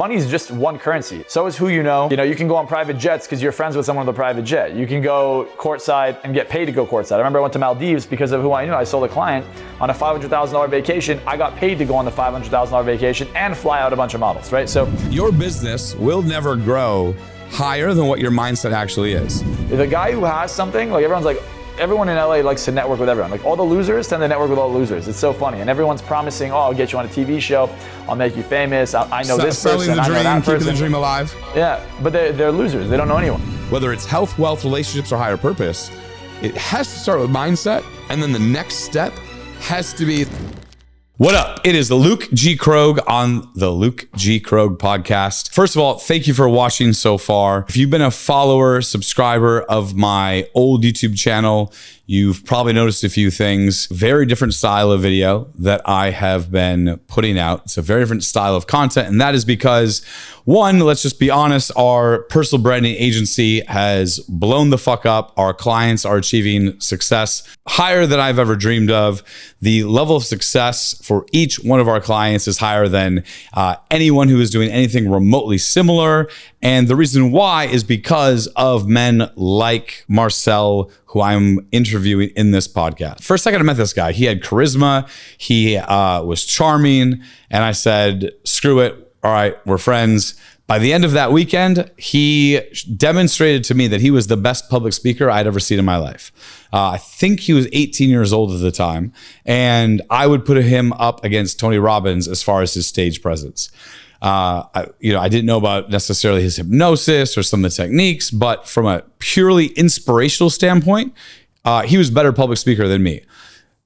money is just one currency. So is who you know. You know, you can go on private jets because you're friends with someone with a private jet. You can go courtside and get paid to go courtside. I remember I went to Maldives because of who I knew. I sold a client on a $500,000 vacation. I got paid to go on the $500,000 vacation and fly out a bunch of models, right? So your business will never grow higher than what your mindset actually is. The guy who has something, like everyone in LA likes to network with everyone. Like all the losers tend to network with all the losers. It's so funny. And everyone's promising, oh, I'll get you on a TV show. I'll make you famous. I know this person. I know that person. Keeping the dream alive. Yeah, but they're losers. They don't know anyone. Whether it's health, wealth, relationships, or higher purpose, it has to start with mindset. And then the next step has to be... What up? It is Luke G. Krogh on the Luke G. Krogh podcast. First of all, thank you for watching so far. If you've been a follower, subscriber of my old YouTube channel, you've probably noticed a few things. Very different style of video that I have been putting out. It's a very different style of content. And that is because, one, let's just be honest, our personal branding agency has blown the fuck up. Our clients are achieving success higher than I've ever dreamed of. The level of success for each one of our clients is higher than anyone who is doing anything remotely similar. And the reason why is because of men like Marcell, who I'm interviewing in this podcast. First second I met this guy, he had charisma, he was charming, and I said, screw it, all right, we're friends. By the end of that weekend, he demonstrated to me that he was the best public speaker I'd ever seen in my life. I think he was 18 years old at the time, and I would put him up against Tony Robbins as far as his stage presence. I didn't know about necessarily his hypnosis or some of the techniques, but from a purely inspirational standpoint, he was a better public speaker than me.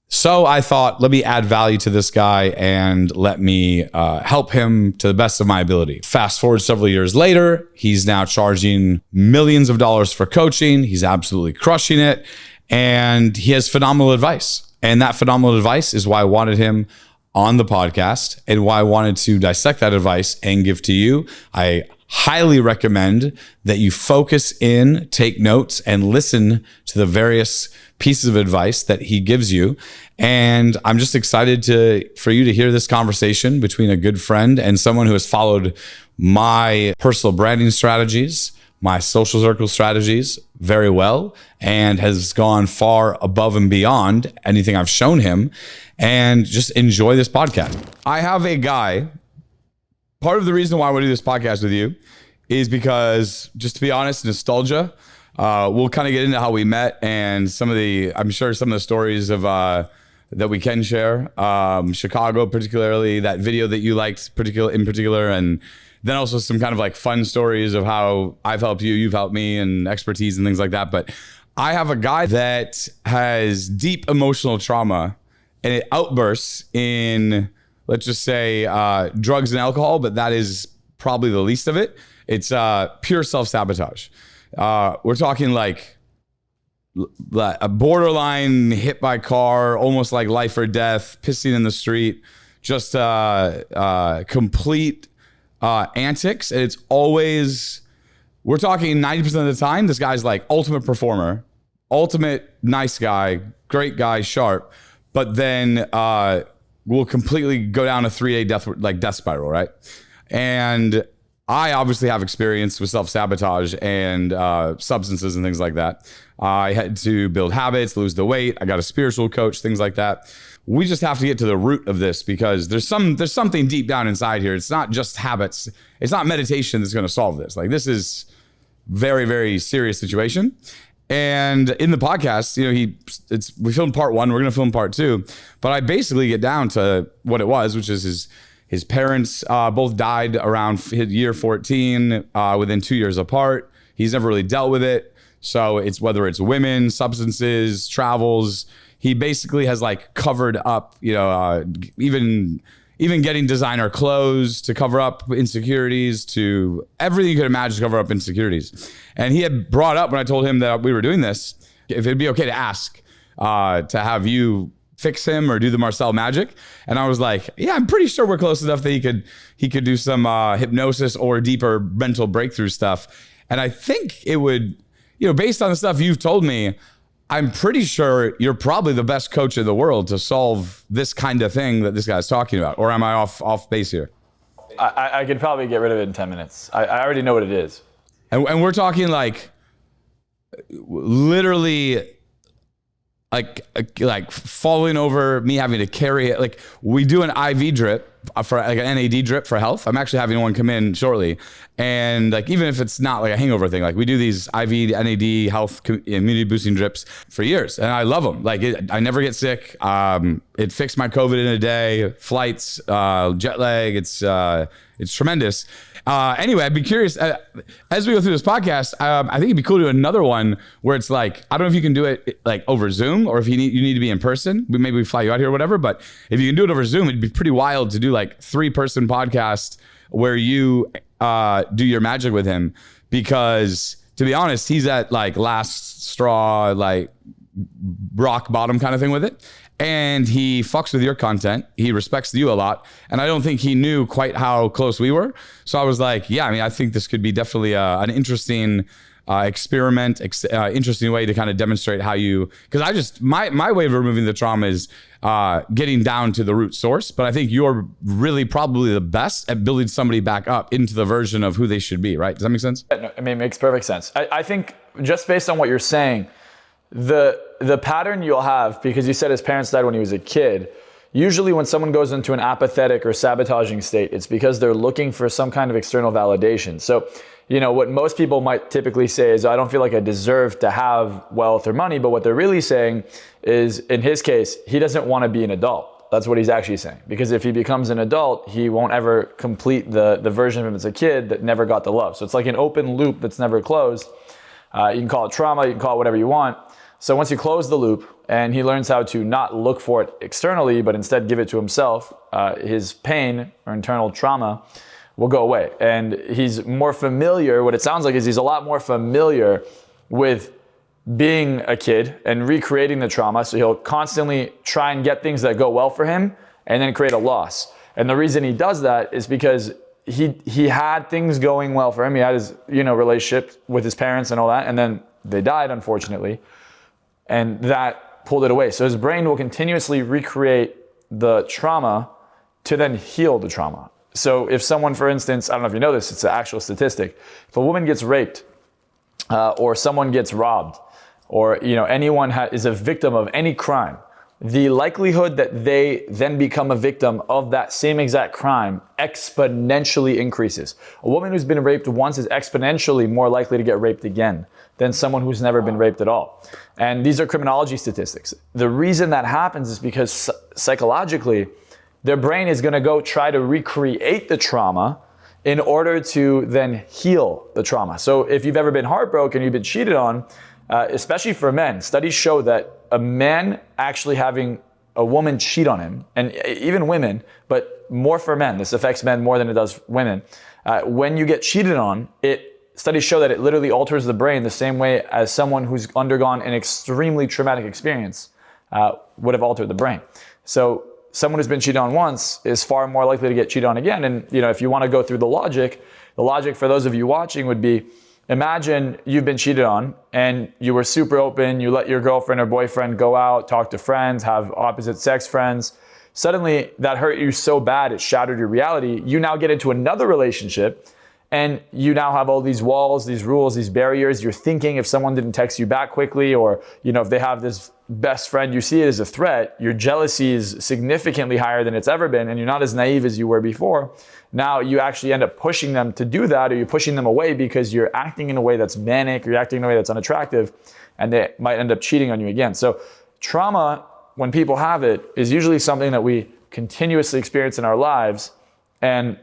So I thought, let me add value to this guy and let me help him to the best of my ability. Fast forward several years later, he's now charging millions of dollars for coaching. He's absolutely crushing it. And he has phenomenal advice. And that phenomenal advice is why I wanted him on the podcast and why I wanted to dissect that advice and give to you. I highly recommend that you focus in, take notes, and listen to the various pieces of advice that he gives you. And I'm just excited for you to hear this conversation between a good friend and someone who has followed my personal branding strategies, my social circle strategies very well, and has gone far above and beyond anything I've shown him. And just enjoy this podcast. I have a guy. Part of the reason why I want to do this podcast with you is because, just to be honest, nostalgia. We'll kind of get into how we met and I'm sure some of the stories of that we can share. Chicago, particularly, that video that you liked in particular, and then also some kind of like fun stories of how I've helped you, you've helped me, and expertise and things like that. But I have a guy that has deep emotional trauma, and it outbursts in, let's just say, drugs and alcohol, but that is probably the least of it. It's pure self-sabotage. We're talking like a borderline hit by car, almost like life or death, pissing in the street, just complete antics. And it's always, we're talking 90% of the time, this guy's like ultimate performer, ultimate nice guy, great guy, sharp, but then will completely go down a 3-day death spiral, right? And I obviously have experience with self-sabotage and substances and things like that. I had to build habits, lose the weight. I got a spiritual coach, things like that. We just have to get to the root of this because there's something deep down inside here. It's not just habits. It's not meditation that's going to solve this. Like, this is very, very serious situation. And in the podcast, we filmed part 1. We're going to film part 2. But I basically get down to what it was, which is his parents both died around year 14, within 2 years apart. He's never really dealt with it. So it's whether it's women, substances, travels, he basically has like covered up, even getting designer clothes to cover up insecurities, to everything you could imagine to cover up insecurities. And he had brought up when I told him that we were doing this, if it'd be okay to ask to have you fix him or do the Marcell magic. And I was like, yeah, I'm pretty sure we're close enough that he could do some hypnosis or deeper mental breakthrough stuff. And I think it would, based on the stuff you've told me, I'm pretty sure you're probably the best coach in the world to solve this kind of thing that this guy's talking about. Or am I off base here? I could probably get rid of it in 10 minutes. I already know what it is. And we're talking like literally like falling over, me having to carry it. Like we do an IV drip for like an NAD drip for health. I'm actually having one come in shortly. And like, even if it's not like a hangover thing, like we do these IV NAD health immunity boosting drips for years. And I love them. Like I never get sick. It fixed my COVID in a day, flights, jet lag. It's tremendous. Anyway, I'd be curious, as we go through this podcast, I think it'd be cool to do another one where it's like, I don't know if you can do it like over Zoom or if you need to be in person. Maybe we fly you out here or whatever, but if you can do it over Zoom, it'd be pretty wild to do like 3-person podcast where you do your magic with him, because to be honest, he's at like last straw, like rock bottom kind of thing with it. And he fucks with your content. He respects you a lot. And I don't think he knew quite how close we were. So I was like, yeah, I mean, I think this could be definitely an interesting experiment, interesting way to kind of demonstrate how you, because my way of removing the trauma is getting down to the root source. But I think you're really probably the best at building somebody back up into the version of who they should be, right? Does that make sense? No, I mean, it makes perfect sense. I think just based on what you're saying, the pattern you'll have, because you said his parents died when he was a kid, usually when someone goes into an apathetic or sabotaging state, it's because they're looking for some kind of external validation. So, you know, what most people might typically say is, I don't feel like I deserve to have wealth or money, but what they're really saying is, in his case, he doesn't want to be an adult. That's what he's actually saying. Because if he becomes an adult, he won't ever complete the version of him as a kid that never got the love. So it's like an open loop that's never closed. You can call it trauma, you can call it whatever you want. So once you close the loop and he learns how to not look for it externally, but instead give it to himself, his pain or internal trauma will go away. And he's more familiar, what it sounds like is he's a lot more familiar with being a kid and recreating the trauma. So he'll constantly try and get things that go well for him and then create a loss. And the reason he does that is because he had things going well for him. He had his, relationship with his parents and all that. And then they died, unfortunately. And that pulled it away. So his brain will continuously recreate the trauma to then heal the trauma. So if someone, for instance, I don't know if you know this, it's an actual statistic. If a woman gets raped or someone gets robbed or anyone is a victim of any crime, the likelihood that they then become a victim of that same exact crime exponentially increases. A woman who's been raped once is exponentially more likely to get raped again than someone who's never been raped at all. And these are criminology statistics. The reason that happens is because psychologically, their brain is gonna go try to recreate the trauma in order to then heal the trauma. So if you've ever been heartbroken, you've been cheated on, especially for men, studies show that a man actually having a woman cheat on him, and even women, but more for men, this affects men more than it does women. When you get cheated on, studies show that it literally alters the brain the same way as someone who's undergone an extremely traumatic experience would have altered the brain. So someone who's been cheated on once is far more likely to get cheated on again. And if you want to go through the logic for those of you watching would be, imagine you've been cheated on and you were super open, you let your girlfriend or boyfriend go out, talk to friends, have opposite sex friends. Suddenly that hurt you so bad, it shattered your reality. You now get into another relationship and you now have all these walls, these rules, these barriers. You're thinking if someone didn't text you back quickly, or if they have this best friend, you see it as a threat. Your jealousy is significantly higher than it's ever been, and you're not as naive as you were before. Now you actually end up pushing them to do that, or you're pushing them away because you're acting in a way that's manic, or you're acting in a way that's unattractive, and they might end up cheating on you again. So trauma, when people have it, is usually something that we continuously experience in our lives. And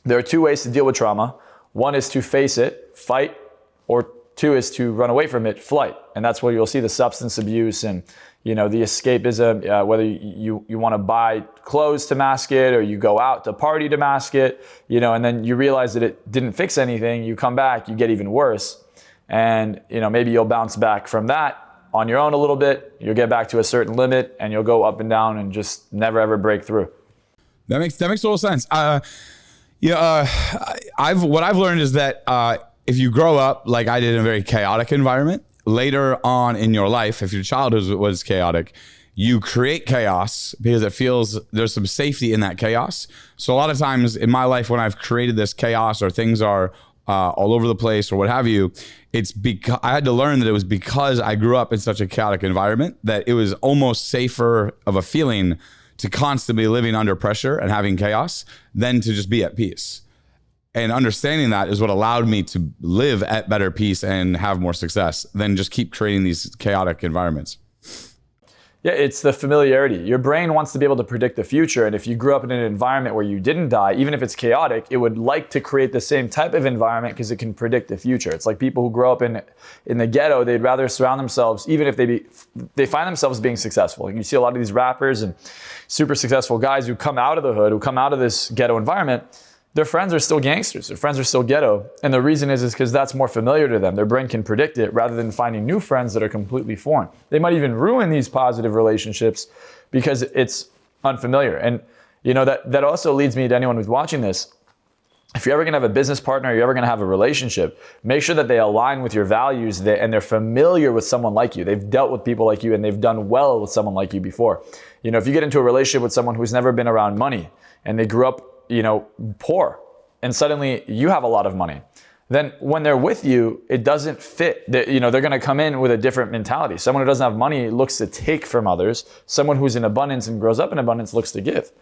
there are two ways to deal with trauma. One is to face it, fight, or two is to run away from it, flight. And that's where you'll see the substance abuse and the escapism, whether you want to buy clothes to mask it or you go out to party to mask it, and then you realize that it didn't fix anything. You come back, you get even worse. And maybe you'll bounce back from that on your own a little bit. You'll get back to a certain limit and you'll go up and down and just never ever break through. That makes total sense. What I've learned is that if you grow up like I did in a very chaotic environment, later on in your life, if your childhood was chaotic, you create chaos because it feels there's some safety in that chaos. So a lot of times in my life, when I've created this chaos or things are all over the place or what have you, it's because I had to learn that it was because I grew up in such a chaotic environment that it was almost safer of a feeling to constantly living under pressure and having chaos than to just be at peace. And understanding that is what allowed me to live at better peace and have more success than just keep creating these chaotic environments. Yeah, it's the familiarity. Your brain wants to be able to predict the future. And if you grew up in an environment where you didn't die, even if it's chaotic, it would like to create the same type of environment because it can predict the future. It's like people who grow up in the ghetto, they'd rather surround themselves, even if they find themselves being successful. You see a lot of these rappers and super successful guys who come out of the hood, who come out of this ghetto environment, their friends are still gangsters. Their friends are still ghetto. And the reason is because that's more familiar to them. Their brain can predict it rather than finding new friends that are completely foreign. They might even ruin these positive relationships because it's unfamiliar. And that also leads me to anyone who's watching this. If you're ever gonna have a business partner, you're ever gonna have a relationship, make sure that they align with your values and they're familiar with someone like you. They've dealt with people like you and they've done well with someone like you before. If you get into a relationship with someone who's never been around money and they grew up poor, and suddenly you have a lot of money, then when they're with you, it doesn't fit. They're going to come in with a different mentality. Someone who doesn't have money looks to take from others. Someone who's in abundance and grows up in abundance looks to give.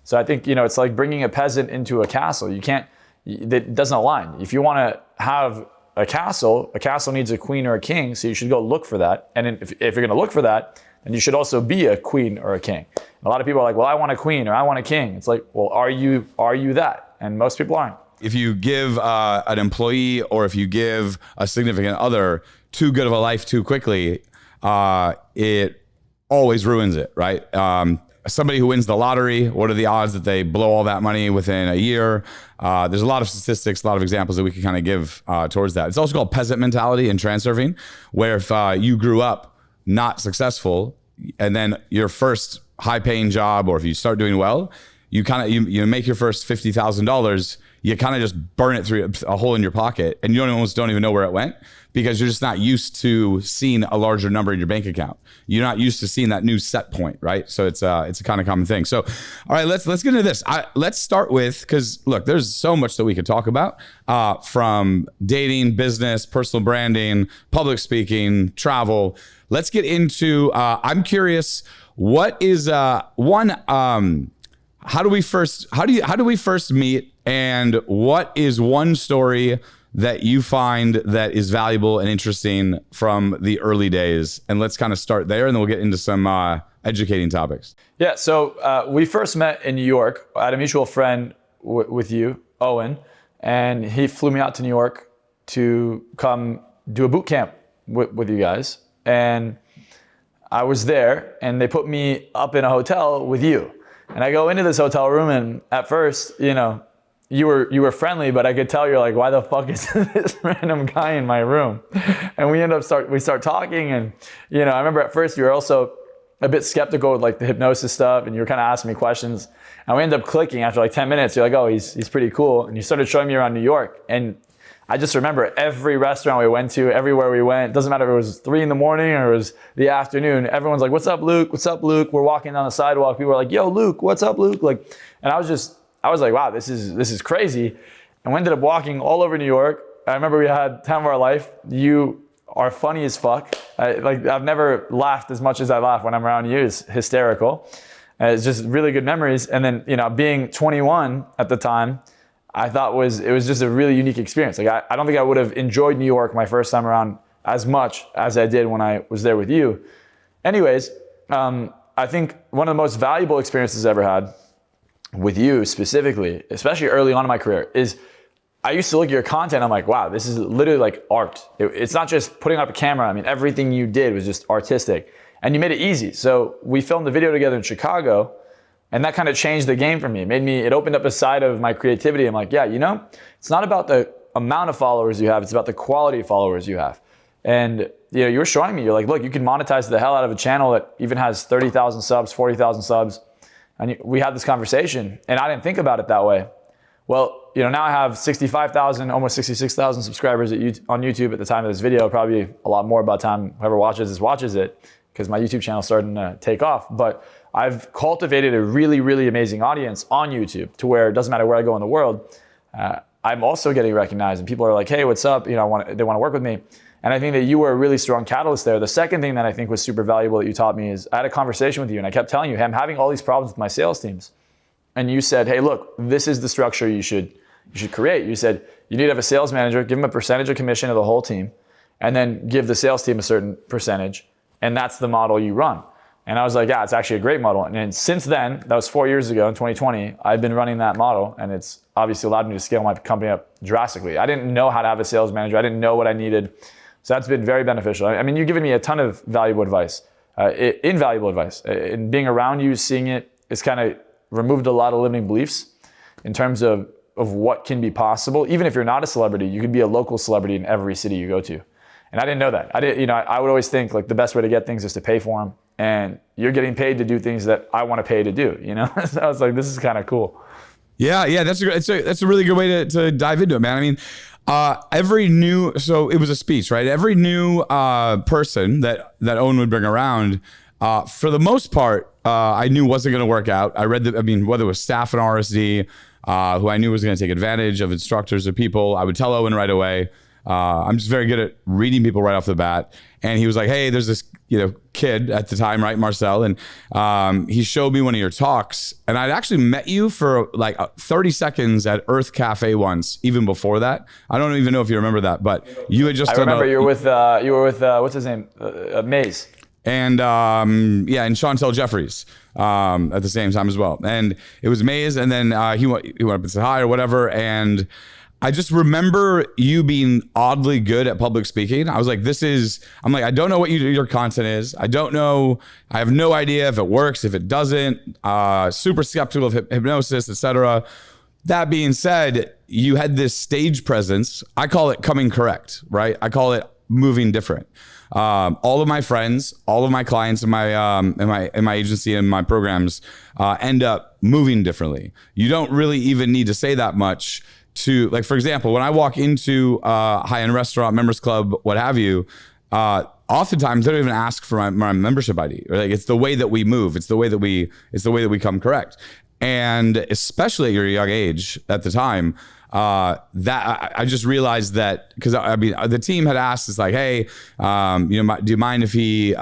So I think, it's like bringing a peasant into a castle. It doesn't align. If you want to have a castle needs a queen or a king, so you should go look for that. And if you're going to look for that, then you should also be a queen or a king. A lot of people are like, well, I want a queen or I want a king. It's like, well, are you that? And most people aren't. If you give an employee or if you give a significant other too good of a life too quickly, it always ruins it, right? Somebody who wins the lottery, what are the odds that they blow all that money within a year? There's a lot of statistics, a lot of examples that we can kind of give towards that. It's also called peasant mentality in transurfing, where if you grew up not successful and then your first high paying job, or if you start doing well, you make your first $50,000, you kind of just burn it through a hole in your pocket and you almost don't even know where it went because you're just not used to seeing a larger number in your bank account. You're not used to seeing that new set point, right? So it's a kind of common thing. So, all right, let's get into this. Let's start with, because look, there's so much that we could talk about from dating, business, personal branding, public speaking, travel. Let's get into, I'm curious, what is how do we first meet, and what is one story that you find that is valuable and interesting from the early days? And let's kind of start there, and then we'll get into some educating topics. Yeah, so we first met in New York. I had a mutual friend with you, Owen, and he flew me out to New York to come do a boot camp with you guys. And I was there, and they put me up in a hotel with you. And I go into this hotel room, and at first, you were friendly, but I could tell you're like, why the fuck is this random guy in my room? And we start talking, and I remember at first you were also a bit skeptical with like the hypnosis stuff, and you were kind of asking me questions. And we ended up clicking after like 10 minutes. You're like, oh, he's pretty cool. And you started showing me around New York, and I just remember every restaurant we went to, everywhere we went, doesn't matter if it was 3 a.m. or it was the afternoon, everyone's like, what's up, Luke? What's up, Luke? We're walking down the sidewalk. People are like, yo, Luke, what's up, Luke? And I was like, wow, this is crazy. And we ended up walking all over New York. I remember we had time of our life. You are funny as fuck. I've never laughed as much as I laugh when I'm around you. It's hysterical. It's just really good memories. And then, being 21 at the time, I thought it was just a really unique experience. Like I don't think I would have enjoyed New York my first time around as much as I did when I was there with you. Anyways, I think one of the most valuable experiences I ever had with you specifically, especially early on in my career, is I used to look at your content. I'm like, wow, this is literally like art. It's not just putting up a camera. I mean, everything you did was just artistic, and you made it easy. So we filmed a video together in Chicago, and that kind of changed the game for me. It opened up a side of my creativity. I'm like, yeah, it's not about the amount of followers you have. It's about the quality of followers you have. And you were showing me, you're like, look, you can monetize the hell out of a channel that even has 30,000 subs, 40,000 subs. And we had this conversation, and I didn't think about it that way. Well, now I have 65,000, almost 66,000 subscribers on YouTube at the time of this video, probably a lot more by the time whoever watches it, because my YouTube channel is starting to take off. But I've cultivated a really, really amazing audience on YouTube to where it doesn't matter where I go in the world. I'm also getting recognized, and people are like, hey, what's up? They want to work with me. And I think that you were a really strong catalyst there. The second thing that I think was super valuable that you taught me is I had a conversation with you, and I kept telling you, hey, I'm having all these problems with my sales teams. And you said, hey, look, this is the structure you should create. You said, you need to have a sales manager, give them a percentage of commission of the whole team, and then give the sales team a certain percentage. And that's the model you run. And I was like, yeah, it's actually a great model. And since then, that was 4 years ago in 2020, I've been running that model, and it's obviously allowed me to scale my company up drastically. I didn't know how to have a sales manager. I didn't know what I needed. So that's been very beneficial. I mean, you've given me a ton of valuable advice, invaluable advice. And being around you, seeing it, it's kind of removed a lot of limiting beliefs in terms of what can be possible. Even if you're not a celebrity, you could be a local celebrity in every city you go to. And I didn't know that. I would always think like the best way to get things is to pay for them. And you're getting paid to do things that I want to pay to do, So I was like, this is kind of cool. Yeah, that's a really good way to dive into it, man. I mean, so it was a speech, right? Every new person that Owen would bring around, for the most part, I knew wasn't going to work out. Whether it was staff in RSD, who I knew was going to take advantage of instructors or people, I would tell Owen right away. I'm just very good at reading people right off the bat. And he was like, hey, there's this kid at the time, right, Marcell, and he showed me one of your talks, and I'd actually met you for like 30 seconds at Earth Cafe once, even before that. I don't even know if you remember that, but you had just. I remember you were with what's his name, Maze, and and Chantel Jeffries at the same time as well, and it was Maze, and then he went up and said hi or whatever, and I just remember you being oddly good at public speaking. I was like, I don't know what your content is. I don't know. I have no idea if it works, if it doesn't. Super skeptical of hypnosis, etc. That being said, you had this stage presence. I call it coming correct, right? I call it moving different. All of my friends, all of my clients in my agency and my programs end up moving differently. You don't really even need to say that much. To, like, for example, when I walk into a high-end restaurant, members club, what have you, oftentimes they don't even ask for my membership ID. Like, it's the way that we move. It's the way that we come correct. And especially at your young age at the time, that I just realized that, because the team had asked, it's like, hey, do you mind if he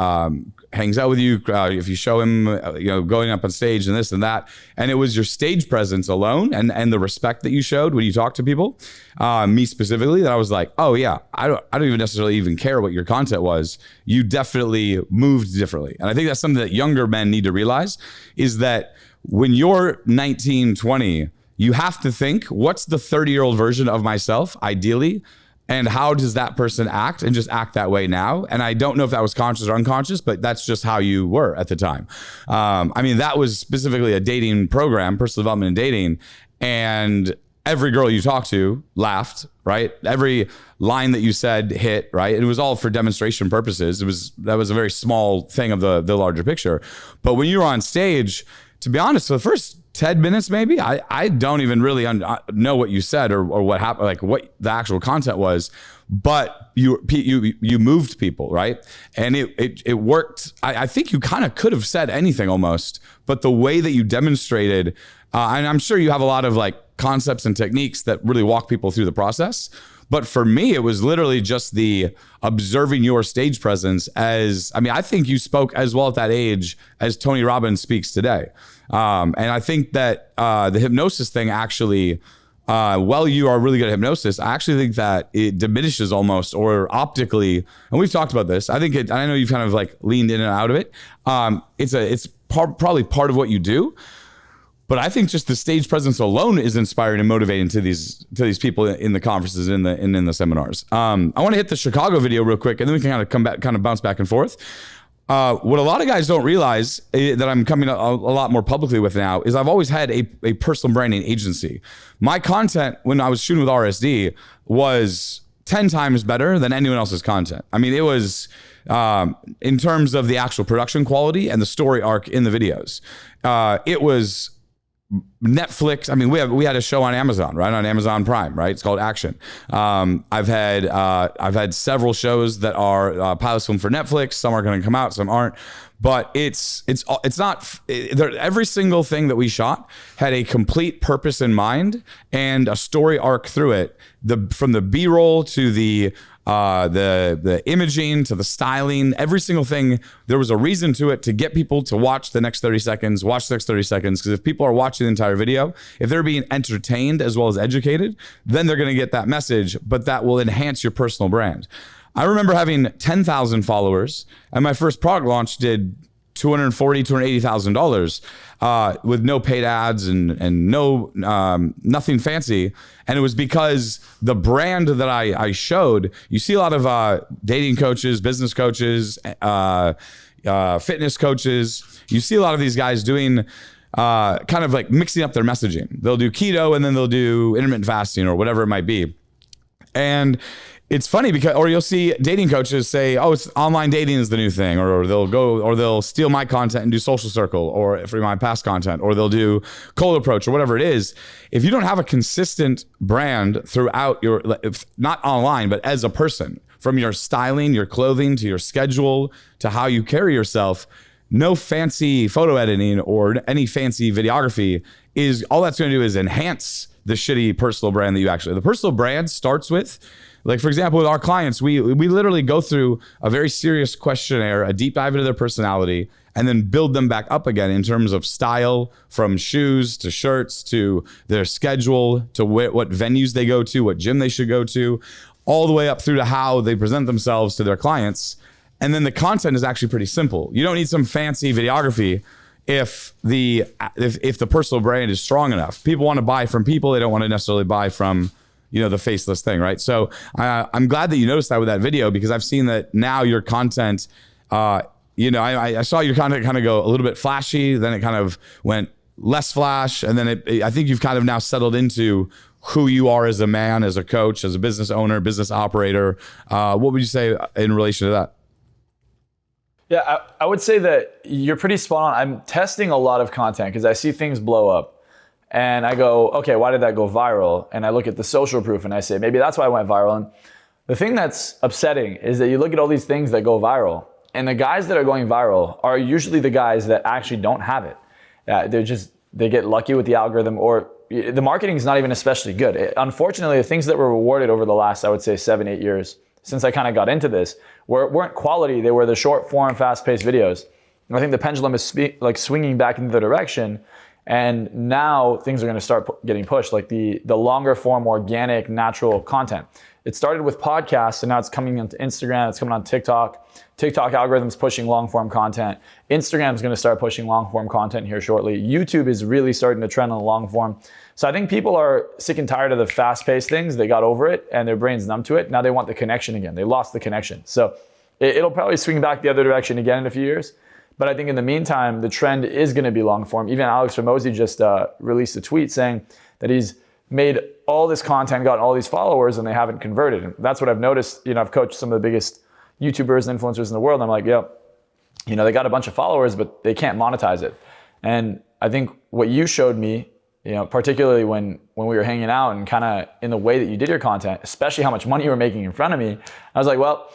hangs out with you, if you show him, going up on stage and this and that. And it was your stage presence alone and the respect that you showed when you talk to people, me specifically, that I was like, oh yeah, I don't even necessarily even care what your content was. You definitely moved differently. And I think that's something that younger men need to realize, is that when you're 19, 20, you have to think, what's the 30-year-old version of myself, ideally? And how does that person act, and just act that way now? And I don't know if that was conscious or unconscious, but that's just how you were at the time. That was specifically a dating program, personal development and dating. And every girl you talked to laughed, right? Every line that you said hit, right? It was all for demonstration purposes. That was a very small thing of the larger picture. But when you were on stage, to be honest, for the first 10 minutes maybe, I don't even really know what you said or what happened, like what the actual content was, but you moved people, right? And it worked. I think you kind of could have said anything almost, but the way that you demonstrated, and I'm sure you have a lot of like concepts and techniques that really walk people through the process. But for me, it was literally just the observing your stage presence I think you spoke as well at that age as Tony Robbins speaks today. And I think that the hypnosis thing actually, while you are really good at hypnosis, I actually think that it diminishes almost, or optically, and we've talked about this. I know you've kind of like leaned in and out of it. It's probably part of what you do. But I think just the stage presence alone is inspiring and motivating to these people in the conferences and in the seminars. I want to hit the Chicago video real quick, and then we can kind of bounce back and forth. What a lot of guys don't realize that I'm coming a lot more publicly with now is I've always had a personal branding agency. My content when I was shooting with RSD was 10 times better than anyone else's content. I mean, it was in terms of the actual production quality and the story arc in the videos. It was Netflix. I mean, we had a show on Amazon, right? On Amazon Prime, right? It's called Action. I've had several shows that are pilots filmed for Netflix. Some are going to come out, some aren't. But it's not. Every single thing that we shot had a complete purpose in mind and a story arc through it. From the B-roll to the imaging to the styling, every single thing, there was a reason to it to get people to watch the next 30 seconds, because if people are watching the entire video, if they're being entertained as well as educated, then they're going to get that message, but that will enhance your personal brand. I remember having 10,000 followers, and my first product launch did $280,000 with no paid ads and no nothing fancy. And it was because the brand that I showed. You see a lot of dating coaches, business coaches, fitness coaches. You see a lot of these guys doing kind of like mixing up their messaging. They'll do keto and then they'll do intermittent fasting or whatever it might be. And it's funny or you'll see dating coaches say, "Oh, it's online dating is the new thing," or they'll steal my content and do Social Circle or for my past content, or they'll do Cold Approach or whatever it is. If you don't have a consistent brand throughout not online, but as a person, from your styling, your clothing, to your schedule, to how you carry yourself, no fancy photo editing or any fancy videography all that's going to do is enhance the shitty personal brand that the personal brand starts with. Like, for example, with our clients, we literally go through a very serious questionnaire, a deep dive into their personality, and then build them back up again in terms of style, from shoes to shirts to their schedule to what venues they go to, what gym they should go to, all the way up through to how they present themselves to their clients. And then the content is actually pretty simple. You don't need some fancy videography if the personal brand is strong enough. People want to buy from people. They don't want to necessarily buy from the faceless thing, right? So I'm glad that you noticed that with that video, because I've seen that now your content, I saw your content kind of go a little bit flashy, then it kind of went less flash, and then I think you've kind of now settled into who you are as a man, as a coach, as a business owner, business operator. What would you say in relation to that? Yeah, I would say that you're pretty spot on. I'm testing a lot of content because I see things blow up. And I go, okay, why did that go viral? And I look at the social proof and I say, maybe that's why it went viral. And the thing that's upsetting is that you look at all these things that go viral, and the guys that are going viral are usually the guys that actually don't have it. They get lucky with the algorithm, or the marketing is not even especially good. Unfortunately, the things that were rewarded over the last, I would say 7-8 years, since I kind of got into this, weren't quality. They were the short form, fast-paced videos. And I think the pendulum is swinging back into the direction. And now things are going to start getting pushed, like the longer form, organic, natural content. It started with podcasts, and now it's coming into Instagram, it's coming on TikTok. TikTok algorithm's pushing long form content. Instagram's going to start pushing long form content here shortly. YouTube is really starting to trend on the long form. So I think people are sick and tired of the fast-paced things. They got over it and their brain's numb to it. Now they want the connection again. They lost the connection. So it'll probably swing back the other direction again in a few years. But I think in the meantime, the trend is going to be long form. Even Alex Ramosi just released a tweet saying that he's made all this content, gotten all these followers, and they haven't converted. And that's what I've noticed. I've coached some of the biggest YouTubers and influencers in the world. And I'm like, they got a bunch of followers, but they can't monetize it. And I think what you showed me, particularly when we were hanging out and kind of in the way that you did your content, especially how much money you were making in front of me, I was like, well,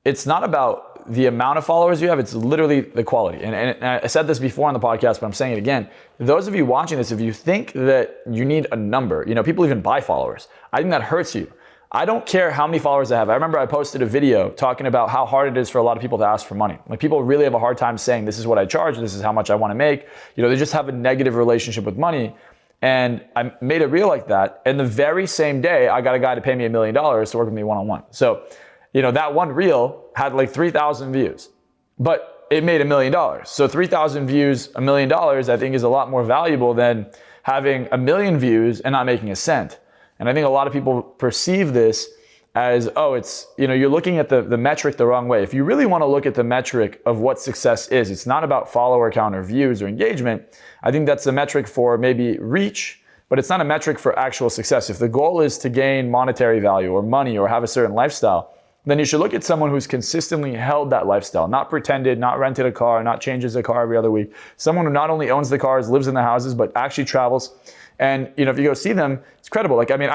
it's not about the amount of followers you have, it's literally the quality. And I said this before on the podcast, but I'm saying it again. Those of you watching this, if you think that you need a number, people even buy followers. I think that hurts you. I don't care how many followers I have. I remember I posted a video talking about how hard it is for a lot of people to ask for money. Like, people really have a hard time saying, this is what I charge, this is how much I want to make. They just have a negative relationship with money. And I made a reel like that. And the very same day, I got a guy to pay me $1 million to work with me one-on-one. So, that one reel had like 3,000 views, but it made $1 million. So 3,000 views, $1 million, I think is a lot more valuable than having 1 million views and not making a cent. And I think a lot of people perceive this as, it's, you're looking at the metric the wrong way. If you really want to look at the metric of what success is, it's not about follower count or views or engagement. I think that's a metric for maybe reach, but it's not a metric for actual success. If the goal is to gain monetary value or money or have a certain lifestyle, then you should look at someone who's consistently held that lifestyle, not pretended, not rented a car, not changes a car every other week. Someone who not only owns the cars, lives in the houses, but actually travels. And if you go see them, it's credible. Like, I mean,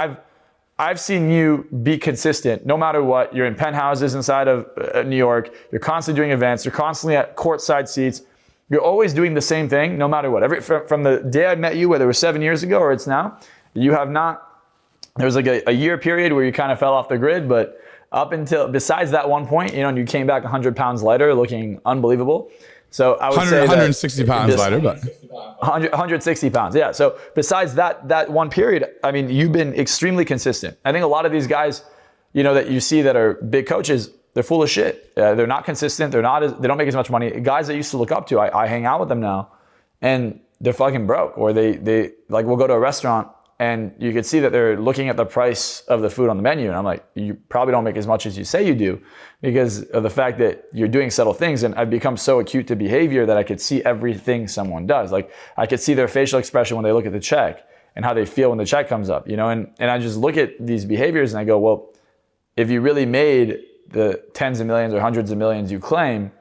I've seen you be consistent no matter what. You're in penthouses inside of New York. You're constantly doing events. You're constantly at courtside seats. You're always doing the same thing no matter what. From the day I met you, whether it was 7 years ago or it's now, you have not. There was like a year period where you kind of fell off the grid, but up until, besides that one point, and you came back 100 pounds lighter, looking unbelievable. So I would say 160 pounds lighter, but 160 pounds. Yeah. So besides that one period, I mean, you've been extremely consistent. I think a lot of these guys, that you see that are big coaches, they're full of shit. They're not consistent. They don't make as much money. Guys I used to look up to, I hang out with them now, and they're fucking broke. Or they like, we'll go to a restaurant and you could see that they're looking at the price of the food on the menu. And I'm like, you probably don't make as much as you say you do because of the fact that you're doing subtle things. And I've become so acute to behavior that I could see everything someone does. Like, I could see their facial expression when they look at the check and how they feel when the check comes up, and I just look at these behaviors and I go, well, if you really made the tens of millions or hundreds of millions you claim,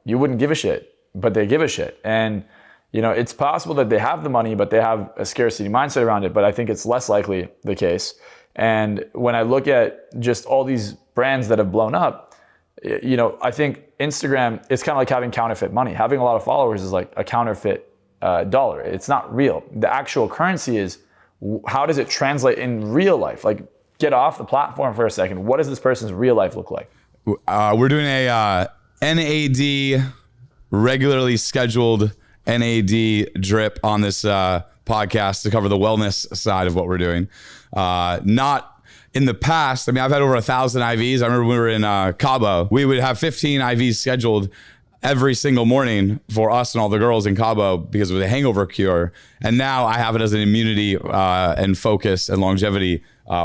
you wouldn't give a shit, but they give a shit. And it's possible that they have the money, but they have a scarcity mindset around it. But I think it's less likely the case. And when I look at just all these brands that have blown up, I think Instagram, it's kind of like having counterfeit money. Having a lot of followers is like a counterfeit dollar. It's not real. The actual currency is, how does it translate in real life? Like, get off the platform for a second. What does this person's real life look like? We're doing a NAD, regularly scheduled NAD drip on this podcast to cover the wellness side of what we're doing. Not in the past. I mean, I've had over 1,000 IVs. I remember when we were in Cabo, we would have 15 IVs scheduled every single morning for us and all the girls in Cabo because of the hangover cure. And now I have it as an immunity and focus and longevity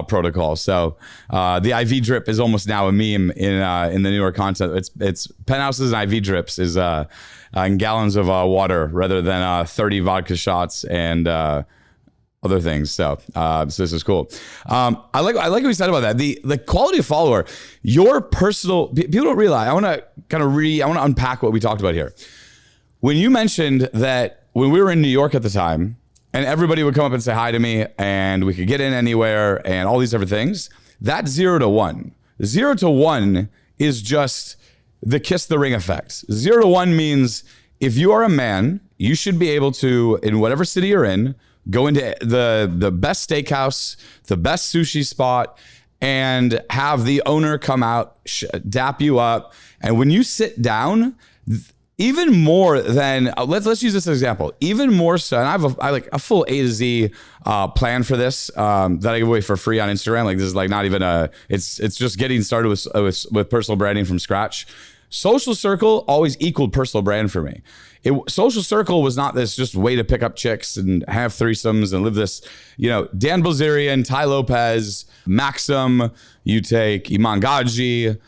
protocol. So the IV drip is almost now a meme in the newer content. It's penthouses and IV drips is in gallons of water rather than 30 vodka shots and other things. So this is cool. I like what you said about that. The quality of follower, your personal, people don't realize. I want to unpack what we talked about here. When you mentioned that when we were in New York at the time, and everybody would come up and say hi to me, and we could get in anywhere, and all these different things. That's 0 to 1. 0 to 1 is just the kiss the ring effect. 0 to 1 means if you are a man, you should be able to, in whatever city you're in, go into the best steakhouse, the best sushi spot, and have the owner come out, dap you up. And when you sit down, even more than, let's use this example, even more so, and I have a full A to Z plan for this that I give away for free on Instagram. Like, this is like not even it's just getting started with personal branding from scratch. Social circle always equaled personal brand for me. Social circle was not this just way to pick up chicks and have threesomes and live this, Dan Bilzerian, Ty Lopez, Maxim, you take Iman Gaji,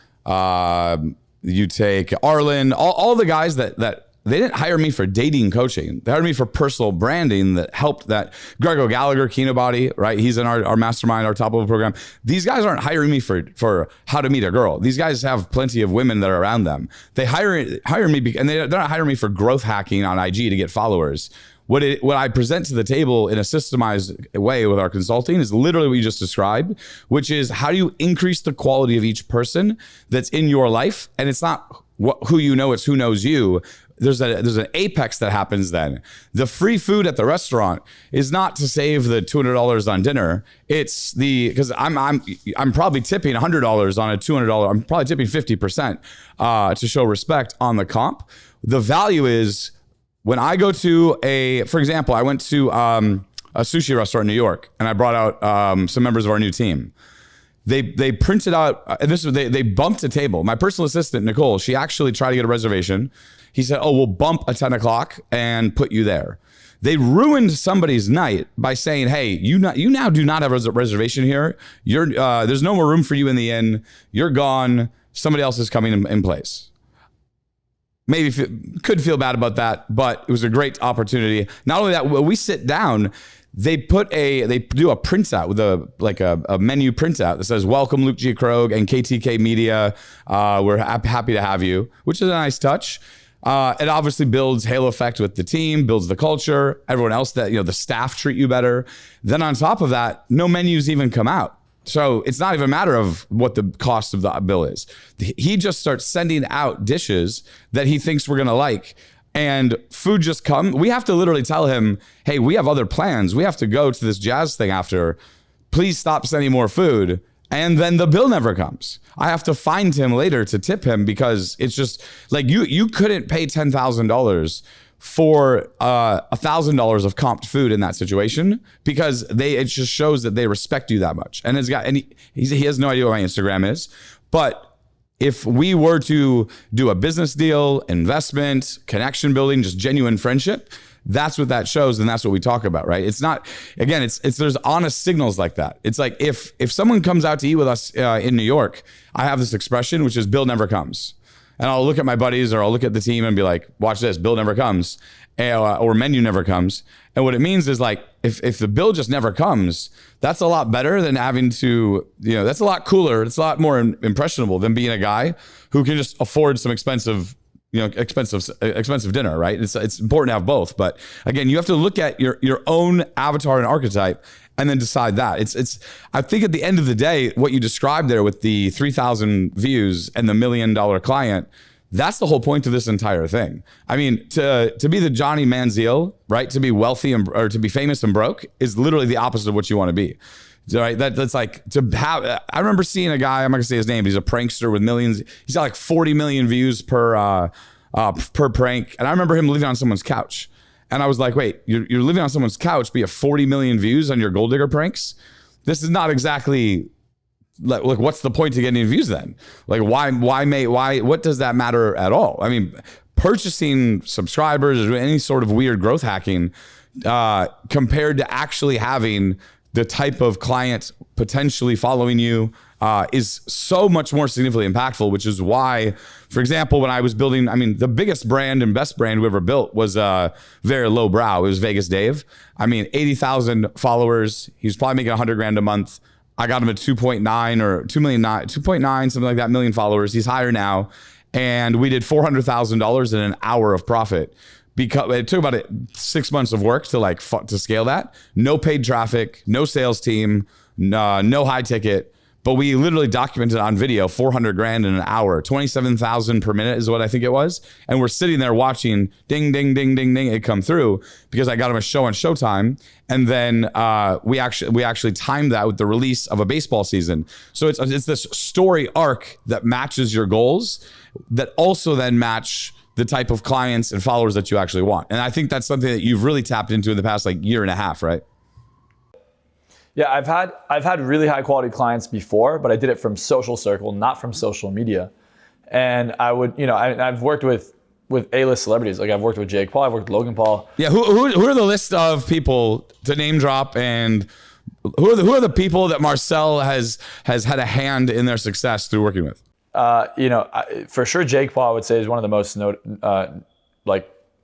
you take Arlen, all the guys that they didn't hire me for dating coaching. They hired me for personal branding that helped that. Greg Gallagher, Kinobody, right? He's in our mastermind, our top level program. These guys aren't hiring me for how to meet a girl. These guys have plenty of women that are around them. They hire me, and they're not hiring me for growth hacking on IG to get followers. What I present to the table in a systemized way with our consulting is literally what you just described, which is how do you increase the quality of each person that's in your life? And it's not who you know, it's who knows you. There's an apex that happens then. The free food at the restaurant is not to save the $200 on dinner. It's because I'm probably tipping $100 on a $200. I'm probably tipping 50% to show respect on the comp. The value is, when I go to for example, I went to a sushi restaurant in New York, and I brought out some members of our new team. They printed out, they bumped a table. My personal assistant, Nicole, she actually tried to get a reservation. He said, oh, we'll bump a 10 o'clock and put you there. They ruined somebody's night by saying, hey, you now do not have a reservation here. There's no more room for you in the inn. You're gone. Somebody else is coming in place. Maybe could feel bad about that, but it was a great opportunity. Not only that, when we sit down, they do a printout with a menu printout that says welcome Luke G. Krogh and KTK Media. We're happy to have you, which is a nice touch. It obviously builds halo effect with the team, builds the culture, everyone else that, the staff treat you better. Then on top of that, no menus even come out. So it's not even a matter of what the cost of the bill is. He just starts sending out dishes that he thinks we're going to like. And food just comes. We have to literally tell him, hey, we have other plans. We have to go to this jazz thing after. Please stop sending more food. And then the bill never comes. I have to find him later to tip him because it's just like you couldn't pay $10,000 for $1,000 of comped food in that situation because it just shows that they respect you that much. And he has no idea what my Instagram is, but if we were to do a business deal, investment, connection building, just genuine friendship, that's what that shows, and that's what we talk about, right? It's not, again, it's there's honest signals like that. It's like if someone comes out to eat with us in New York, I have this expression, which is bill never comes. And I'll look at my buddies or I'll look at the team and be like, watch this, bill never comes, or menu never comes. And what it means is like, if the bill just never comes, that's a lot better than having to, that's a lot cooler. It's a lot more impressionable than being a guy who can just afford some expensive dinner, right? It's important to have both. But again, you have to look at your own avatar and archetype and then decide that. It's I think at the end of the day, what you described there with the 3,000 views and the $1 million client, that's the whole point of this entire thing. I mean, to be the Johnny Manziel, right? To be wealthy or to be famous and broke is literally the opposite of what you want to be. Right? That's like to have. I remember seeing a guy. I'm not gonna say his name. But he's a prankster with millions. He's got like 40 million views per prank. And I remember him living on someone's couch. And I was like, wait, you're living on someone's couch, but you have 40 million views on your gold digger pranks? This is not exactly like what's the point to getting views then? Like why what does that matter at all? I mean, purchasing subscribers or any sort of weird growth hacking compared to actually having the type of client potentially following you is so much more significantly impactful, which is why, for example, when I was building, the biggest brand and best brand we ever built was very low brow. It was Vegas Dave. 80,000 followers. He was probably making 100 grand a month. I got him at 2.9 or 2.9, something like that, million followers. He's higher now. And we did $400,000 in an hour of profit. Because it took about 6 months of work to scale that. No paid traffic, no sales team, no high ticket. But we literally documented on video 400 grand in an hour, 27,000 per minute is what I think it was. And we're sitting there watching ding, ding, ding, ding, ding, it come through because I got him a show on Showtime. And then we actually timed that with the release of a baseball season. So it's this story arc that matches your goals that also then match the type of clients and followers that you actually want. And I think that's something that you've really tapped into in the past year and a half, right? Yeah, I've had really high quality clients before, but I did it from social circle, not from social media. And I would, I've worked with A-list celebrities. Like I've worked with Jake Paul, I've worked with Logan Paul. Yeah, who are the list of people to name drop, and who are the people that Marcell has had a hand in their success through working with? For sure, Jake Paul I would say is one of the most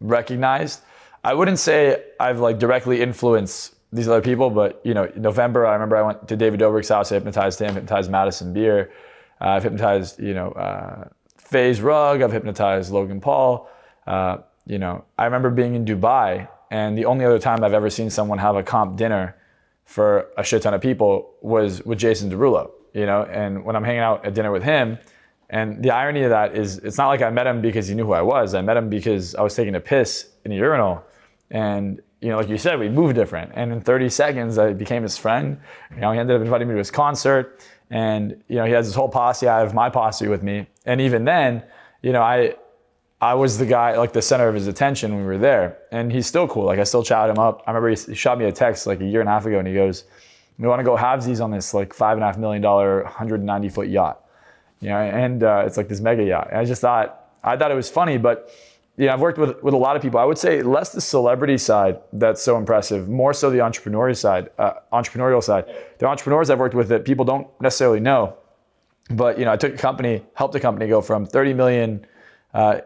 recognized. I wouldn't say I've directly influenced these other people, but November, I remember I went to David Dobrik's house. I hypnotized him, hypnotized Madison Beer. I've hypnotized, FaZe Rug. I've hypnotized Logan Paul. I remember being in Dubai, and the only other time I've ever seen someone have a comp dinner for a shit ton of people was with Jason Derulo, and when I'm hanging out at dinner with him, and the irony of that is it's not like I met him because he knew who I was. I met him because I was taking a piss in a urinal, and like you said, we moved different. And in 30 seconds, I became his friend. He ended up inviting me to his concert. And, he has this whole posse. I have my posse with me. And even then, I was the guy, the center of his attention when we were there. And he's still cool. I still chat him up. I remember he shot me a text a year and a half ago, and he goes, we want to go halvesies on this $5.5 million, 190-foot yacht. And it's this mega yacht. And I thought it was funny, but I've worked with a lot of people. I would say less the celebrity side that's so impressive, more so the entrepreneurial side. The entrepreneurs I've worked with that people don't necessarily know, but I took a company, helped a company go from 30 million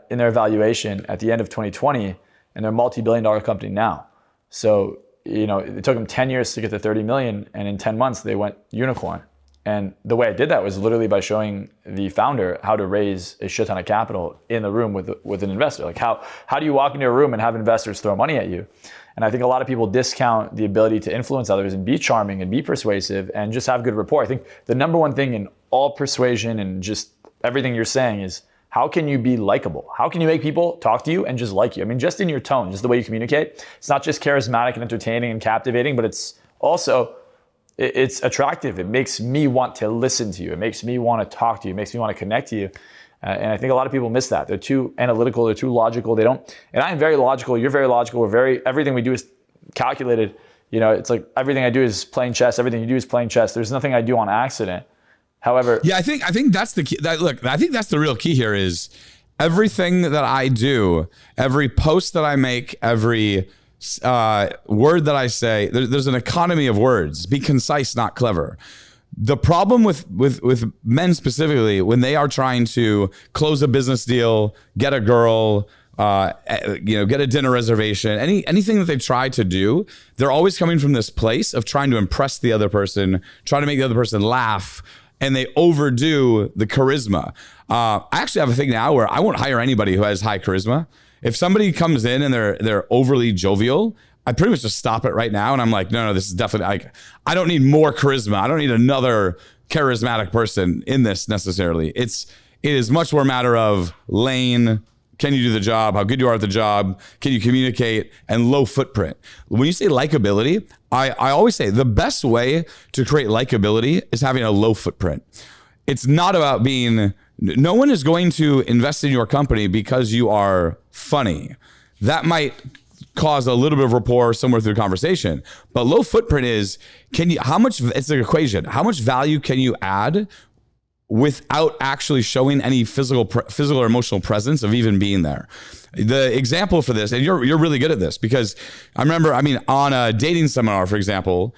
in their valuation at the end of 2020, and they're a multi-billion-dollar company now. So it took them 10 years to get to 30 million, and in 10 months they went unicorn. And the way I did that was literally by showing the founder how to raise a shit ton of capital in the room with an investor. Like how do you walk into a room and have investors throw money at you? And I think a lot of people discount the ability to influence others and be charming and be persuasive and just have good rapport. I think the number one thing in all persuasion and just everything you're saying is, how can you be likable? How can you make people talk to you and just like you? I mean, just in your tone, just the way you communicate. It's not just charismatic and entertaining and captivating, but it's also, it's attractive. It makes me want to listen to you. It makes me want to talk to you. It makes me want to connect to you. And I think a lot of people miss that. They're too analytical. They're too logical. And I'm very logical. You're very logical. Everything we do is calculated. It's like everything I do is playing chess. Everything you do is playing chess. There's nothing I do on accident. However, yeah, I think that's the key. I think that's the real key here is everything that I do, every post that I make, every word that I say, there's an economy of words. Be concise, not clever. The problem with men specifically, when they are trying to close a business deal, get a girl, get a dinner reservation, anything that they try to do, they're always coming from this place of trying to impress the other person, trying to make the other person laugh, and they overdo the charisma. I actually have a thing now where I won't hire anybody who has high charisma. If somebody comes in and they're overly jovial, I pretty much just stop it right now. And I'm like, no, this is definitely, I don't need more charisma. I don't need another charismatic person in this necessarily. It is much more a matter of lane. Can you do the job? How good you are at the job? Can you communicate? And low footprint. When you say likability, I always say the best way to create likability is having a low footprint. It's not about no one is going to invest in your company because you are funny. That might cause a little bit of rapport somewhere through the conversation. But low footprint is, it's an equation. How much value can you add without actually showing any physical or emotional presence of even being there? The example for this, and you're really good at this, because I remember, on a dating seminar, for example,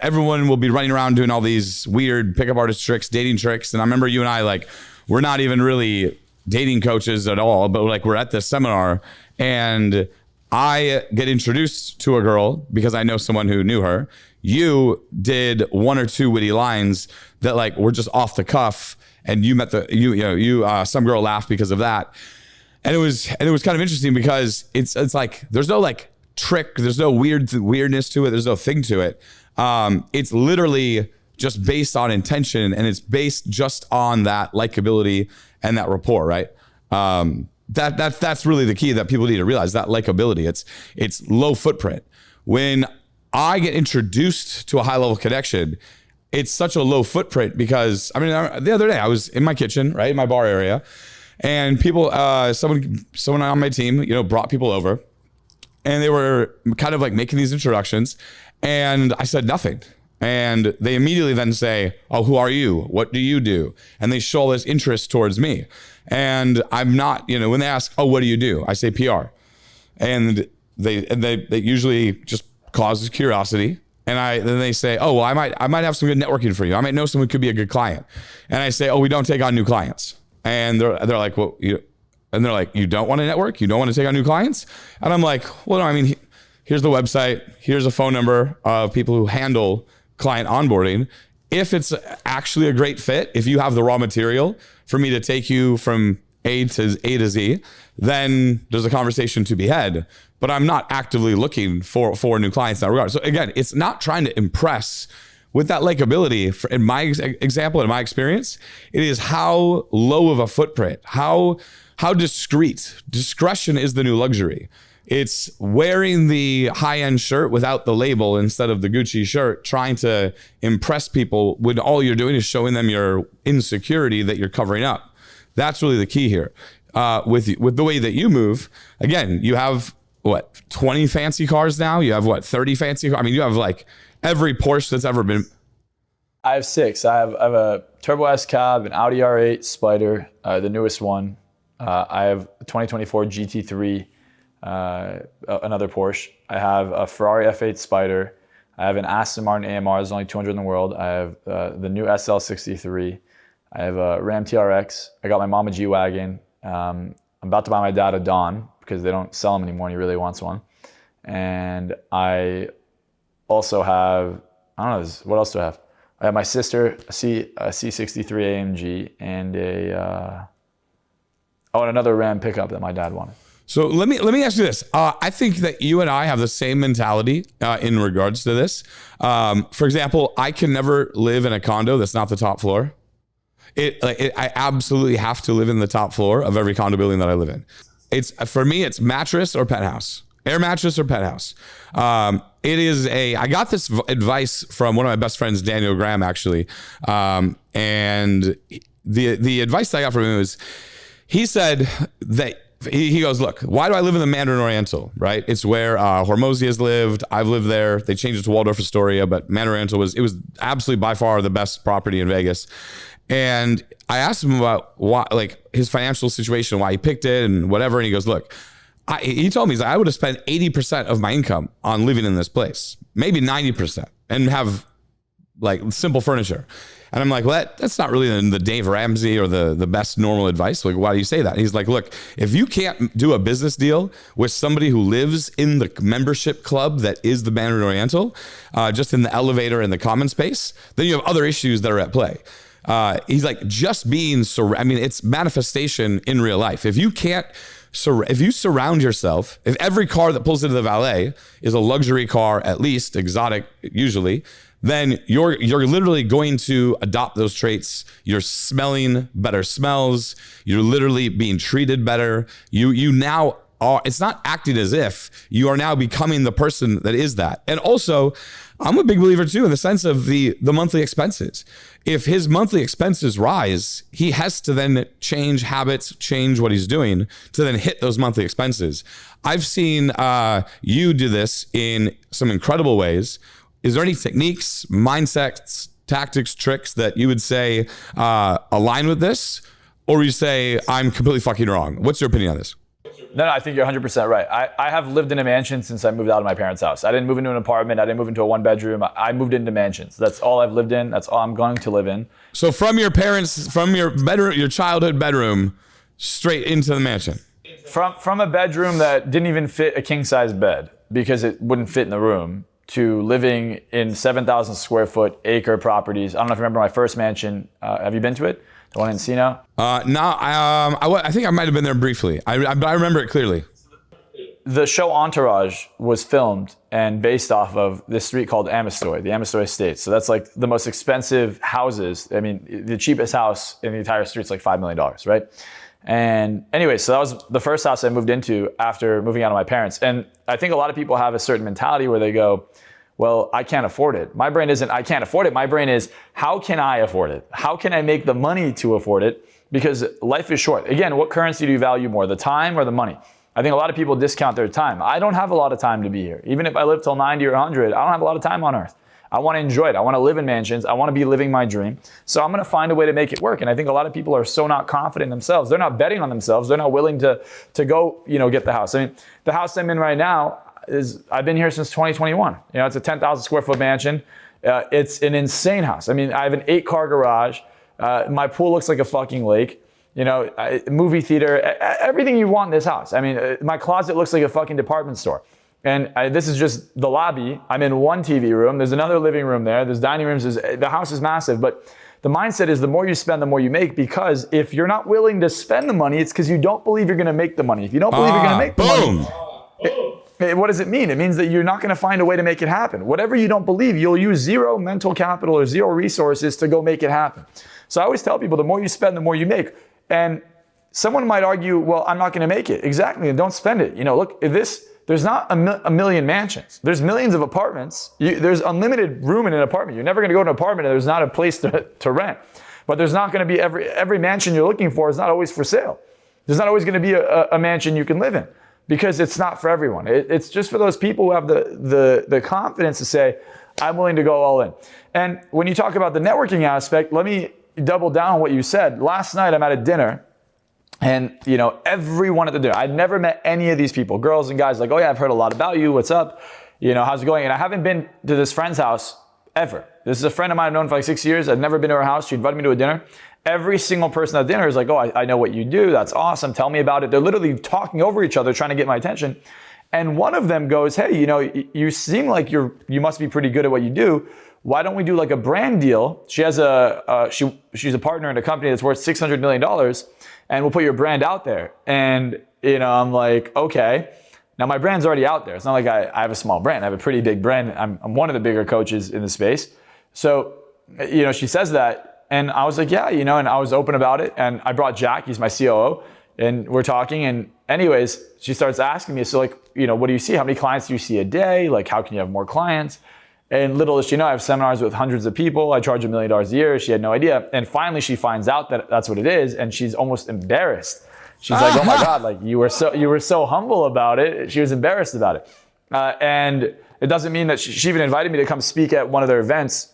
everyone will be running around doing all these weird pickup artist tricks, dating tricks. And I remember you and I, we're not even really dating coaches at all, but we're at this seminar and I get introduced to a girl because I know someone who knew her. You did one or two witty lines that were just off the cuff, and you met some girl laughed because of that. And it was kind of interesting because it's there's no trick, there's no weirdness to it, there's no thing to it. It's literally just based on intention, and it's based just on that likability and that rapport, right? That's really the key that people need to realize, that likability. It's low footprint. When I get introduced to a high level connection, it's such a low footprint because the other day I was in my kitchen, right, in my bar area, and people, someone on my team, brought people over, and they were kind of making these introductions, and I said nothing. And they immediately then say, oh, who are you? What do you do? And they show all this interest towards me. And I'm not, when they ask, oh, what do you do? I say PR. And they usually just causes curiosity. And then they say, oh, well, I might have some good networking for you. I might know someone who could be a good client. And I say, oh, we don't take on new clients. And they're like, well, and they're like, you don't want to network? You don't want to take on new clients? And I'm like, well, no, here's the website. Here's a phone number of people who handle client onboarding. If it's actually a great fit, if you have the raw material for me to take you from A to Z, then there's a conversation to be had. But I'm not actively looking for new clients in that regard. So again, it's not trying to impress with that likability. In my example, in my experience, it is how low of a footprint, how discreet. Discretion is the new luxury. It's wearing the high-end shirt without the label instead of the Gucci shirt, trying to impress people when all you're doing is showing them your insecurity that you're covering up. That's really the key here. With the way that you move, again, you have 20 fancy cars now? You have 30 fancy cars? You have every Porsche that's ever been. I have 6. I have a Turbo S cab, an Audi R8 Spider, the newest one. I have a 2024 GT3, another Porsche. I have a Ferrari F8 Spider. I have an Aston Martin AMR. There's only 200 in the world. I have the new SL63. I have a Ram TRX. I got my mom a G-Wagon. I'm about to buy my dad a Dawn because they don't sell them anymore and he really wants one. And I also have, I don't know, what else do I have? I have my sister, a C63 AMG, and another Ram pickup that my dad wanted. So let me ask you this. I think that you and I have the same mentality in regards to this. For example, I can never live in a condo that's not the top floor. I absolutely have to live in the top floor of every condo building that I live in. For me, it's mattress or penthouse, air mattress or penthouse. I got this advice from one of my best friends, Daniel Graham, actually. And the advice I got from him was, he said that he goes, look, why do I live in the Mandarin Oriental, right? It's where Hormozia's lived. I've lived there. They changed it to Waldorf Astoria, but Mandarin Oriental was absolutely by far the best property in Vegas. And I asked him about why, like his financial situation, why he picked it and whatever. And he goes, look, he told me, he's like, I would have spent 80% of my income on living in this place, maybe 90%, and have like simple furniture. And I'm like, well, that's not really the Dave Ramsey or the best normal advice. Like, why do you say that? And he's like, look, if you can't do a business deal with somebody who lives in the membership club that is the Mandarin Oriental, just in the elevator and the common space, then you have other issues that are at play. He's like, just being, it's manifestation in real life. If you surround yourself, if every car that pulls into the valet is a luxury car, at least exotic usually, then you're literally going to adopt those traits. You're smelling better smells. You're literally being treated better. You now are, it's not acting as if, you are now becoming the person that is that. And also, I'm a big believer too in the sense of the monthly expenses. If his monthly expenses rise, he has to then change habits, change what he's doing to then hit those monthly expenses. I've seen you do this in some incredible ways. Is there any techniques, mindsets, tactics, tricks that you would say align with this? Or you say, I'm completely fucking wrong? What's your opinion on this? No, I think you're 100% right. I have lived in a mansion since I moved out of my parents' house. I didn't move into an apartment. I didn't move into a one bedroom. I moved into mansions. That's all I've lived in. That's all I'm going to live in. So from your parents, from your bedroom, your childhood bedroom, straight into the mansion? From a bedroom that didn't even fit a king size bed because it wouldn't fit in the room, to living in 7,000 square foot acre properties. I don't know if you remember my first mansion. Have you been to it? The one in Encino? No, I think I might have been there briefly. I remember it clearly. The show Entourage was filmed and based off of this street called Amestoy, the Amestoy Estates. So that's like the most expensive houses. I mean, the cheapest house in the entire street's like $5 million, right? And anyway, so that was the first house I moved into after moving out of my parents. And I think a lot of people have a certain mentality where they go, well, I can't afford it. My brain isn't, I can't afford it. My brain is, how can I afford it? How can I make the money to afford it? Because life is short. Again, what currency do you value more, the time or the money? I think a lot of people discount their time. I don't have a lot of time to be here. Even if I live till 90 or 100, I don't have a lot of time on earth. I want to enjoy it. I want to live in mansions. I want to be living my dream. So I'm going to find a way to make it work. And I think a lot of people are so not confident in themselves. They're not betting on themselves. They're not willing to go, get the house. I mean, the house I'm in right now I've been here since 2021. It's a 10,000 square foot mansion. It's an insane house. I mean, I have an 8-car garage. My pool looks like a fucking lake. Movie theater, everything you want in this house. I mean, my closet looks like a fucking department store. And this is just the lobby. I'm in one TV room. There's another living room there. There's dining rooms. The house is massive. But the mindset is the more you spend, the more you make. Because if you're not willing to spend the money, it's because you don't believe you're going to make the money. If you don't believe you're going to make the money, what does it mean? It means that you're not going to find a way to make it happen. Whatever you don't believe, you'll use zero mental capital or zero resources to go make it happen. So I always tell people, the more you spend, the more you make. And someone might argue, well, I'm not going to make it. Exactly. And don't spend it. Look, there's not a million mansions. There's millions of apartments. There's unlimited room in an apartment. You're never going to go to an apartment and there's not a place to rent. But there's not going to be every mansion you're looking for is not always for sale. There's not always going to be a mansion you can live in because it's not for everyone. It's just for those people who have the confidence to say, I'm willing to go all in. And when you talk about the networking aspect, let me double down on what you said. Last night I'm at a dinner. And, everyone at the dinner, I'd never met any of these people, girls and guys, like, oh yeah, I've heard a lot about you. What's up? How's it going? And I haven't been to this friend's house ever. This is a friend of mine I've known for like 6 years. I've never been to her house. She invited me to a dinner. Every single person at dinner is like, oh, I know what you do. That's awesome. Tell me about it. They're literally talking over each other, trying to get my attention. And one of them goes, hey, you seem like you must be pretty good at what you do. Why don't we do like a brand deal? She has she's a partner in a company that's worth $600 million, and we'll put your brand out there. And I'm like, okay. Now my brand's already out there. It's not like I have a small brand. I have a pretty big brand. I'm one of the bigger coaches in the space. So, she says that, and I was like, yeah, and I was open about it. And I brought Jack, he's my COO, and we're talking. And anyways, she starts asking me, so like, what do you see? How many clients do you see a day? Like, how can you have more clients? And little does she know, I have seminars with hundreds of people. I charge $1 million a year. She had no idea. And finally she finds out that that's what it is. And she's almost embarrassed. She's like, oh my God, like you were so humble about it. She was embarrassed about it. And it doesn't mean that she even invited me to come speak at one of their events,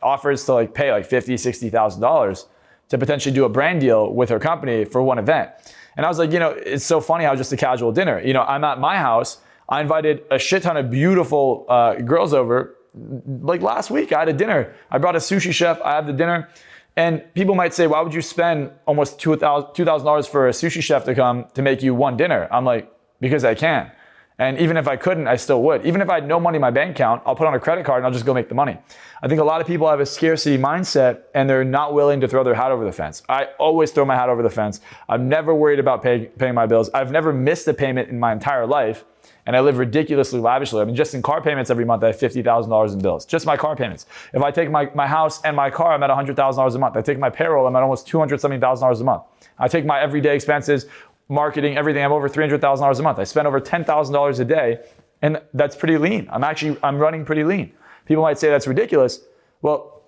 offers to like pay like $50,000, $60,000 to potentially do a brand deal with her company for one event. And I was like, it's so funny how just a casual dinner, I'm at my house. I invited a shit ton of beautiful girls over. Like last week, I had a dinner. I brought a sushi chef. I had the dinner. And people might say, why would you spend almost $2,000 for a sushi chef to come to make you one dinner? I'm like, because I can. And even if I couldn't, I still would. Even if I had no money in my bank account, I'll put on a credit card and I'll just go make the money. I think a lot of people have a scarcity mindset and they're not willing to throw their hat over the fence. I always throw my hat over the fence. I'm never worried about paying my bills. I've never missed a payment in my entire life. And I live ridiculously lavishly. I mean, just in car payments every month, I have $50,000 in bills. Just my car payments. If I take my house and my car, I'm at $100,000 a month. I take my payroll, I'm at almost $200-something thousand a month. I take my everyday expenses, marketing, everything, I'm over $300,000 a month. I spend over $10,000 a day, and that's pretty lean. I'm running pretty lean. People might say that's ridiculous. Well,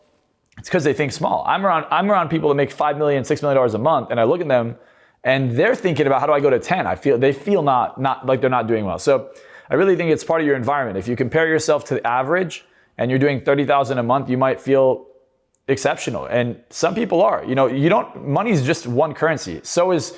it's because they think small. I'm around people that make $5 million, $6 million a month, and I look at them, and they're thinking about how do I go to 10? They feel not like they're not doing well. So I really think it's part of your environment. If you compare yourself to the average and you're doing $30,000 a month, you might feel exceptional. And some people are. Money is just one currency. So is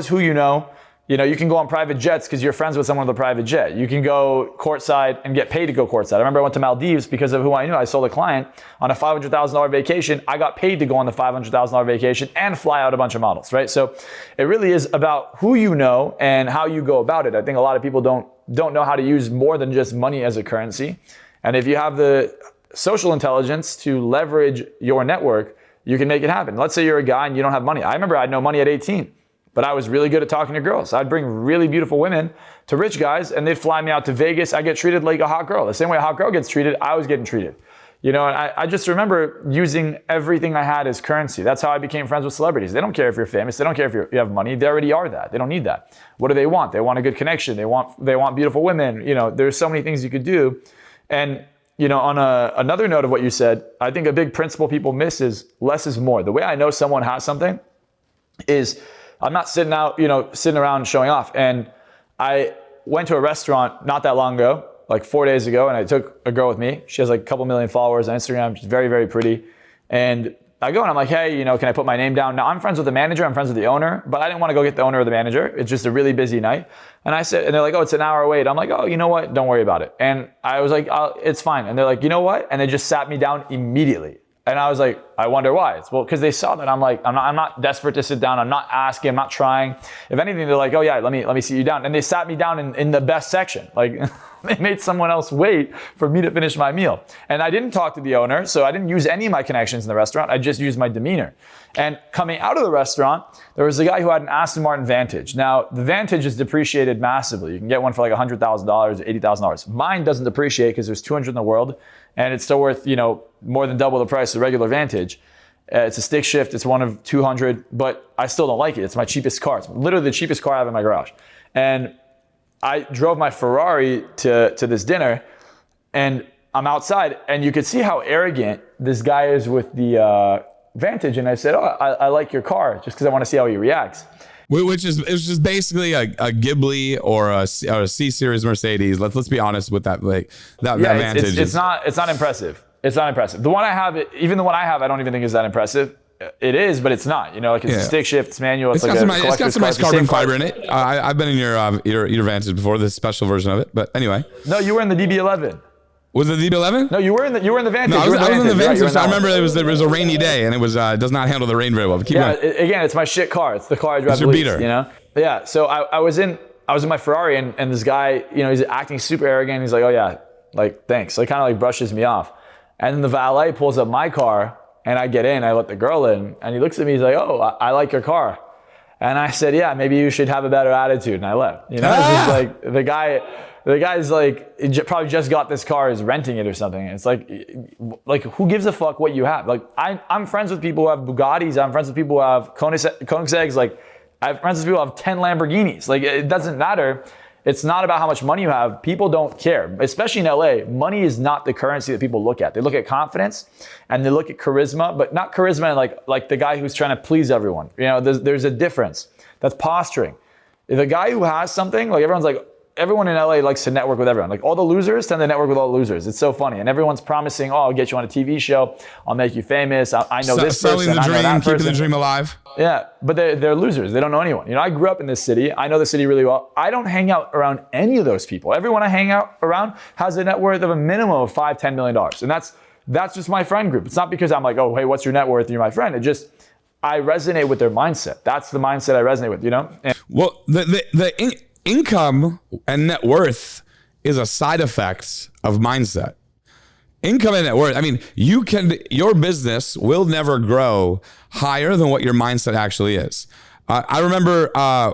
who you know. You can go on private jets because you're friends with someone with a private jet. You can go courtside and get paid to go courtside. I remember I went to Maldives because of who I knew. I sold a client on a $500,000 vacation. I got paid to go on the $500,000 vacation and fly out a bunch of models, right? So it really is about who you know and how you go about it. I think a lot of people don't know how to use more than just money as a currency. And if you have the social intelligence to leverage your network, you can make it happen. Let's say you're a guy and you don't have money. I remember I had no money at 18. But I was really good at talking to girls. I'd bring really beautiful women to rich guys and they'd fly me out to Vegas. I get treated like a hot girl. The same way a hot girl gets treated, I was getting treated. And I just remember using everything I had as currency. That's how I became friends with celebrities. They don't care if you're famous. They don't care if you have money. They already are that. They don't need that. What do they want? They want a good connection. They want beautiful women. There's so many things you could do. And on another note of what you said, I think a big principle people miss is less is more. The way I know someone has something is I'm not sitting around showing off. And I went to a restaurant not that long ago, like 4 days ago, and I took a girl with me. She has like a couple million followers on Instagram. She's very, very pretty. And I go and I'm like, hey, can I put my name down? Now I'm friends with the manager, I'm friends with the owner, but I didn't want to go get the owner or the manager. It's just a really busy night. And I said, and they're like, oh, it's an hour wait. I'm like, oh, you know what? Don't worry about it. And I was like, it's fine. And they're like, you know what? And they just sat me down immediately. And I was like, I wonder why. It's because they saw that I'm not desperate to sit down. I'm not asking. I'm not trying. If anything, they're like, oh yeah, let me sit you down. And they sat me down in the best section. Like they made someone else wait for me to finish my meal. And I didn't talk to the owner, so I didn't use any of my connections in the restaurant. I just used my demeanor. And coming out of the restaurant, there was a guy who had an Aston Martin Vantage. Now, the Vantage is depreciated massively. You can get one for like $100,000, $80,000. Mine doesn't depreciate because there's 200 in the world, and it's still worth, more than double the price of the regular Vantage. It's a stick shift. It's one of 200, but I still don't like it. It's my cheapest car. It's literally the cheapest car I have in my garage. And I drove my Ferrari to this dinner, and I'm outside, and you could see how arrogant this guy is with the Vantage. And I said, oh, I like your car just because I want to see how he reacts. Which is just basically a Ghibli or a C-Series Mercedes. Let's be honest with that. Like that Vantage. It's not impressive. It's not impressive. The one I have, even the one I have, I don't even think is that impressive. It is, but it's not. It's a stick shift, it's manual. It's got some nice carbon fiber in it. I've been in your Vantage before, this special version of it. But anyway. No, you were in the DB11. Was it the DB11? No, you were in the Vantage. No, I was in the Vantage. I remember it was a rainy day, and it does not handle the rain very well. But keep going. Again, it's my shit car. It's the car I drive. It's your beater. Yeah. So I was in I was in my Ferrari and this guy, he's acting super arrogant. He's like, oh yeah, like thanks. Like kind of like brushes me off. And then the valet pulls up my car and I get in, I let the girl in and he looks at me, he's like, oh, I like your car. And I said, yeah, maybe you should have a better attitude. And I left. It's just like the guy's like, he probably just got this car, is renting it or something. It's like who gives a fuck what you have? Like I'm friends with people who have Bugattis. I'm friends with people who have Koenigseggs. Like I have friends with people who have 10 Lamborghinis. Like it doesn't matter. It's not about how much money you have. People don't care, especially in LA. Money is not the currency that people look at. They look at confidence and they look at charisma, but not charisma like the guy who's trying to please everyone. There's a difference. That's posturing. The guy who has something, like everyone in LA likes to network with everyone. Like all the losers tend to network with all the losers. It's so funny. And everyone's promising, oh, I'll get you on a TV show. I'll make you famous. I know this person. Selling the dream, keeping the dream alive. Yeah, but they're losers. They don't know anyone. I grew up in this city. I know the city really well. I don't hang out around any of those people. Everyone I hang out around has a net worth of a minimum of $5-10 million. And that's just my friend group. It's not because I'm like, oh, hey, what's your net worth? You're my friend. It just, I resonate with their mindset. That's the mindset I resonate with, And well, the income and net worth is a side effect of mindset. Income and net worth. I mean, your business will never grow higher than what your mindset actually is. I remember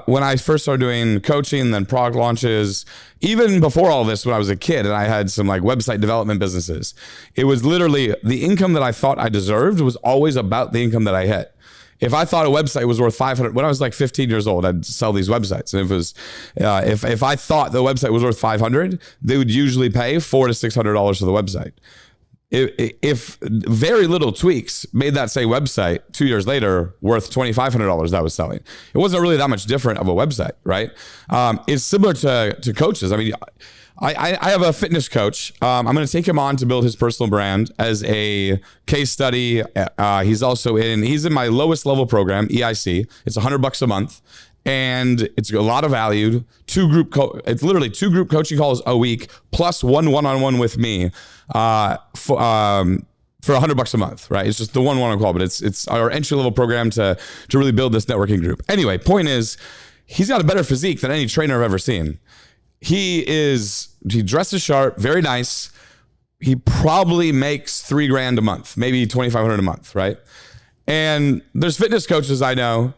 when I first started doing coaching, then product launches, even before all this, when I was a kid and I had some like website development businesses, it was literally the income that I thought I deserved was always about the income that I hit. If I thought a website was worth 500, when I was like 15 years old, I'd sell these websites. And if I thought the website was worth 500, they would usually pay $400 to $600 for the website. If very little tweaks made that same website 2 years later worth $2,500 that I was selling, it wasn't really that much different of a website, right? It's similar to coaches. I mean, I have a fitness coach. I'm going to take him on to build his personal brand as a case study. He's in my lowest level program, EIC. It's $100 a month. And it's a lot of value. It's literally 2 group coaching calls a week plus one-on-one with me for $100 a month, right? It's just the one-on-one call, but it's our entry level program to really build this networking group. Anyway, point is, he's got a better physique than any trainer I've ever seen. He dresses sharp, very nice. He probably makes $3,000 a month, maybe $2,500 a month, right? And there's fitness coaches I know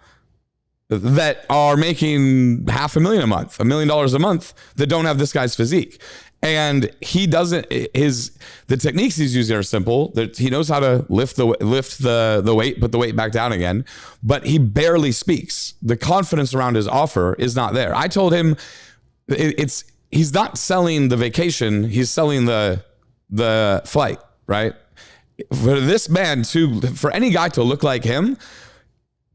that are making $500,000 a month, $1 million a month that don't have this guy's physique. And he doesn't, the techniques he's using are simple. He knows how to lift the weight, put the weight back down again, but he barely speaks. The confidence around his offer is not there. I told him he's not selling the vacation, he's selling the flight, right? For this man for any guy to look like him,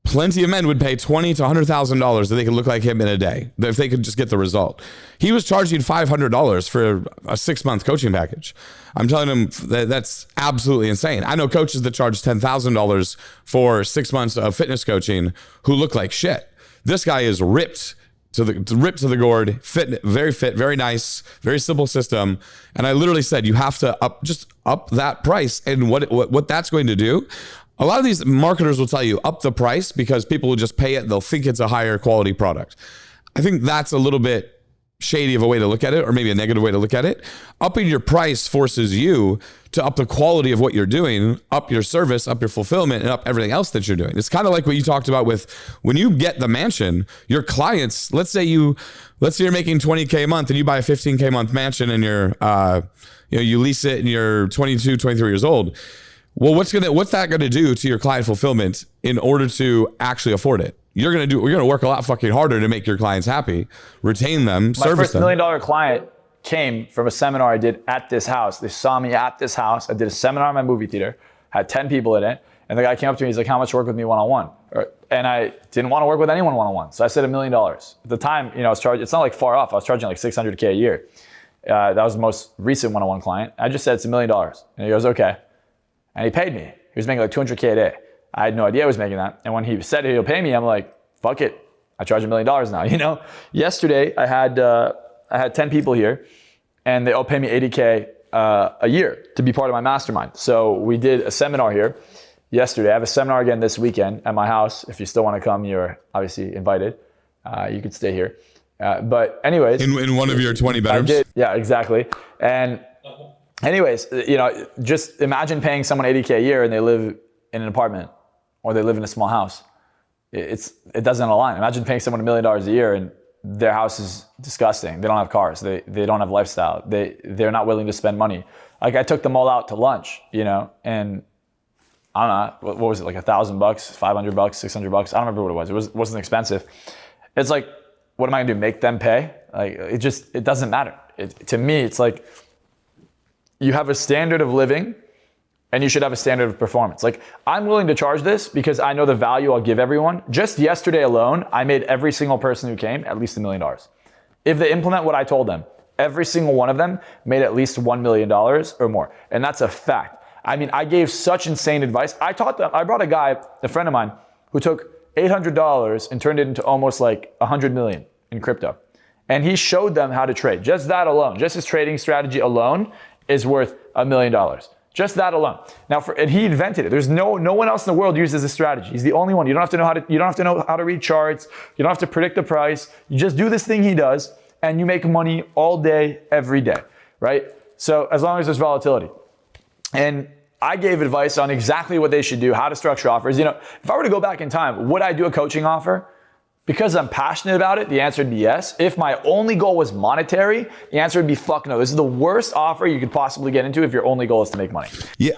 plenty of men would pay $20,000 to $100,000 that they could look like him in a day, if they could just get the result. He was charging $500 for a 6-month coaching package. I'm telling him that's absolutely insane. I know coaches that charge $10,000 for 6 months of fitness coaching who look like shit. This guy is ripped to the gourd, fit, very nice, very simple system. And I literally said, you have to up that price. And what that's going to do, a lot of these marketers will tell you up the price because people will just pay it. They'll think it's a higher quality product. I think that's a little bit shady of a way to look at it, or maybe a negative way to look at it. Upping your price forces you to up the quality of what you're doing, up your service, up your fulfillment, and up everything else that you're doing. It's kind of like what you talked about with when you get the mansion, your clients, let's say you're making $20K a month and you buy a $15K a month mansion and you lease it and you're 22, 23 years old. Well, what's that going to do to your client fulfillment in order to actually afford it? We're going to work a lot fucking harder to make your clients happy, retain them, service them. My first $1 million client came from a seminar I did at this house. They saw me at this house. I did a seminar in my movie theater, had 10 people in it. And the guy came up to me, he's like, how much work with me one-on-one? And I didn't want to work with anyone one-on-one. So I said $1 million. At the time, I was charging, it's not like far off. I was charging like $600K a year. That was the most recent one-on-one client. I just said, it's $1 million. And he goes, okay. And he paid me. He was making like $200K a day. I had no idea I was making that. And when he said he'll pay me, I'm like, fuck it. I charge $1 million now, Yesterday, I had 10 people here and they all pay me $80K a year to be part of my mastermind. So we did a seminar here yesterday. I have a seminar again this weekend at my house. If you still want to come, you're obviously invited. You could stay here. But anyways, in one of your 20 bedrooms. I did. Yeah, exactly. And anyways, just imagine paying someone $80K a year and they live in an apartment or they live in a small house. It doesn't align. Imagine paying someone $1 million a year and their house is disgusting. They don't have cars. They don't have lifestyle. They're not willing to spend money. Like I took them all out to lunch, and I don't know, what was it, like $1,000, $500, $600? I don't remember what it was. It wasn't expensive. It's like, what am I gonna do? Make them pay? Like it doesn't matter. To me, it's like you have a standard of living and you should have a standard of performance. Like I'm willing to charge this because I know the value I'll give everyone. Just yesterday alone, I made every single person who came at least $1 million. If they implement what I told them, every single one of them made at least $1 million or more. And that's a fact. I mean, I gave such insane advice. I brought a guy, a friend of mine, who took $800 and turned it into almost like 100 million in crypto. And he showed them how to trade. Just that alone, just his trading strategy alone is worth $1 million. Just that alone. Now, and he invented it. There's no one else in the world uses this strategy. He's the only one. You don't have to know how to read charts. You don't have to predict the price. You just do this thing he does, and you make money all day, every day, right? So as long as there's volatility. And I gave advice on exactly what they should do, how to structure offers. If I were to go back in time, would I do a coaching offer? Because I'm passionate about it, the answer would be yes. If my only goal was monetary, the answer would be fuck no. This is the worst offer you could possibly get into if your only goal is to make money. Yeah.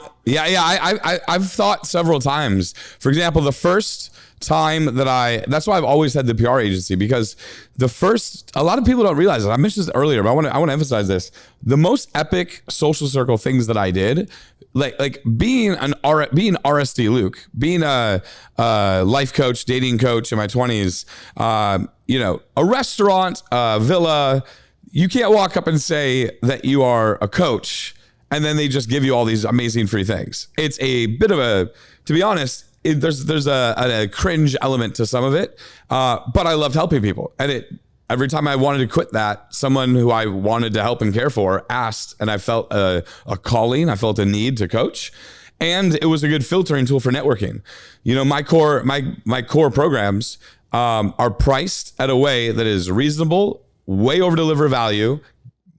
I've thought several times. For example, the first time that's why I've always had the PR agency, because a lot of people don't realize it. I mentioned this earlier, but I want to emphasize this. The most epic social circle things that I did, like being RSD Luke, being a life coach, dating coach in my 20s, a restaurant, a villa, you can't walk up and say that you are a coach and then they just give you all these amazing free things. It's a bit of to be honest, there's a cringe element to some of it, but I loved helping people. And every time I wanted to quit that, someone who I wanted to help and care for asked, and I felt a calling, I felt a need to coach. And it was a good filtering tool for networking. My core programs are priced at a way that is reasonable, way over deliver value.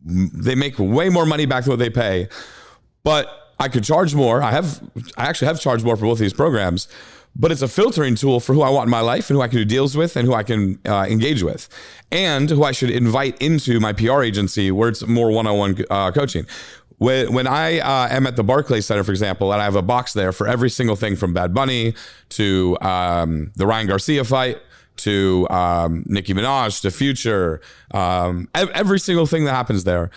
They make way more money back than what they pay, but I could charge more. I actually have charged more for both of these programs, but it's a filtering tool for who I want in my life and who I can do deals with and who I can engage with and who I should invite into my PR agency where it's more one-on-one coaching. When I am at the Barclays Center, for example, and I have a box there for every single thing from Bad Bunny to the Ryan Garcia fight to Nicki Minaj to Future, every single thing that happens there,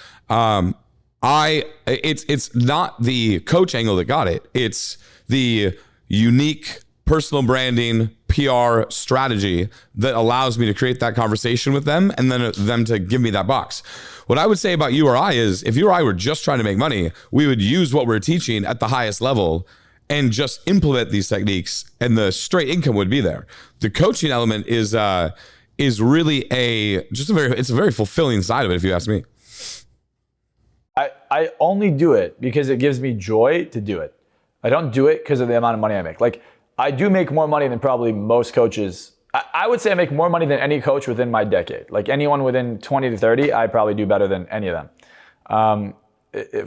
it's not the coach angle that got it. It's the unique personal branding PR strategy that allows me to create that conversation with them and then them to give me that box. What I would say about you or I is if you or I were just trying to make money, we would use what we're teaching at the highest level and just implement these techniques and the straight income would be there. The coaching element is really it's a very fulfilling side of it, if you ask me. I only do it because it gives me joy to do it. I don't do it because of the amount of money I make. Like I do make more money than probably most coaches. I would say I make more money than any coach within my decade. Like anyone within 20 to 30, I probably do better than any of them.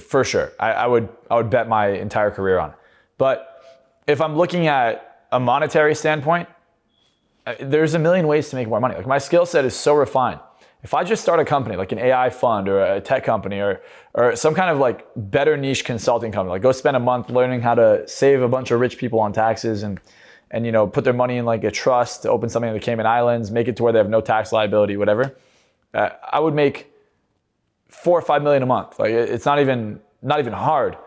For sure. I would bet my entire career on it. But if I'm looking at a monetary standpoint, there's a million ways to make more money. Like my skill set is so refined. If I just start a company, like an AI fund or a tech company or some kind of like better niche consulting company, like go spend a month learning how to save a bunch of rich people on taxes and put their money in like a trust to open something in the Cayman Islands, make it to where they have no tax liability, whatever. I would make $4 or $5 million a month. Like it's not even hard.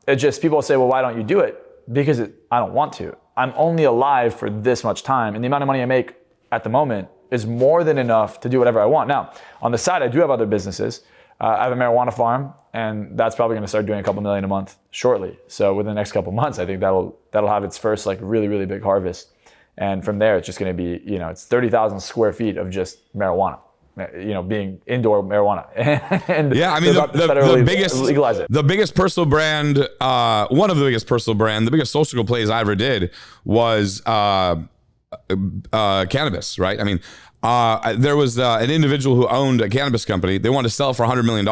It just, people say, well, why don't you do it? Because I don't want to. I'm only alive for this much time, and the amount of money I make at the moment is more than enough to do whatever I want. Now, on the side, I do have other businesses. I have a marijuana farm, and that's probably going to start doing a couple million a month shortly. So within the next couple months, I think that'll have its first like really, really big harvest. And from there, it's just going to be, it's 30,000 square feet of just marijuana, being indoor marijuana. And yeah, I mean, the biggest, legalize it. The biggest personal brand, one of the biggest personal brand, the biggest social plays I ever did was cannabis, right? I mean, there was an individual who owned a cannabis company. They wanted to sell it for $100 million,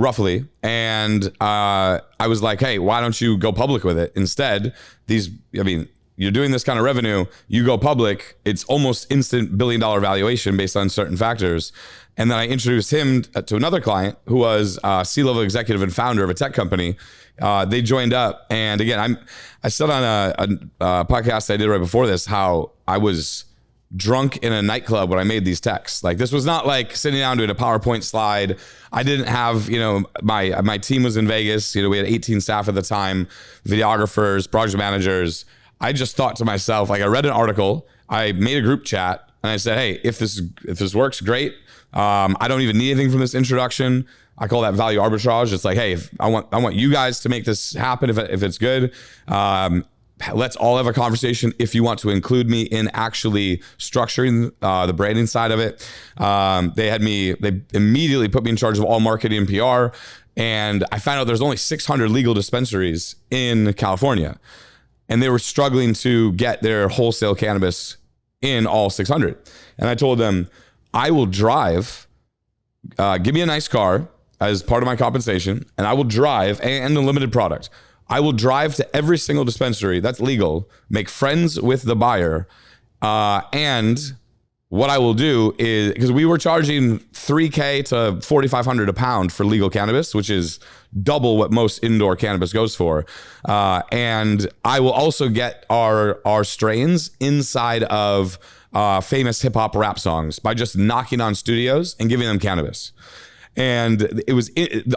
roughly. And I was like, hey, why don't you go public with it? Instead, you're doing this kind of revenue, you go public, it's almost instant $1 billion valuation based on certain factors. And then I introduced him to another client who was a C-level executive and founder of a tech company. They joined up. And again, I said on a podcast I did right before this, how I was drunk in a nightclub when I made these texts. Like, this was not like sitting down doing a PowerPoint slide. I didn't have, my team was in Vegas. We had 18 staff at the time, videographers, project managers. I just thought to myself, like, I read an article, I made a group chat, and I said, hey, if this works, great. I don't even need anything from this introduction. I call that value arbitrage. It's like, hey, I want you guys to make this happen if it's good. Let's all have a conversation if you want to include me in actually structuring the branding side of it. They immediately put me in charge of all marketing and PR. And I found out there's only 600 legal dispensaries in California. And they were struggling to get their wholesale cannabis in all 600. And I told them, I will drive, give me a nice car as part of my compensation, and I will drive, and a limited product. I will drive to every single dispensary that's legal, make friends with the buyer, and what I will do is, because we were charging $3,000 to $4,500 a pound for legal cannabis, which is double what most indoor cannabis goes for. And I will also get our strains inside of famous hip hop rap songs by just knocking on studios and giving them cannabis. And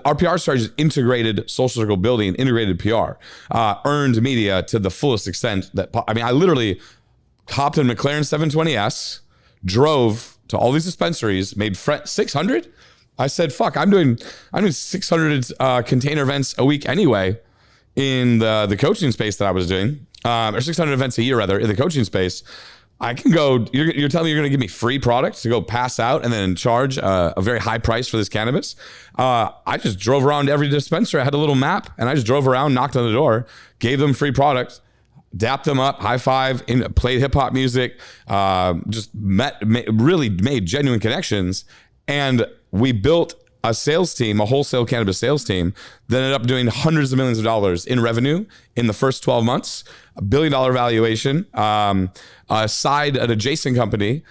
our PR strategy is integrated social circle building, integrated PR, earned media to the fullest extent I literally hopped in McLaren 720S, drove to all these dispensaries, made 600. I said, fuck, I'm doing 600 container events a week anyway in the coaching space that I was doing, or 600 events a year rather in the coaching space. I can go, you're telling me you're going to give me free product to go pass out and then charge a very high price for this cannabis. I just drove around every dispensary. I had a little map and I just drove around, knocked on the door, gave them free product, dapped them up, high five, played hip hop music, really made genuine connections. And we built a sales team, a wholesale cannabis sales team that ended up doing hundreds of millions of dollars in revenue in the first 12 months, $1 billion valuation, an adjacent company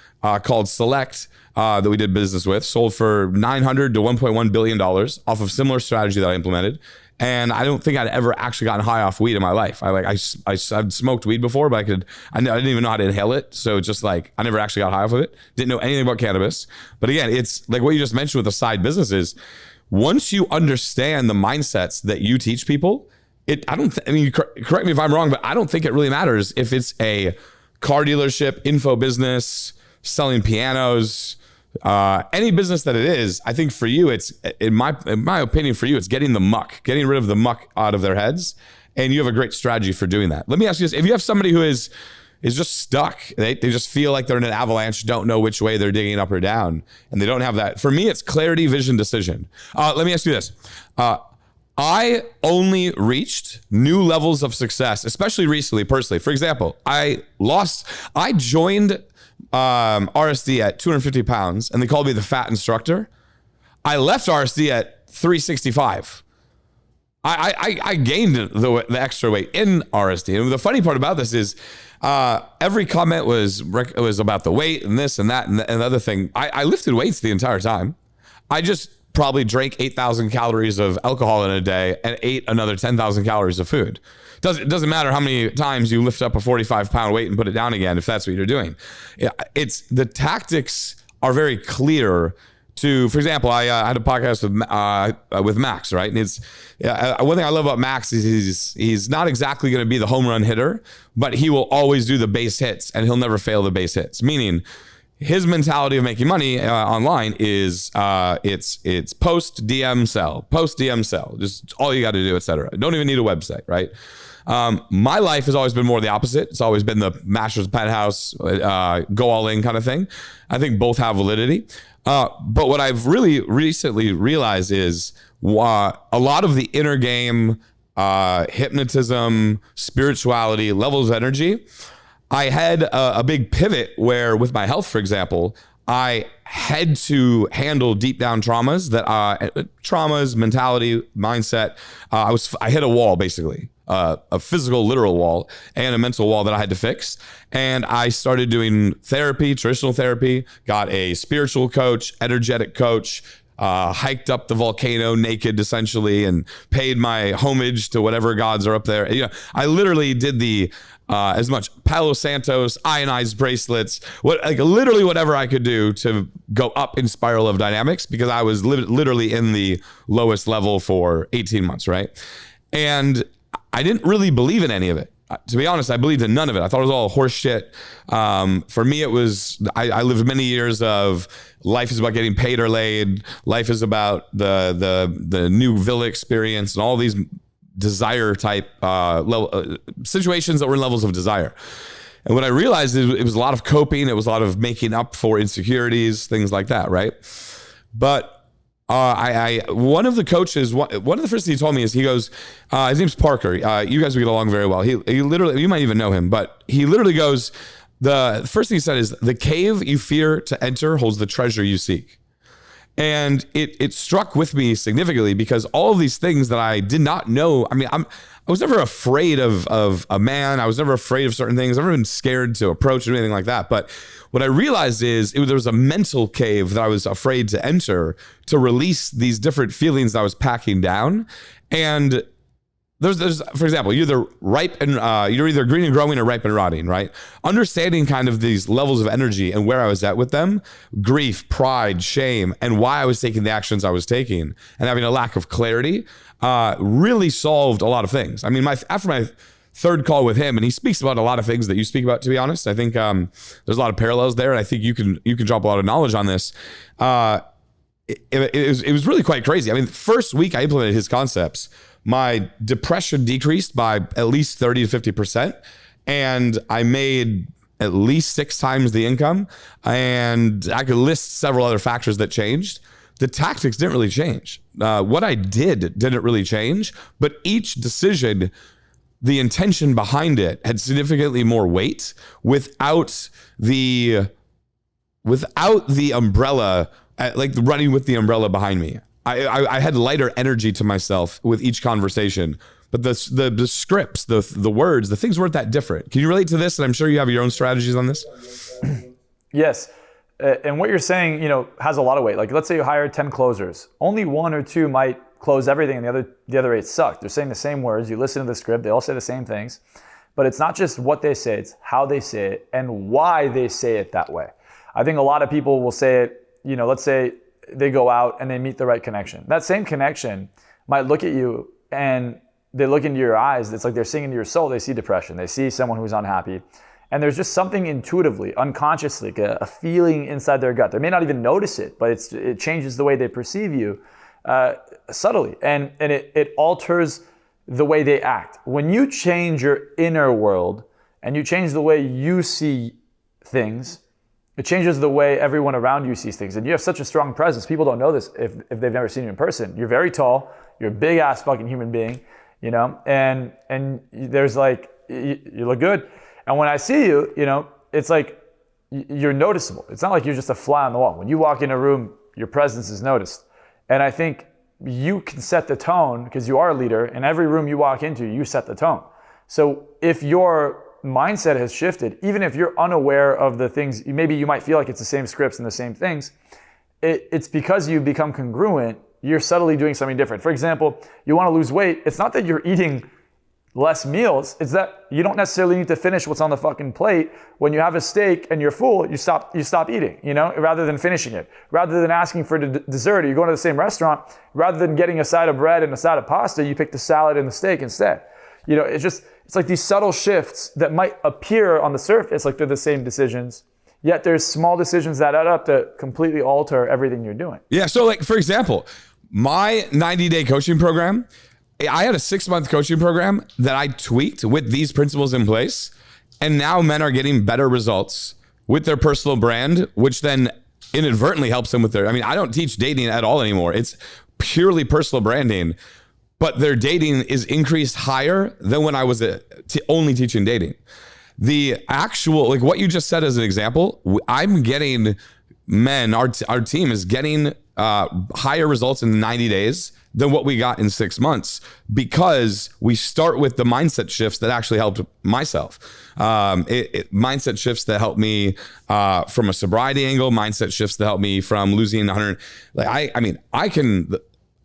called Select that we did business with, sold for $900 to $1.1 billion off of similar strategy that I implemented. And I don't think I'd ever actually gotten high off weed in my life. I'd smoked weed before, but I didn't even know how to inhale it. So just like, I never actually got high off of it. Didn't know anything about cannabis. But again, it's like what you just mentioned with the side businesses. Once you understand the mindsets that you teach people, correct me if I'm wrong, but I don't think it really matters if it's a car dealership, info business, selling pianos, any business that it is. I think for you, it's in my opinion, for you, it's getting rid of the muck out of their heads, and you have a great strategy for doing that. Let me ask you this: if you have somebody who is just stuck, they just feel like they're in an avalanche, don't know which way they're digging up or down, and they don't have that. For me, it's clarity, vision, decision. Let me ask you this: I only reached new levels of success, especially recently, personally. For example, I joined RSD at 250 pounds and they called me the fat instructor. I left RSD at 365. I gained the extra weight in RSD. And the funny part about this is every comment was about the weight and this and that and the other thing. I lifted weights the entire time. I just probably drank 8,000 calories of alcohol in a day and ate another 10,000 calories of food. It doesn't matter how many times you lift up a 45-pound weight and put it down again if that's what you're doing. It's the tactics are very clear. For example, I had a podcast with Max, right? And one thing I love about Max is he's not exactly going to be the home run hitter, but he will always do the base hits and he'll never fail the base hits. Meaning, his mentality of making money online is it's post DM sell, just all you got to do, etc. Don't even need a website, right? My life has always been more the opposite. It's always been the Masters Penthouse, go all in kind of thing. I think both have validity. But what I've really recently realized is a lot of the inner game, hypnotism, spirituality, levels of energy, I had a big pivot where with my health, for example, I had to handle deep down traumas traumas, mentality, mindset. I hit a wall, basically, a physical, literal wall and a mental wall that I had to fix. And I started doing therapy, traditional therapy, got a spiritual coach, energetic coach, hiked up the volcano naked essentially and paid my homage to whatever gods are up there. I literally did the as much Palo Santos, ionized bracelets, literally whatever I could do to go up in spiral of dynamics, because I was literally in the lowest level for 18 months, right? And I didn't really believe in any of it. To be honest, I believed in none of it. I thought it was all horse shit. For me, it was, I lived many years of life is about getting paid or laid. Life is about the new villa experience and all these desire type situations that were in levels of desire. And what I realized is it was a lot of coping. It was a lot of making up for insecurities, things like that, right? But one of the coaches, one of the first things he told me is, he goes, his name's Parker. You guys would get along very well. He literally, you might even know him, but he literally goes, the first thing he said is, the cave you fear to enter holds the treasure you seek. And it struck with me significantly, because all of these things that I did not know, I mean, I was never afraid of a man. I was never afraid of certain things. I've never been scared to approach or anything like that. But what I realized is there was a mental cave that I was afraid to enter to release these different feelings that I was packing down. And there's for example, you're either ripe and you're either green and growing or ripe and rotting, right? Understanding kind of these levels of energy and where I was at with them, grief, pride, shame, and why I was taking the actions I was taking, and having a lack of clarity, really solved a lot of things. I mean, after my third call with him, and he speaks about a lot of things that you speak about, to be honest. I think there's a lot of parallels there, and I think you can drop a lot of knowledge on this. It was really quite crazy. I mean, the first week I implemented his concepts, my depression decreased by at least 30 to 50%. And I made at least 6 times the income. And I could list several other factors that changed. The tactics didn't really change. What I didn't really change, but each decision, the intention behind it had significantly more weight without the umbrella, like running with the umbrella behind me. I had lighter energy to myself with each conversation, but the scripts, the words, the things weren't that different. Can you relate to this? And I'm sure you have your own strategies on this. Yes. And what you're saying, has a lot of weight. Like, let's say you hire 10 closers. Only 1 or 2 might close everything, and the other 8 suck. They're saying the same words. You listen to the script. They all say the same things. But it's not just what they say. It's how they say it and why they say it that way. I think a lot of people will say it, let's say they go out and they meet the right connection. That same connection might look at you and they look into your eyes. It's like they're seeing into your soul. They see depression. They see someone who's unhappy. And there's just something intuitively, unconsciously, like a feeling inside their gut. They may not even notice it, but it changes the way they perceive you subtly. And it alters the way they act. When you change your inner world and you change the way you see things, it changes the way everyone around you sees things. And you have such a strong presence. People don't know this if they've never seen you in person. You're very tall. You're a big ass fucking human being, and there's like, you look good. And when I see you, it's like you're noticeable. It's not like you're just a fly on the wall. When you walk in a room, your presence is noticed. And I think you can set the tone because you are a leader. In every room you walk into, you set the tone. So if your mindset has shifted, even if you're unaware of the things, maybe you might feel like it's the same scripts and the same things, it's because you become congruent, you're subtly doing something different. For example, you want to lose weight, it's not that you're eating less meals, it's that you don't necessarily need to finish what's on the fucking plate. When you have a steak and you're full, you stop eating, rather than finishing it. Rather than asking for dessert, or you're going to the same restaurant, rather than getting a side of bread and a side of pasta, you pick the salad and the steak instead. It's like these subtle shifts that might appear on the surface like they're the same decisions, yet there's small decisions that add up to completely alter everything you're doing. Yeah, so like, for example, my 90-day coaching program, I had a 6-month coaching program that I tweaked with these principles in place, and now men are getting better results with their personal brand, which then inadvertently helps them with I don't teach dating at all anymore. It's purely personal branding. But their dating is increased higher than when I was only teaching dating. the actual, like what you just said as an example, I'm getting men, our team is getting higher results in 90 days than what we got in 6 months, because we start with the mindset shifts that actually helped myself. Mindset shifts that helped me from a sobriety angle, mindset shifts that helped me from losing 100. Like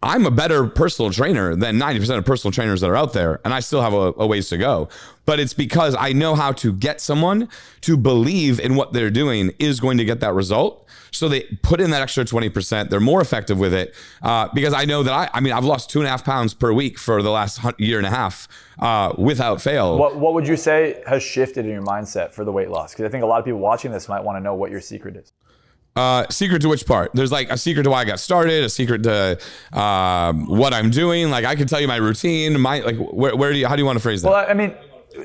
I'm a better personal trainer than 90% of personal trainers that are out there, and I still have a ways to go. But it's because I know how to get someone to believe in what they're doing is going to get that result. So they put in that extra 20%. They're more effective with it because I know that I've lost 2.5 pounds per week for the last year and a half without fail. What would you say has shifted in your mindset for the weight loss? Because I think a lot of people watching this might want to know what your secret is. Secret to which part? There's like a secret to why I got started, a secret to what I'm doing. Like I can tell you my routine, how do you want to phrase that? Well, I mean,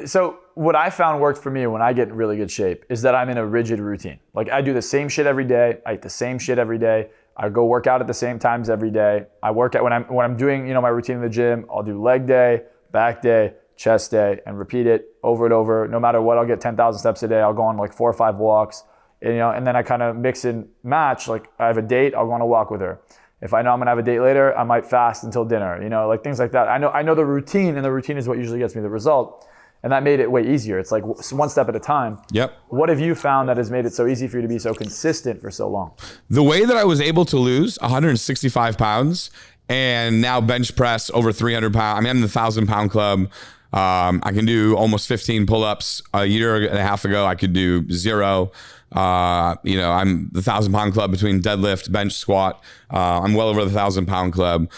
so what I found worked for me when I get in really good shape is that I'm in a rigid routine. Like I do the same shit every day. I eat the same shit every day. I go work out at the same times every day. I work out when I'm doing, my routine in the gym. I'll do leg day, back day, chest day, and repeat it over and over. No matter what, I'll get 10,000 steps a day. I'll go on like 4 or 5 walks. And then I kind of mix and match. Like I have a date, I'll go on a walk with her. If I know I'm gonna have a date later, I might fast until dinner. Like things like that. I know the routine, and the routine is what usually gets me the result. And that made it way easier. It's like one step at a time. Yep. What have you found that has made it so easy for you to be so consistent for so long? The way that I was able to lose 165 pounds and now bench press over 300 pounds. I'm in the 1,000-pound club. I can do almost 15 pull-ups. A year and a half ago, I could do 0. I'm the 1,000-pound club between deadlift, bench, squat. I'm well over the 1,000-pound club.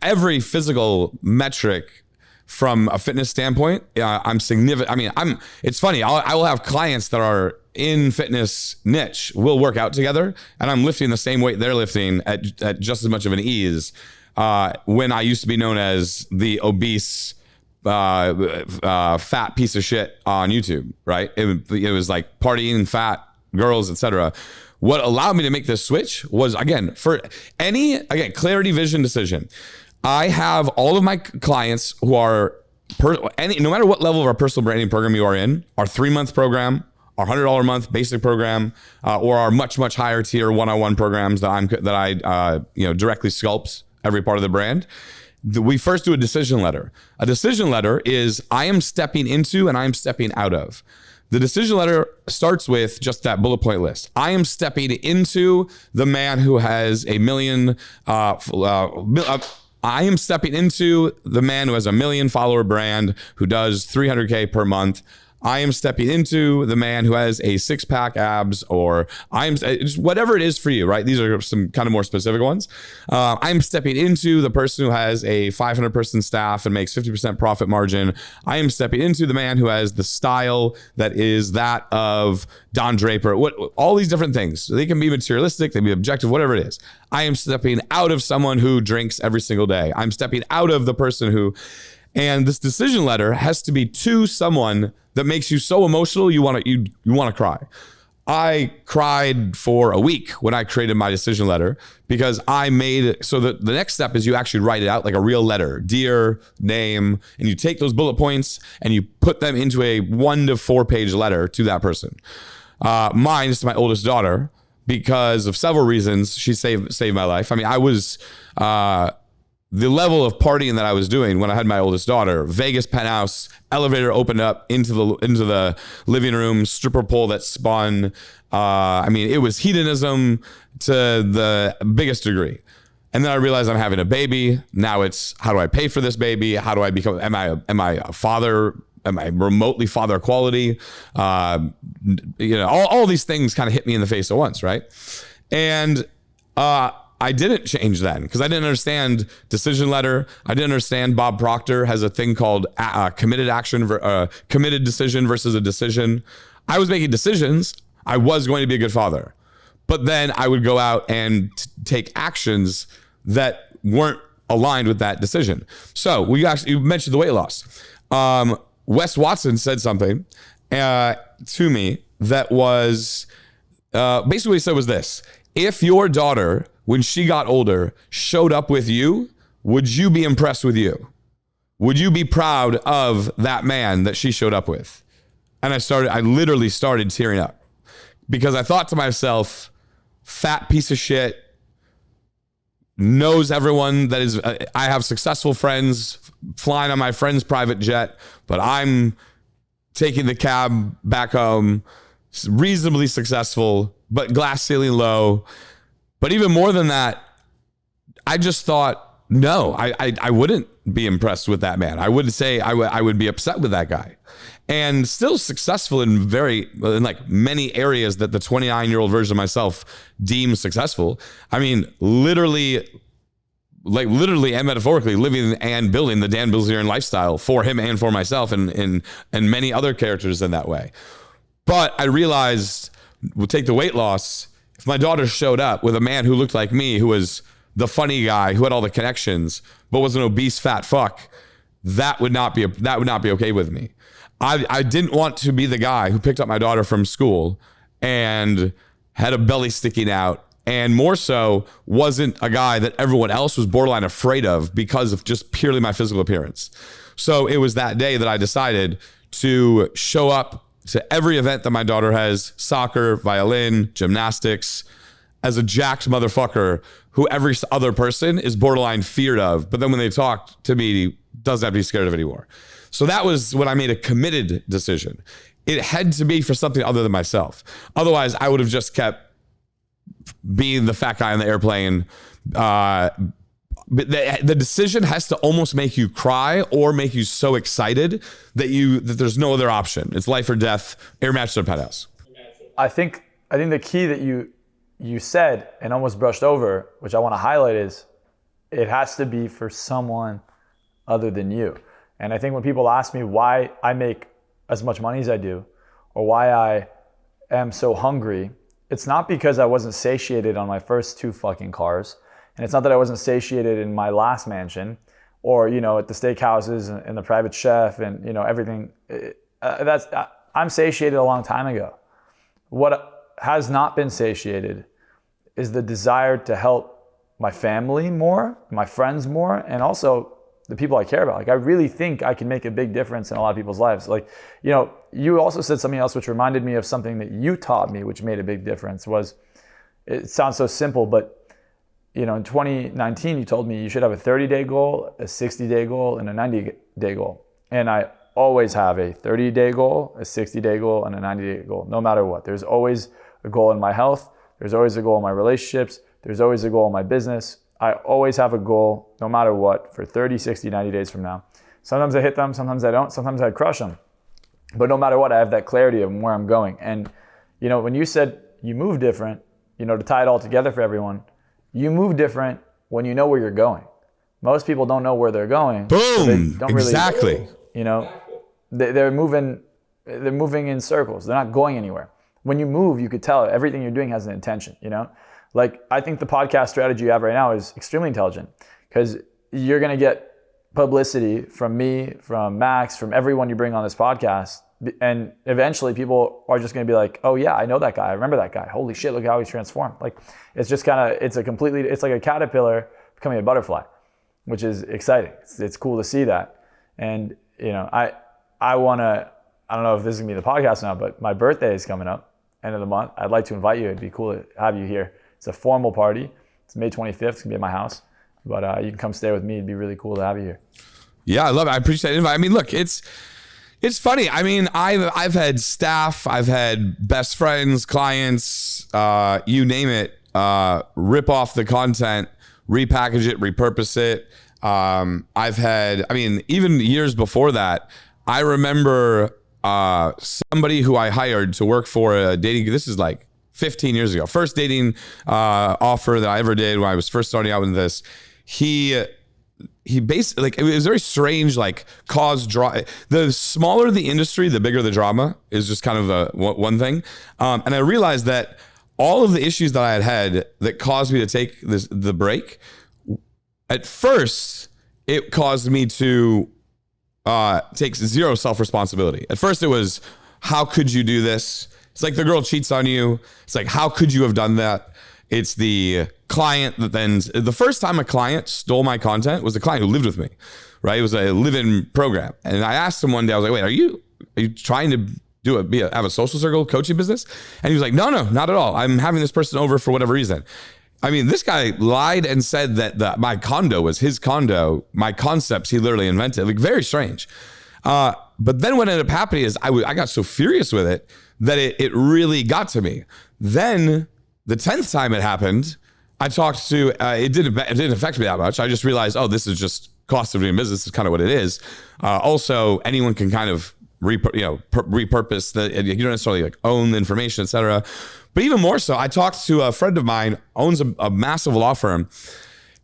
Every physical metric from a fitness standpoint, I'm significant. It's funny. I will have clients that are in fitness niche. We'll work out together, and I'm lifting the same weight they're lifting at just as much of an ease. When I used to be known as the obese, fat piece of shit on YouTube, right? It was like partying, fat girls, etc. What allowed me to make this switch was, clarity, vision, decision. I have all of my clients who are no matter what level of our personal branding program you are in, our 3-month program, our $100 a month basic program, or our much, much higher tier one-on-one programs that I directly sculpt every part of the brand. We first do a decision letter. A decision letter is I am stepping into and I am stepping out of. The decision letter starts with just that bullet point list. I am stepping into the man who has a million, I am stepping into the man who has a 1 million follower brand who does 300K per month. I am stepping into the man who has a 6-pack abs, or whatever it is for you, right? These are some kind of more specific ones. I'm stepping into the person who has a 500-person staff and makes 50% profit margin. I am stepping into the man who has the style that is that of Don Draper. All these different things. They can be materialistic, they can be objective, whatever it is. I am stepping out of someone who drinks every single day. I'm stepping out of the person who... And this decision letter has to be to someone that makes you so emotional you want to cry. I cried for a week when I created my decision letter because I made it so that the next step is you actually write it out like a real letter, dear, name, and you take those bullet points and you put them into a 1 to 4 page letter to that person. Mine is to my oldest daughter because of several reasons. She saved my life. I was the level of partying that I was doing when I had my oldest daughter, Vegas penthouse, elevator opened up into the living room, stripper pole that spun. It was hedonism to the biggest degree. And then I realized I'm having a baby. Now it's, how do I pay for this baby? How do I become, am I a father? Am I remotely father quality? All these things kind of hit me in the face at once, right? And I didn't change then because I didn't understand decision letter. I didn't understand Bob Proctor has a thing called committed decision versus a decision. I was making decisions. I was going to be a good father, but then I would go out and take actions that weren't aligned with that decision. So you mentioned the weight loss. Wes Watson said something to me that was basically what he said was this: if your daughter, when she got older, showed up with you, would you be impressed with you? would you be proud of that man that she showed up with? And I literally started tearing up because I thought to myself, fat piece of shit, knows everyone that is, I have successful friends flying on my friend's private jet, but I'm taking the cab back home, reasonably successful, but glass ceiling low. But even more than that, I just thought, no, I wouldn't be impressed with that man. I would say I would be upset with that guy. And still successful in like many areas that the 29-year-old version of myself deems successful. I mean, literally and metaphorically living and building the Dan Bilzerian lifestyle for him and for myself and many other characters in that way. But I realized, we'll take the weight loss. If my daughter showed up with a man who looked like me, who was the funny guy, who had all the connections, but was an obese fat fuck, that would not be okay with me. I didn't want to be the guy who picked up my daughter from school and had a belly sticking out, and more so wasn't a guy that everyone else was borderline afraid of because of just purely my physical appearance. So it was that day that I decided to show up to every event that my daughter has, soccer, violin, gymnastics, as a jacked motherfucker who every other person is borderline feared of, but then when they talk to me, doesn't have to be scared of anymore. So that was when I made a committed decision. It had to be for something other than myself. Otherwise, I would have just kept being the fat guy on the airplane. But the decision has to almost make you cry or make you so excited that there's no other option. It's life or death, air match or penthouse. I think the key that you said and almost brushed over, which I want to highlight, is it has to be for someone other than you. And I think when people ask me why I make as much money as I do, or why I am so hungry, it's not because I wasn't satiated on my first 2 fucking cars. And it's not that I wasn't satiated in my last mansion, or, at the steakhouses and the private chef and, everything. I'm satiated a long time ago. What has not been satiated is the desire to help my family more, my friends more, and also the people I care about. Like, I really think I can make a big difference in a lot of people's lives. Like, you also said something else which reminded me of something that you taught me, which made a big difference. It sounds so simple, but in 2019, you told me you should have a 30-day goal, a 60-day goal, and a 90-day goal. And I always have a 30-day goal, a 60-day goal, and a 90-day goal, no matter what. There's always a goal in my health. There's always a goal in my relationships. There's always a goal in my business. I always have a goal, no matter what, for 30, 60, 90 days from now. Sometimes I hit them, sometimes I don't, sometimes I crush them. But no matter what, I have that clarity of where I'm going. And, when you said you move different, to tie it all together for everyone, you move different when you know where you're going. Most people don't know where they're going. Boom! So they don't exactly. They're moving in circles. They're not going anywhere. When you move, you could tell everything you're doing has an intention, Like, I think the podcast strategy you have right now is extremely intelligent, because you're going to get publicity from me, from Max, from everyone you bring on this podcast. And eventually people are just going to be like, oh yeah, I know that guy. I remember that guy. Holy shit, look how he's transformed. Like, it's just it's like a caterpillar becoming a butterfly, which is exciting. It's cool to see that. And, I don't know if this is going to be the podcast now, but my birthday is coming up, end of the month. I'd like to invite you. It'd be cool to have you here. It's a formal party. It's May 25th. It's going to be at my house. But you can come stay with me. It'd be really cool to have you here. Yeah, I love it. I appreciate it. I mean, look, it's funny. I mean, I've had staff. I've had best friends, clients, you name it, rip off the content, repackage it, repurpose it. I've had, even years before that, I remember somebody who I hired to work for a dating, this is like 15 years ago, first dating offer that I ever did when I was first starting out with this. He basically, like, it was very strange, like, caused drama. The smaller the industry, the bigger the drama is just kind of the one thing. And I realized that all of the issues that I had that caused me to take the break, at first, it caused me to take zero self-responsibility. At first it was, how could you do this? It's like the girl cheats on you. It's like, how could you have done that? It's the client that then, the first time a client stole my content was the client who lived with me. right? It was a live-in program. And I asked him one day, I was like, wait, are you trying to have a social circle coaching business? And he was like, no, not at all. I'm having this person over for whatever reason. I mean, this guy lied and said that my condo was his condo. My concepts he literally invented. Like, very strange. But then what ended up happening is I got so furious with it that it really got to me. Then the 10th time it happened, I talked to, it didn't affect me that much. I just realized, oh, this is just cost of doing business. Is kind of what it is. Also, anyone can kind of repurpose you don't necessarily like own the information, etc. But even more so, I talked to a friend of mine, owns a massive law firm.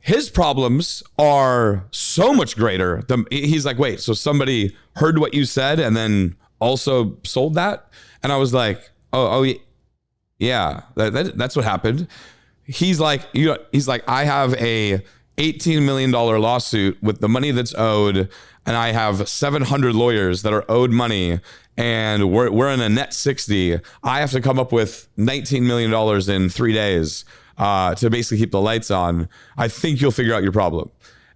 His problems are so much greater. He's like, wait, so somebody heard what you said and then also sold that? And I was like, oh yeah, that's what happened. He's like, I have a $18 million lawsuit with the money that's owed, and I have 700 lawyers that are owed money, and we're in a net 60. I have to come up with $19 million in 3 days to basically keep the lights on. I think you'll figure out your problem.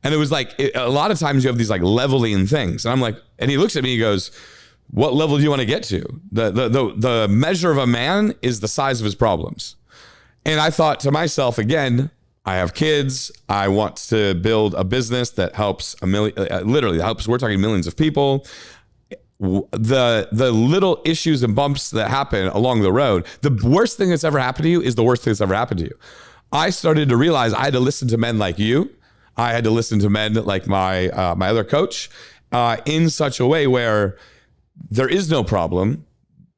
And it was like, a lot of times you have these like leveling things. And I'm like, and he looks at me, he goes, what level do you want to get to? The measure of a man is the size of his problems. And I thought to myself, again, I have kids. I want to build a business that helps literally helps. We're talking millions of people. The little issues and bumps that happen along the road, the worst thing that's ever happened to you is the worst thing that's ever happened to you. I started to realize I had to listen to men like you. I had to listen to men like my other coach in such a way where there is no problem.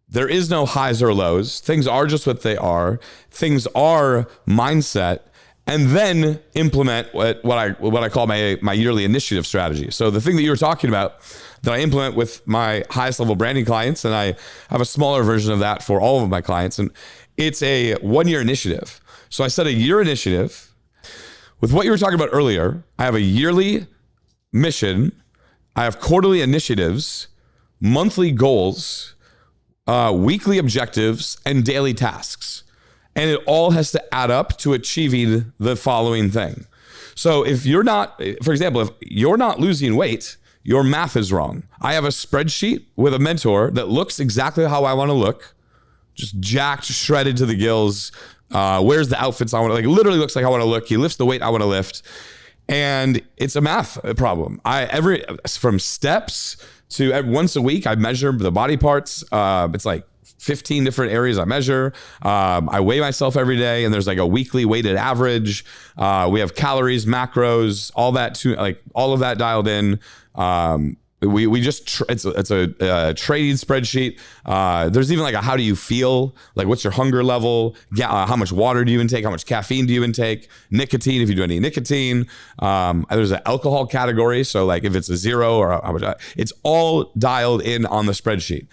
There is no highs or lows. Things are just what they are. Things are mindset. And then implement what I call my yearly initiative strategy. So the thing that you were talking about that I implement with my highest level branding clients, and I have a smaller version of that for all of my clients, and it's a 1-year initiative. So I set a year initiative. With what you were talking about earlier, I have a yearly mission, I have quarterly initiatives, monthly goals, weekly objectives, and daily tasks. And it all has to add up to achieving the following thing. So if you're not, for example, if you're not losing weight, your math is wrong. I have a spreadsheet with a mentor that looks exactly how I want to look, just jacked, shredded to the gills. Wears the outfits I want to, like, literally looks like I want to look. He lifts the weight I want to lift. And it's a math problem. From steps to once a week, I measure the body parts. It's like 15 different areas I measure. I weigh myself every day, and there's like a weekly weighted average. We have calories, macros, all that all of that dialed in. We just it's a trading spreadsheet. There's even like a how do you feel, like what's your hunger level, how much water do you intake, how much caffeine do you intake, nicotine if you do any nicotine. There's an alcohol category, so like if it's a 0 or how much, it's all dialed in on the spreadsheet.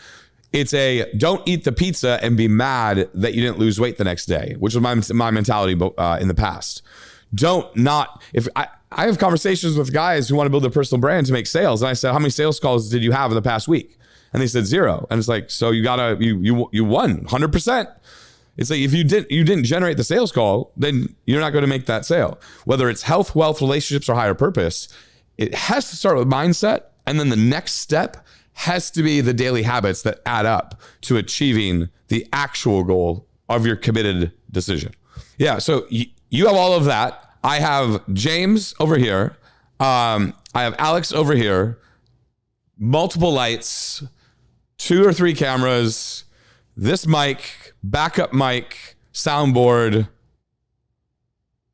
It's a don't eat the pizza and be mad that you didn't lose weight the next day, which was my mentality in the past. I have conversations with guys who want to build a personal brand to make sales. And I said, how many sales calls did you have in the past week? And they said 0. And it's like, so you won 100%. It's like, if you didn't generate the sales call, then you're not going to make that sale. Whether it's health, wealth, relationships, or higher purpose, it has to start with mindset. And then the next step has to be the daily habits that add up to achieving the actual goal of your committed decision. Yeah. So you have all of that. I have James over here. I have Alex over here. Multiple lights, 2 or 3 cameras, this mic, backup mic, soundboard,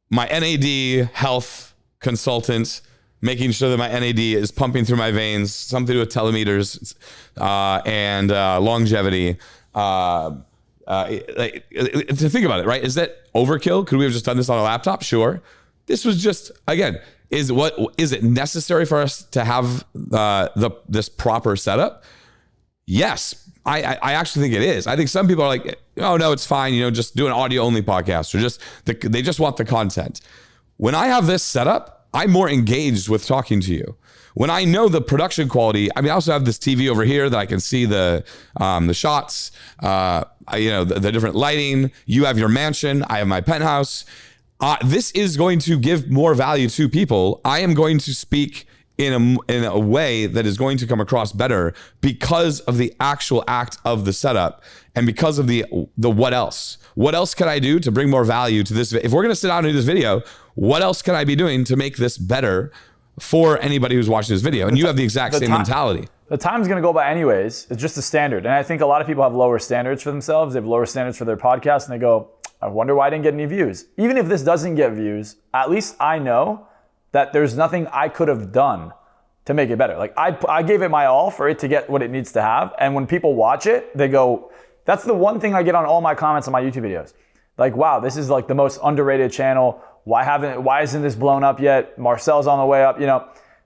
my NAD health consultant, making sure that my NAD is pumping through my veins, something to do with telemeters and longevity. To think about it, right? Is that overkill? Could we have just done this on a laptop? Sure. This was just, again, is it necessary for us to have this proper setup? Yes, I actually think it is. I think some people are like, oh no, it's fine. Just do an audio only podcast, or they just want the content. When I have this setup, I'm more engaged with talking to you. When I know the production quality, I also have this TV over here that I can see the shots, the different lighting. You have your mansion. I have my penthouse. This is going to give more value to people. I am going to speak in a way that is going to come across better because of the actual act of the setup and because of the what else. What else can I do to bring more value to this? If we're going to sit down and do this video, what else can I be doing to make this better for anybody who's watching this video? And you have the exact same mentality. The time's going to go by anyways. It's just a standard. And I think a lot of people have lower standards for themselves. They have lower standards for their podcast, and they go, I wonder why I didn't get any views. Even if this doesn't get views, at least I know that there's nothing I could have done to make it better. Like I gave it my all for it to get what it needs to have. And when people watch it, they go, that's the one thing I get on all my comments on my YouTube videos. Like, wow, this is like the most underrated channel. Why isn't this blown up yet? Marcell's on the way up,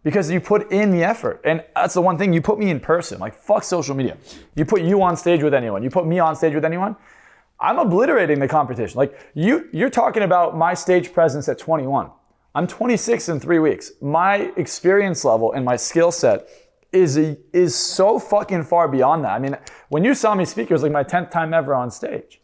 because you put in the effort. And that's the one thing, you put me in person. Like, fuck social media. You put you on stage with anyone. You put me on stage with anyone. I'm obliterating the competition. Like, you're talking about my stage presence at 21. I'm 26 in 3 weeks. My experience level and my skill set is so fucking far beyond that. I mean, when you saw me speak, it was like my 10th time ever on stage.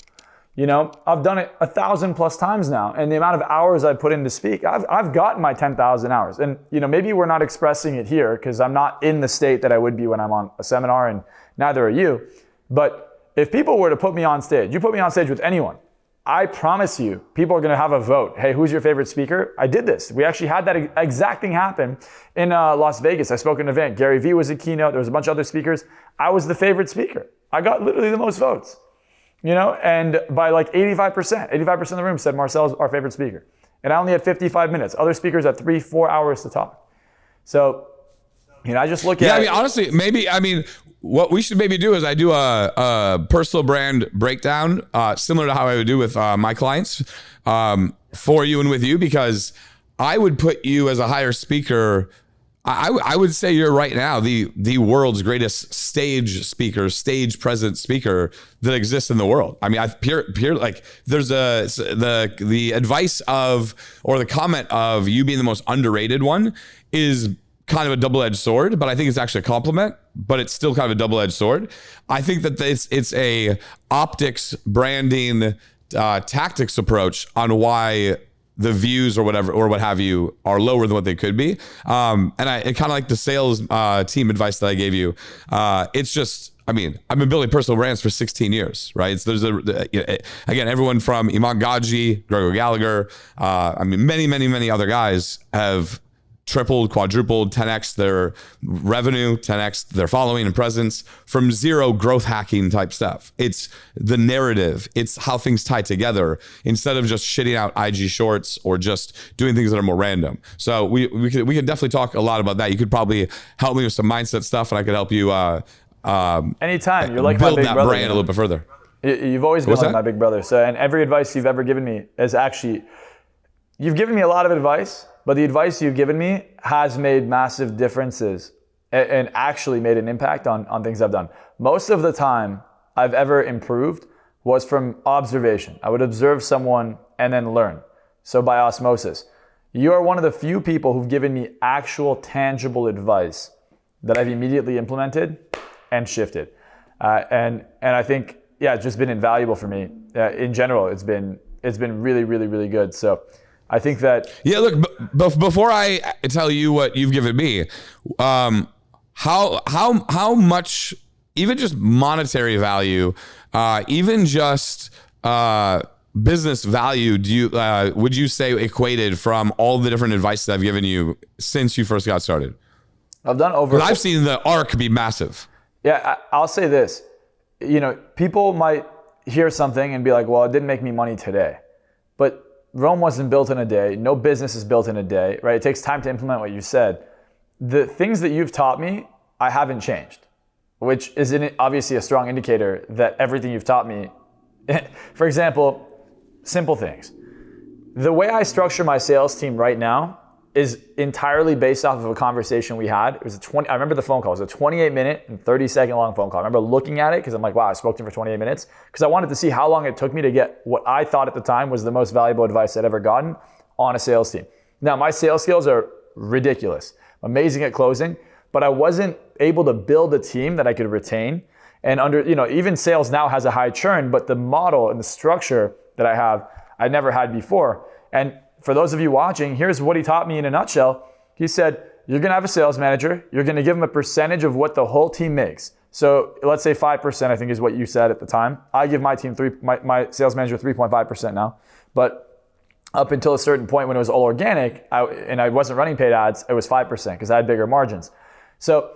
I've done it 1,000+ times now, and the amount of hours I put in to speak, I've gotten my 10,000 hours. And maybe we're not expressing it here because I'm not in the state that I would be when I'm on a seminar, and neither are you. But if people were to put me on stage, you put me on stage with anyone, I promise you, people are going to have a vote. Hey, who's your favorite speaker? I did this. We actually had that exact thing happen in Las Vegas. I spoke at an event. Gary Vee was a keynote. There was a bunch of other speakers. I was the favorite speaker. I got literally the most votes, and by like 85% of the room said Marcell's our favorite speaker. And I only had 55 minutes. Other speakers had 3-4 hours to talk. So, I just look at... Yeah, I mean, honestly, what we should maybe do is I do a personal brand breakdown, similar to how I would do with my clients, for you and with you, because I would put you as a higher speaker. I would say you're right now the world's greatest stage speaker, stage present speaker that exists in the world. I mean, like there's the advice of, or the comment of you being the most underrated one is kind of a double-edged sword, but I think it's actually a compliment, but it's still kind of a double-edged sword. I think that it's a optics, branding, tactics approach on why the views or whatever, or what have you, are lower than what they could be. And kind of like the sales team advice that I gave you. It's just, I've been building personal brands for 16 years, right? So again, everyone from Iman Gaji, Gregor Gallagher, many other guys have tripled, quadrupled, 10x their revenue, 10x their following and presence from zero growth hacking type stuff. It's the narrative. It's how things tie together instead of just shitting out IG shorts or just doing things that are more random. So we could definitely talk a lot about that. You could probably help me with some mindset stuff, and I could help you anytime. You're like build my big that brother, brand a little bit further. You've always been like my big brother. So, and every advice you've ever given me is actually, you've given me a lot of advice, but the advice you've given me has made massive differences and actually made an impact on things I've done. Most of the time I've ever improved was from observation. I would observe someone and then learn. So by osmosis. You are one of the few people who've given me actual tangible advice that I've immediately implemented and shifted. And I think, it's just been invaluable for me. In general, it's been really, really, really good. So I think that... Yeah, look, before I tell you what you've given me, how much, even just monetary value, even just business value, would you say equated from all the different advice that I've given you since you first got started? I've done over... I've seen the arc be massive. Yeah, I'll say this. People might hear something and be like, well, it didn't make me money today. But Rome wasn't built in a day. No business is built in a day, right? It takes time to implement what you said. The things that you've taught me, I haven't changed, which is obviously a strong indicator that everything you've taught me, for example, simple things. The way I structure my sales team right now is entirely based off of a conversation we had. It was I remember the phone call. It was a 28-minute and 30-second long phone call. I remember looking at it because I'm like, wow, I spoke to him for 28 minutes because I wanted to see how long it took me to get what I thought at the time was the most valuable advice I'd ever gotten on a sales team. Now, my sales skills are ridiculous. I'm amazing at closing, but I wasn't able to build a team that I could retain. And even sales now has a high churn, but the model and the structure that I have, I never had before. And for those of you watching, here's what he taught me in a nutshell. He said, you're going to have a sales manager. You're going to give them a percentage of what the whole team makes. So let's say 5%, I think is what you said at the time. I give my team my sales manager 3.5% now. But up until a certain point when it was all organic and I wasn't running paid ads, it was 5% because I had bigger margins. So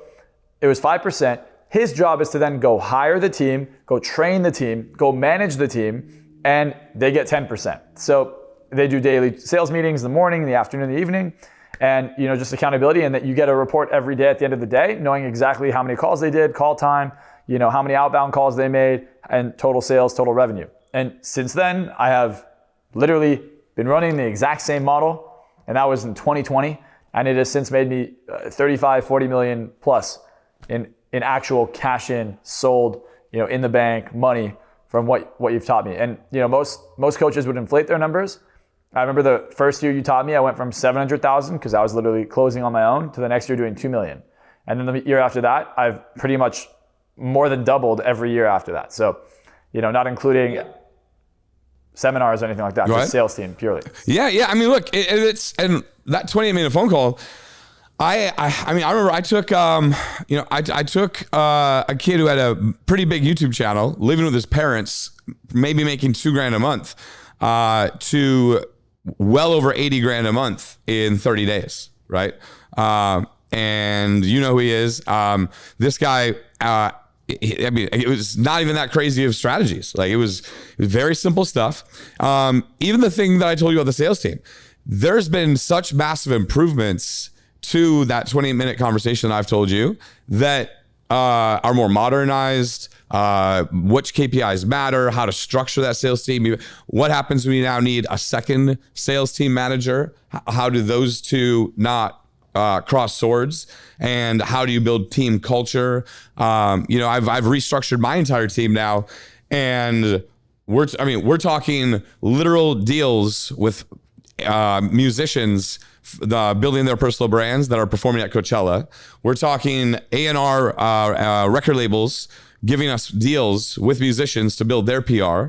it was 5%. His job is to then go hire the team, go train the team, go manage the team, and they get 10%. So they do daily sales meetings in the morning, in the afternoon, in the evening, and just accountability, and that you get a report every day at the end of the day, knowing exactly how many calls they did, call time, how many outbound calls they made, and total sales, total revenue. And since then, I have literally been running the exact same model, and that was in 2020, and it has since made me 35, 40 million plus in actual cash in, sold, in the bank, money from what you've taught me. And most coaches would inflate their numbers. I remember the first year you taught me, I went from 700,000 because I was literally closing on my own to the next year doing 2 million. And then the year after that, I've pretty much more than doubled every year after that. So, not including seminars or anything like that, just sales team purely. Yeah. I mean, look, it's and that 28-minute phone call. I remember I took I took a kid who had a pretty big YouTube channel, living with his parents, maybe making $2,000 a month, to well over 80 grand a month in 30 days, right? And you know who he is. This guy, it was not even that crazy of strategies. Like it was very simple stuff. Even the thing that I told you about the sales team, there's been such massive improvements to that 28-minute conversation that I've told you that are more modernized, which KPIs matter, how to structure that sales team. What happens when you now need a second sales team manager? How do those two not cross swords? And how do you build team culture? I've restructured my entire team now, and we're talking literal deals with musicians building their personal brands that are performing at Coachella. We're talking A&R record labels giving us deals with musicians to build their PR.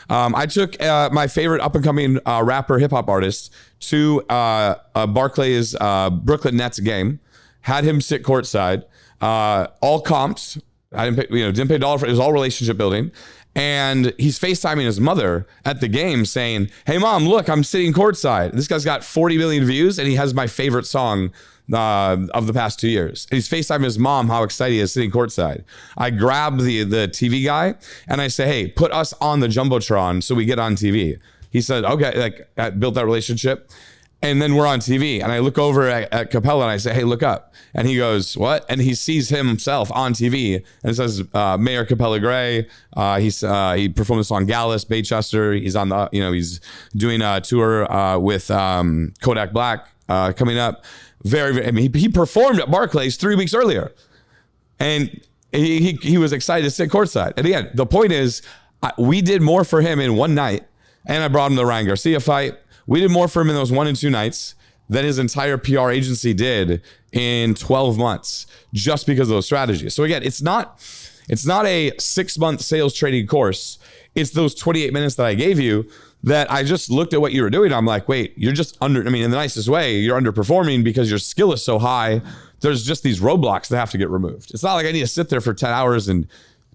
I took my favorite up-and-coming rapper hip-hop artist to Barclays Brooklyn Nets game, had him sit courtside, all comped. I didn't pay a dollar for it. It was all relationship building. And he's FaceTiming his mother at the game saying, "Hey mom, look, I'm sitting courtside." This guy's got 40 million views and he has my favorite song of the past 2 years. And he's FaceTiming his mom how excited he is sitting courtside. I grab the TV guy and I say, "Hey, put us on the Jumbotron so we get on TV." He said, "Okay," I built that relationship. And then we're on TV, and I look over at Capella and I say, "Hey, look up." And he goes, "What?" And he sees himself on TV, and it says Mayor Capella Gray. He performed the song Gallus, Baychester. He's on the, he's doing a tour with Kodak Black coming up. He performed at Barclays 3 weeks earlier, and he was excited to sit courtside. And again, the point is, we did more for him in one night, and I brought him the Ryan Garcia fight. We did more for him in those 1 and 2 nights than his entire PR agency did in 12 months, just because of those strategies. So again, it's not a 6-month sales training course. It's those 28 minutes that I gave you that I just looked at what you were doing. I'm like, wait, you're just in the nicest way, you're underperforming because your skill is so high. There's just these roadblocks that have to get removed. It's not like I need to sit there for 10 hours and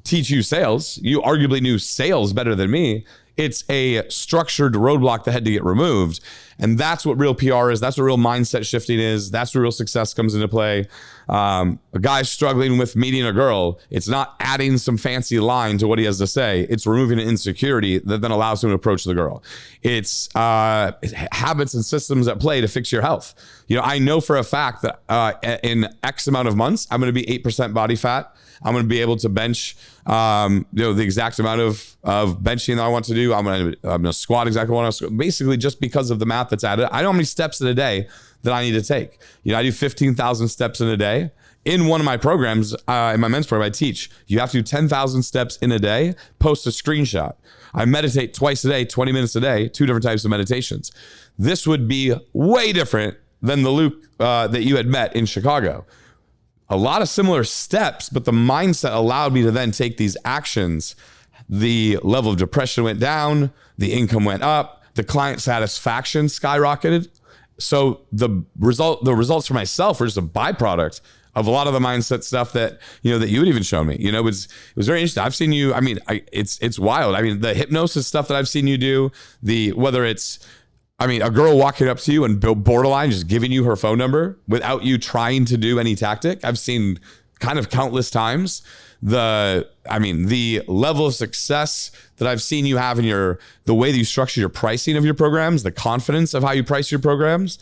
teach you sales. You arguably knew sales better than me. It's a structured roadblock that had to get removed. And that's what real PR is. That's what real mindset shifting is. That's where real success comes into play. A guy struggling with meeting a girl, it's not adding some fancy line to what he has to say. It's removing an insecurity that then allows him to approach the girl. It's habits and systems at play to fix your health. I know for a fact that in X amount of months, I'm going to be 8% body fat. I'm going to be able to bench, the exact amount of benching that I want to do. I'm going to squat exactly what I want to squat, basically just because of the math that's added. I know how many steps in a day that I need to take. I do 15,000 steps in a day. In one of my programs, in my men's program, I teach you have to do 10,000 steps in a day, post a screenshot. I meditate twice a day, 20 minutes a day, 2 different types of meditations. This would be way different than the Luke that you had met in Chicago. A lot of similar steps, but the mindset allowed me to then take these actions. The level of depression went down, the income went up, the client satisfaction skyrocketed, so the results for myself were just a byproduct of a lot of the mindset stuff that, that you had even shown me. It was very interesting. I've seen you, it's wild. The hypnosis stuff that I've seen you do, whether it's, a girl walking up to you and borderline just giving you her phone number without you trying to do any tactic, I've seen kind of countless times. The level of success that I've seen you have in the way that you structure your pricing of your programs, the confidence of how you price your programs,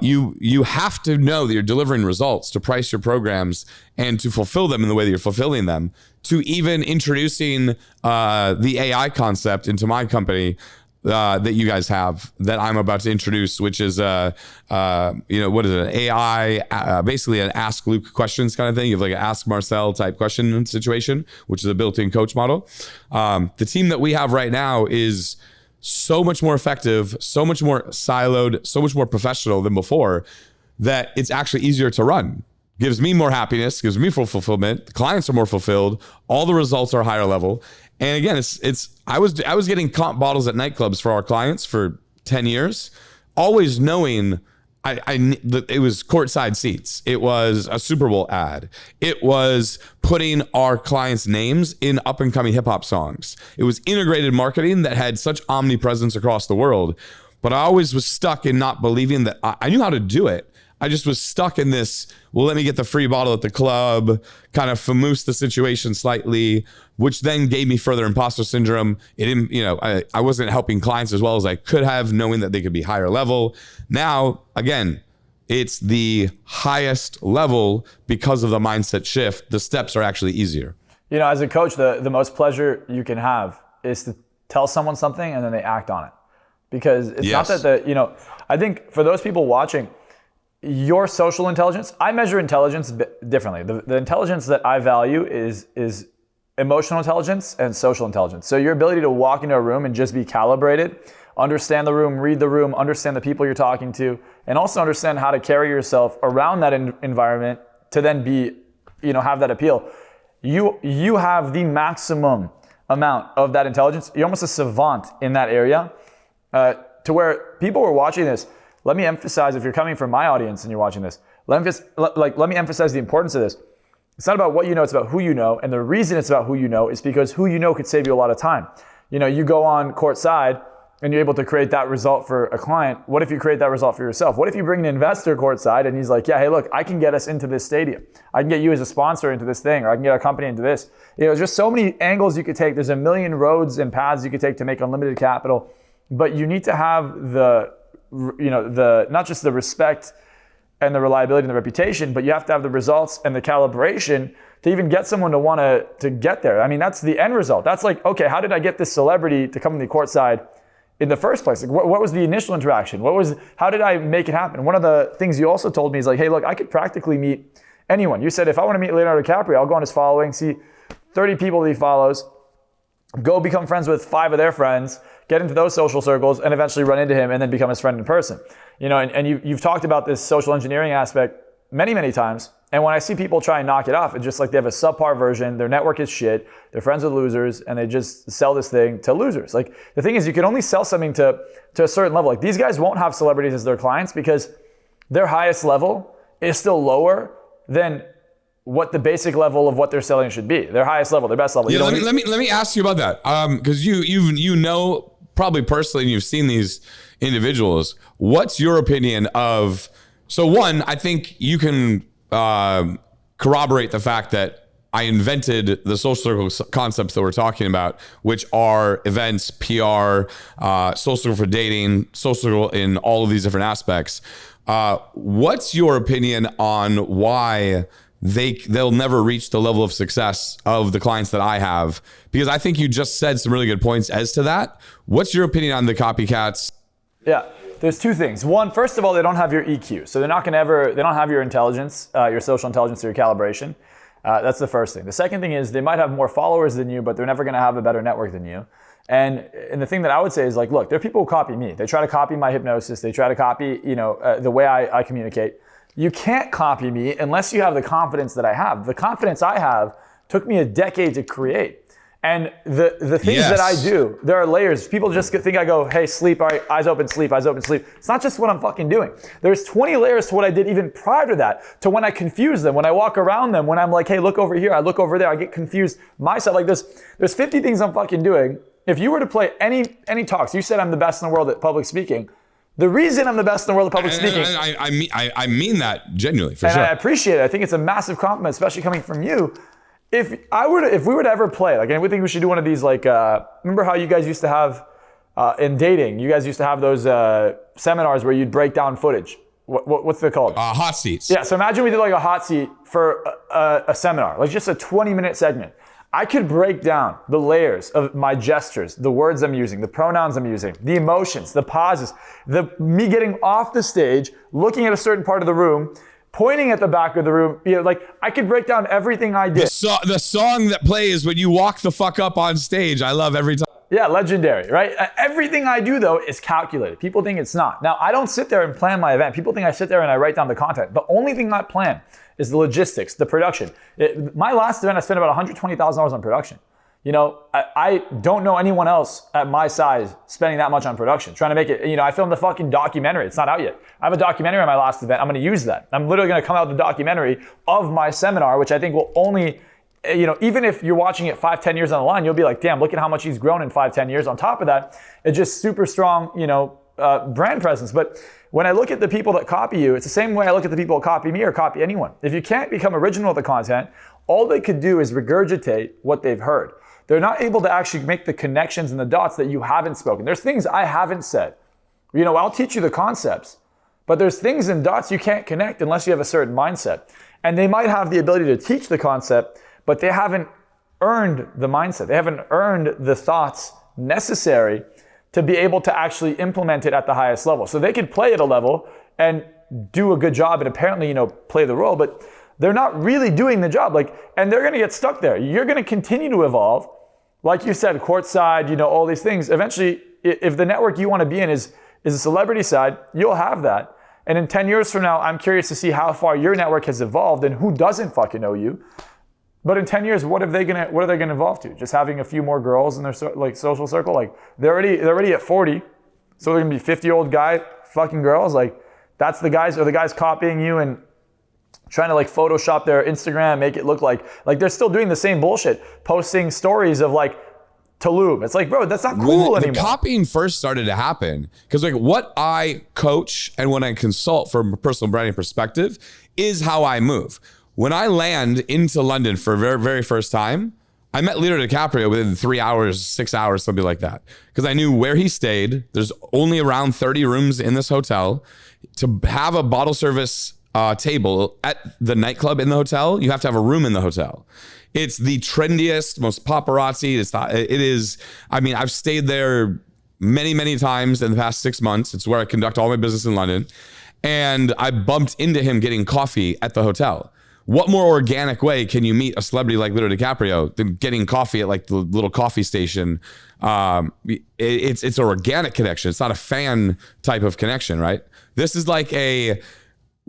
you have to know that you're delivering results to price your programs and to fulfill them in the way that you're fulfilling them, to even introducing the AI concept into my company that you guys have, that I'm about to introduce, which is what is it? An AI, basically an ask Luke questions kind of thing. You have like an ask Marcell type question situation, which is a built-in coach model. The team that we have right now is so much more effective, so much more siloed, so much more professional than before, that it's actually easier to run. Gives me more happiness, gives me full fulfillment. The clients are more fulfilled. All the results are higher level. And again, I was getting comp bottles at nightclubs for our clients for 10 years, always knowing it was courtside seats. It was a Super Bowl ad. It was putting our clients' names in up and coming hip hop songs. It was integrated marketing that had such omnipresence across the world. But I always was stuck in not believing that I knew how to do it. I just was stuck in this, well, let me get the free bottle at the club, kind of famous the situation slightly, which then gave me further imposter syndrome. It didn't, I wasn't helping clients as well as I could have, knowing that they could be higher level. Now, again, it's the highest level because of the mindset shift. The steps are actually easier. As a coach, the most pleasure you can have is to tell someone something and then they act on it. Because it's not that I think for those people watching, your social intelligence, I measure intelligence differently. The intelligence that I value is emotional intelligence and social intelligence. So your ability to walk into a room and just be calibrated, understand the room, read the room, understand the people you're talking to, and also understand how to carry yourself around that environment to then be, have that appeal. You have the maximum amount of that intelligence. You're almost a savant in that area, to where people were watching this. Let me emphasize, if you're coming from my audience and you're watching this, let me emphasize the importance of this. It's not about what you know, it's about who you know. And the reason it's about who you know is because who you know could save you a lot of time. You go on courtside and you're able to create that result for a client. What if you create that result for yourself? What if you bring an investor courtside and he's like, yeah, hey, look, I can get us into this stadium. I can get you as a sponsor into this thing, or I can get our company into this. There's just so many angles you could take. There's a million roads and paths you could take to make unlimited capital. But you need to have not just the respect and the reliability and the reputation, but you have to have the results and the calibration to even get someone to want to get there. That's the end result. That's like, okay, how did I get this celebrity to come to the courtside in the first place? Like, what was the initial interaction? How did I make it happen? One of the things you also told me is like, hey, look, I could practically meet anyone. You said, if I want to meet Leonardo DiCaprio, I'll go on his following, see 30 people that he follows, go become friends with 5 of their friends, get into those social circles, and eventually run into him and then become his friend in person. And you've talked about this social engineering aspect many, many times. And when I see people try and knock it off, it's just like they have a subpar version, their network is shit, they're friends with losers, and they just sell this thing to losers. Like, the thing is, you can only sell something to a certain level. Like, these guys won't have celebrities as their clients because their highest level is still lower than what the basic level of what they're selling should be. Their highest level, their best level. Yeah, let me ask you about that. Because you know probably personally, and you've seen these individuals. What's your opinion of? So one, I think you can corroborate the fact that I invented the social circle concepts that we're talking about, which are events, PR, social circle for dating, social circle in all of these different aspects. What's your opinion on why they'll never reach the level of success of the clients that I have? Because I think you just said some really good points as to that. What's your opinion on the copycats? Yeah, there's two things. One, first of all, they don't have your EQ. So they don't have your intelligence, your social intelligence or your calibration. That's the first thing. The second thing is they might have more followers than you, but they're never going to have a better network than you. And the thing that I would say is like, look, there are people who copy me. They try to copy my hypnosis. They try to copy, the way I communicate. You can't copy me unless you have the confidence that I have. The confidence I have took me a decade to create. And the things that I do, there are layers. People just think I go, hey, sleep, all right, eyes open, sleep, eyes open, sleep. It's not just what I'm fucking doing. There's 20 layers to what I did even prior to that, to when I confuse them, when I walk around them, when I'm like, hey, look over here, I look over there, I get confused myself like this. There's 50 things I'm fucking doing. If you were to play any talks, you said I'm the best in the world at public speaking. The reason I'm the best in the world at public speaking. I mean that genuinely, for sure. And I appreciate it. I think it's a massive compliment, especially coming from you. If we were to ever play, like, and we think we should do one of these, like, remember how you guys used to have, in dating, you guys used to have those seminars where you'd break down footage. What's it called? Hot seats. Yeah, so imagine we did like a hot seat for a seminar, like just a 20-minute segment. I could break down the layers of my gestures, the words I'm using, the pronouns I'm using, the emotions, the pauses, me getting off the stage, looking at a certain part of the room, pointing at the back of the room, like I could break down everything I did. The song that plays when you walk the fuck up on stage, I love every time. Yeah, legendary, right? Everything I do, though, is calculated. People think it's not. Now, I don't sit there and plan my event. People think I sit there and I write down the content. The only thing I plan is the logistics, the production. My last event, I spent about $120,000 on production. I don't know anyone else at my size spending that much on production, trying to make it, I filmed a fucking documentary. It's not out yet. I have a documentary on my last event. I'm going to use that. I'm literally going to come out with a documentary of my seminar, which I think will only, even if you're watching it 5-10 years on the line, you'll be like, damn, look at how much he's grown in 5-10 years. On top of that, it's just super strong, brand presence. But when I look at the people that copy you, it's the same way I look at the people that copy me or copy anyone. If you can't become original with the content, all they could do is regurgitate what they've heard. They're not able to actually make the connections and the dots that you haven't spoken. There's things I haven't said. I'll teach you the concepts, but there's things and dots you can't connect unless you have a certain mindset. And they might have the ability to teach the concept, but they haven't earned the mindset. They haven't earned the thoughts necessary to be able to actually implement it at the highest level. So they could play at a level and do a good job and apparently, play the role, but they're not really doing the job. And they're gonna get stuck there. You're gonna continue to evolve. Like you said, courtside, all these things. Eventually, if the network you want to be in is a celebrity side, you'll have that. And in 10 years from now, I'm curious to see how far your network has evolved and who doesn't fucking know you. But in 10 years, what are they gonna evolve to? Just having a few more girls in their social circle? They're already at 40, so they're gonna be 50-year-old guy fucking girls. That's the guys, or the guys copying you and trying to Photoshop their Instagram, make it look like they're still doing the same bullshit, posting stories of Tulum. It's bro, that's not cool anymore. The copying first started to happen, because what I coach and when I consult from a personal branding perspective is how I move. When I land into London for the very, very first time, I met Leonardo DiCaprio within 3 hours, 6 hours, something like that. Because I knew where he stayed. There's only around 30 rooms in this hotel. To have a bottle service table at the nightclub in the hotel, you have to have a room in the hotel. It's the trendiest, most paparazzi. I've stayed there many, many times in the past 6 months. It's where I conduct all my business in London. And I bumped into him getting coffee at the hotel. What more organic way can you meet a celebrity like Leonardo DiCaprio than getting coffee at the little coffee station? It's an organic connection. It's not a fan type of connection, right? This is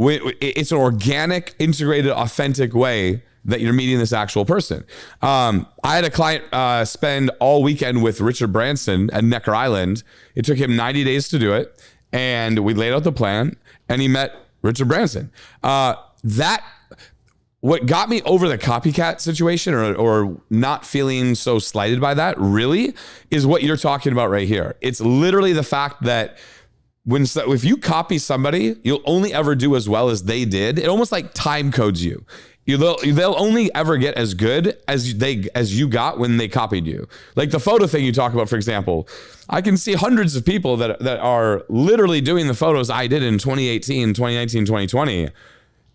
it's an organic, integrated, authentic way that you're meeting this actual person. I had a client spend all weekend with Richard Branson at Necker Island. It took him 90 days to do it. And we laid out the plan and he met Richard Branson. What got me over the copycat situation or not feeling so slighted by that really is what you're talking about right here. It's literally the fact that if you copy somebody, you'll only ever do as well as they did. It almost time codes you. They'll only ever get as good as you got when they copied you. The photo thing you talk about, for example, I can see hundreds of people that are literally doing the photos I did in 2018, 2019, 2020.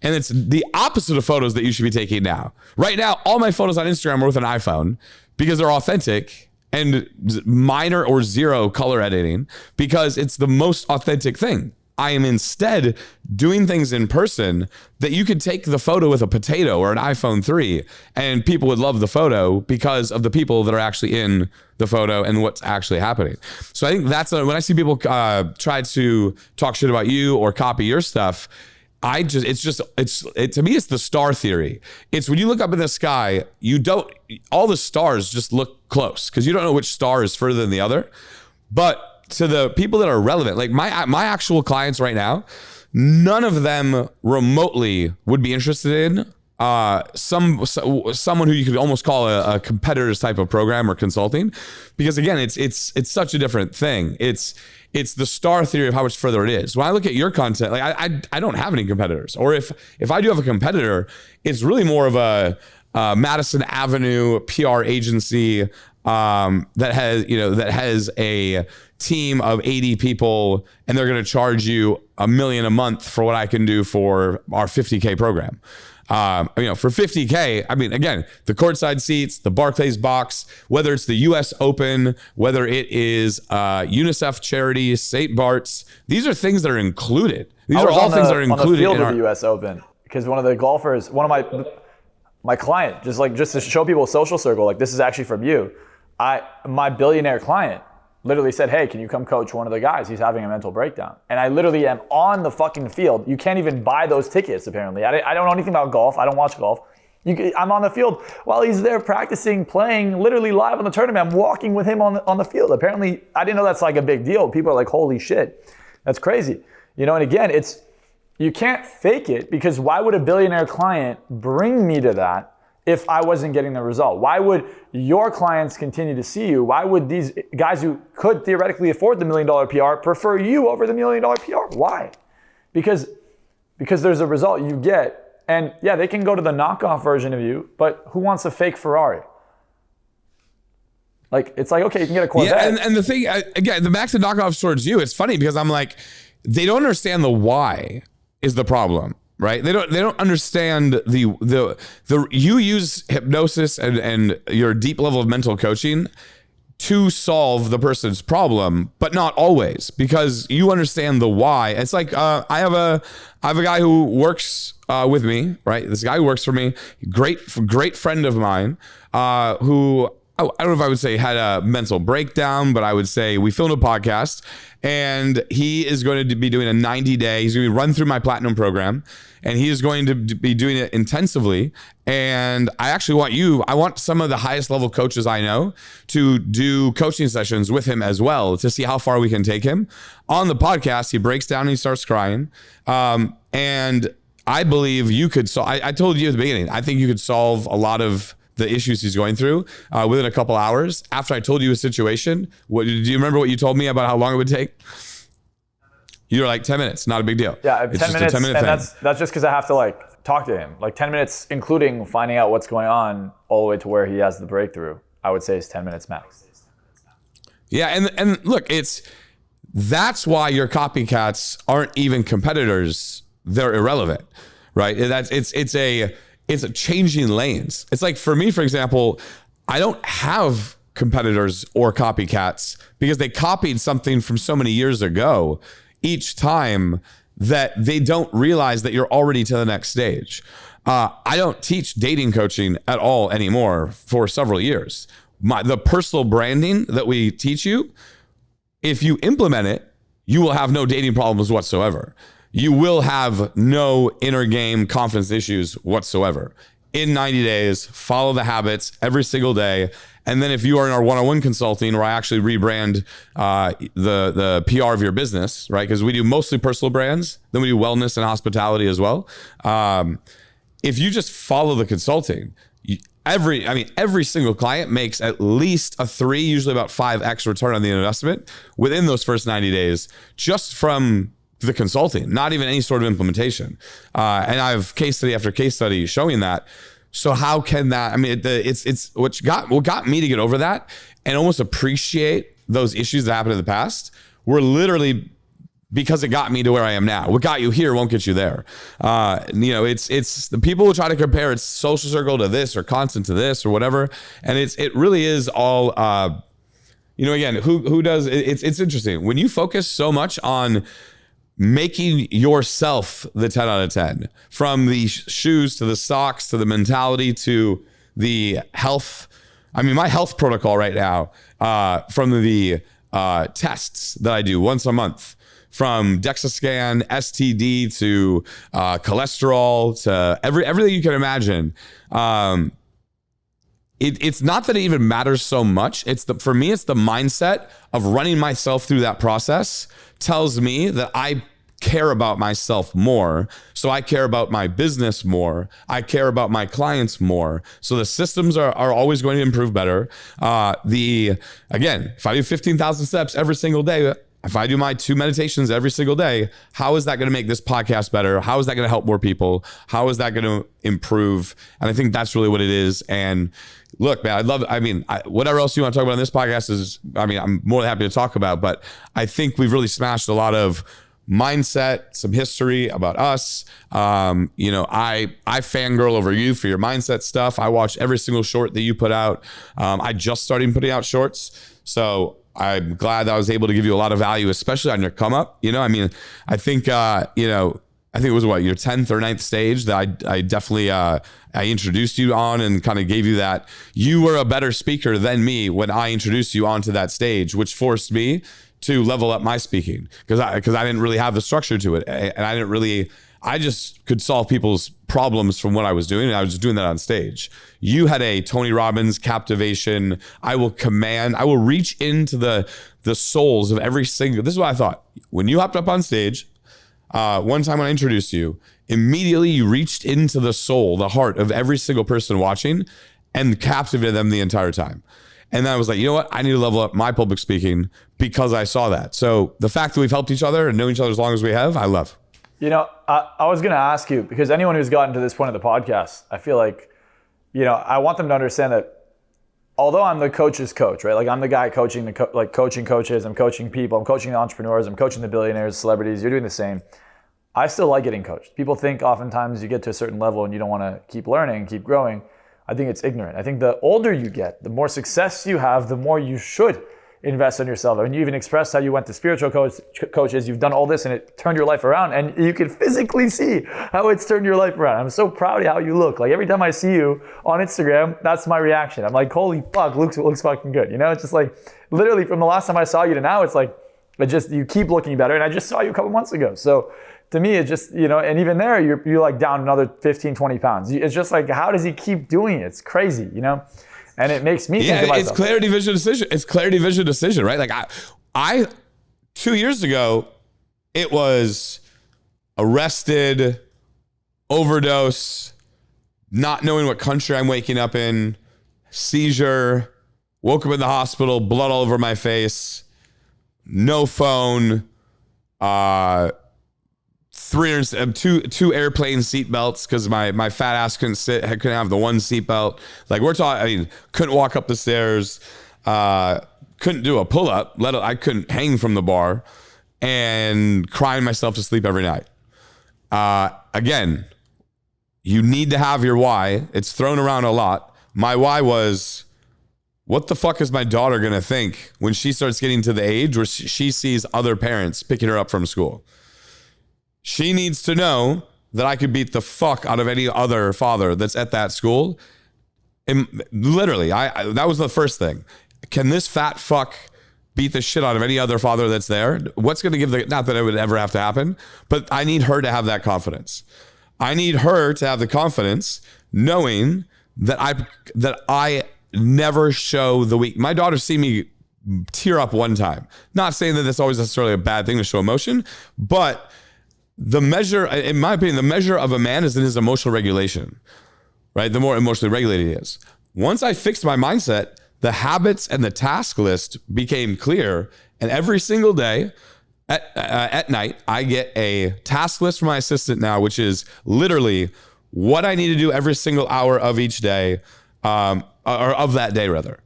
And it's the opposite of photos that you should be taking now. Right now, all my photos on Instagram are with an iPhone because they're authentic and minor or zero color editing because it's the most authentic thing. I am instead doing things in person that you could take the photo with a potato or an iPhone 3 and people would love the photo because of the people that are actually in the photo and what's actually happening. So I think when I see people try to talk shit about you or copy your stuff, to me, it's the star theory. It's when you look up in the sky, all the stars just look close because you don't know which star is further than the other. But to the people that are relevant, like my actual clients right now, none of them remotely would be interested in someone who you could almost call a competitor's type of program or consulting, because again, it's such a different thing. It's the star theory of how much further it is. When I look at your content, like I don't have any competitors, or if I do have a competitor, it's really more of a Madison Avenue PR agency that has a team of 80 people, and they're going to charge you $1 million a month for what I can do for our 50K program. For 50K, I mean, again, the courtside seats, the Barclays box, whether it's the US Open, whether it is UNICEF charities, St. Bart's, these are things that are included. These are all things that are included on the field in of the US Open, because one of the golfers, one of my client, just to show people a social circle, like this is actually from you. My billionaire client literally said, hey, can you come coach one of the guys? He's having a mental breakdown. And I literally am on the fucking field. You can't even buy those tickets, apparently. I don't know anything about golf. I don't watch golf. I'm on the field while he's there practicing, playing, literally live on the tournament. I'm walking with him on the field. Apparently, I didn't know that's like a big deal. People are like, holy shit, that's crazy. And again, you can't fake it, because why would a billionaire client bring me to that if I wasn't getting the result? Why would your clients continue to see you? Why would these guys who could theoretically afford the $1 million PR prefer you over the $1 million PR? Why? Because there's a result you get. And yeah, they can go to the knockoff version of you, but who wants a fake Ferrari? Like, it's like, okay, you can get a Corvette. Yeah, and the thing, again, the max of knockoffs towards you, it's funny because I'm like, they don't understand the why is the problem. Right? They don't understand the you use hypnosis and your deep level of mental coaching to solve the person's problem, but not always, because you understand the why. It's like I have a guy who works with me, right? This guy who works for me, great friend of mine, who I don't know if I would say had a mental breakdown, but I would say we filmed a podcast, and he is going to be doing a 90-day. He's going to be run through my platinum program, and he is going to be doing it intensively. And I want some of the highest level coaches I know to do coaching sessions with him as well, to see how far we can take him. On the podcast, he breaks down and he starts crying. And I believe you could solve, I told you at the beginning, I think you could solve a lot of the issues he's going through within a couple hours. After I told you a situation, do you remember what you told me about how long it would take? You were like 10 minutes, not a big deal. Yeah, it's 10 just minutes, a 10-minute and thing. that's just because I have to like talk to him. Like 10 minutes, including finding out what's going on all the way to where he has the breakthrough, I would say is 10 minutes max. Yeah, and look, that's why your copycats aren't even competitors. They're irrelevant, right? It's a changing lanes. It's like, for me, for example, I don't have competitors or copycats because they copied something from so many years ago each time that they don't realize that you're already to the next stage. I don't teach dating coaching at all anymore for several years. The personal branding that we teach you, if you implement it, you will have no dating problems whatsoever. You will have no inner game confidence issues whatsoever. In 90 days, follow the habits every single day. And then if you are in our one-on-one consulting, where I actually rebrand the PR of your business, right? Because we do mostly personal brands, then we do wellness and hospitality as well. If you just follow the consulting, every single client makes at least a 3, usually about 5x return on the investment within those first 90 days, just from the consulting, not even any sort of implementation. And I have case study after case study showing that. So how can that, it's what got me to get over that and almost appreciate those issues that happened in the past were literally because it got me to where I am now. What got you here won't get you there. It's the people who try to compare its social circle to this or constant to this or whatever. And it really is all, again, who does, it's interesting. When you focus so much on making yourself the 10 out of 10, from the shoes to the socks to the mentality to the health. My health protocol right now, from the tests that I do once a month, from DEXA scan, STD to cholesterol to everything you can imagine. It's not that it even matters so much. For me, it's the mindset of running myself through that process tells me that I care about myself more. So I care about my business more. I care about my clients more. So the systems are always going to improve better. Again, if I do 15,000 steps every single day, if I do my 2 meditations every single day, how is that going to make this podcast better? How is that going to help more people? How is that going to improve? And I think that's really what it is. And look, man, I'd love it. I mean, whatever else you want to talk about on this podcast is, I mean, I'm more than happy to talk about, but I think we've really smashed a lot of mindset, some history about us. You know, I fangirl over you for your mindset stuff. I watch every single short that you put out. I just started putting out shorts. So I'm glad that I was able to give you a lot of value, especially on your come up. You know, I mean, I think, you know, I think it was your 10th or 9th stage that I definitely, I introduced you on and kind of gave you that. You were a better speaker than me when I introduced you onto that stage, which forced me to level up my speaking because I didn't really have the structure to it. And I just could solve people's problems from what I was doing. And I was just doing that on stage. You had a Tony Robbins captivation. I will reach into the souls of every single, this is what I thought. When you hopped up on stage, one time when I introduced you, immediately you reached into the soul, the heart of every single person watching and captivated them the entire time. And then I was like, you know what? I need to level up my public speaking because I saw that. So the fact that we've helped each other and known each other as long as we have, I love. You know, I was going to ask you, because anyone who's gotten to this point of the podcast, I feel like, you know, I want them to understand that although I'm the coach's coach, right? Like I'm the guy coaching coaching coaches, I'm coaching people, I'm coaching the entrepreneurs, I'm coaching the billionaires, celebrities, you're doing the same. I still like getting coached. People think oftentimes you get to a certain level and you don't want to keep learning, keep growing. I think it's ignorant. I think the older you get, the more success you have, the more you should invest in yourself. I mean, you even expressed how you went to spiritual coaches, you've done all this and it turned your life around, and you can physically see how it's turned your life around. I'm so proud of how you look. Like every time I see you on Instagram, that's my reaction. I'm like, holy fuck, looks fucking good. You know, it's just like literally from the last time I saw you to now, it's like, you keep looking better. And I just saw you a couple months ago. So to me, it just, you know, and even there, you're like down another 15, 20 pounds. It's just like, how does he keep doing it? It's crazy, you know? And it makes me think about it's clarity, vision, decision. It's clarity, vision, decision, right? Like I 2 years ago, it was arrested, overdose, not knowing what country I'm waking up in, seizure, woke up in the hospital, blood all over my face, no phone, two airplane seat belts because my fat ass couldn't have the one seat belt. Like we're talking, I mean, couldn't walk up the stairs, couldn't do a pull up, I couldn't hang from the bar, and crying myself to sleep every night. Again, you need to have your why. It's thrown around a lot. My why was, what the fuck is my daughter gonna think when she starts getting to the age where she sees other parents picking her up from school? She needs to know that I could beat the fuck out of any other father that's at that school. And literally, that was the first thing. Can this fat fuck beat the shit out of any other father that's there? What's going to give not that it would ever have to happen, but I need her to have that confidence. I need her to have the confidence knowing that I never show the weak. My daughter's seen me tear up one time. Not saying that that's always necessarily a bad thing to show emotion, but the measure, in my opinion, the measure of a man is in his emotional regulation, right? The more emotionally regulated he is. Once I fixed my mindset, the habits and the task list became clear. And every single day at night, I get a task list from my assistant now, which is literally what I need to do every single hour of each day, or of that day rather.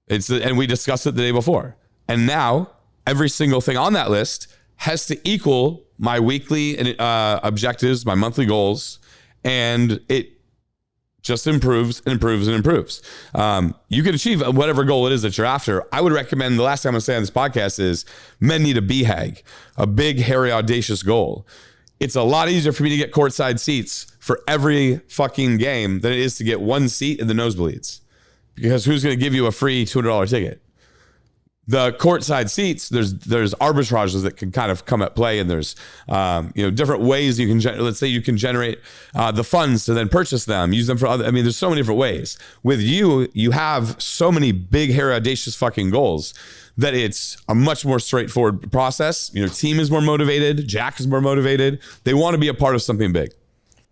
And we discussed it the day before. And now every single thing on that list has to equal my weekly objectives, my monthly goals, and it just improves and improves and improves. You can achieve whatever goal it is that you're after. I would recommend, the last time I say on this podcast is, men need a BHAG, a big, hairy, audacious goal. It's a lot easier for me to get courtside seats for every fucking game than it is to get one seat in the nosebleeds. Because who's going to give you a free $200 ticket? The courtside seats, there's arbitrages that can kind of come at play, and there's different ways you can let's say you can generate the funds to then purchase them, use them for other. I mean, there's so many different ways. With you have so many big, hairy, audacious fucking goals that it's a much more straightforward process. Team is more motivated. Jack is more motivated. They want to be a part of something big.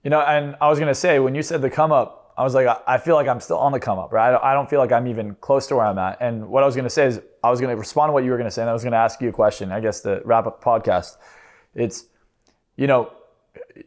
And I was gonna say, when you said the come up, I was like, I feel like I'm still on the come up, right? I don't feel like I'm even close to where I'm at. And what I was gonna say is, I was gonna respond to what you were gonna say, and I was gonna ask you a question, I guess, to wrap up the podcast. It's,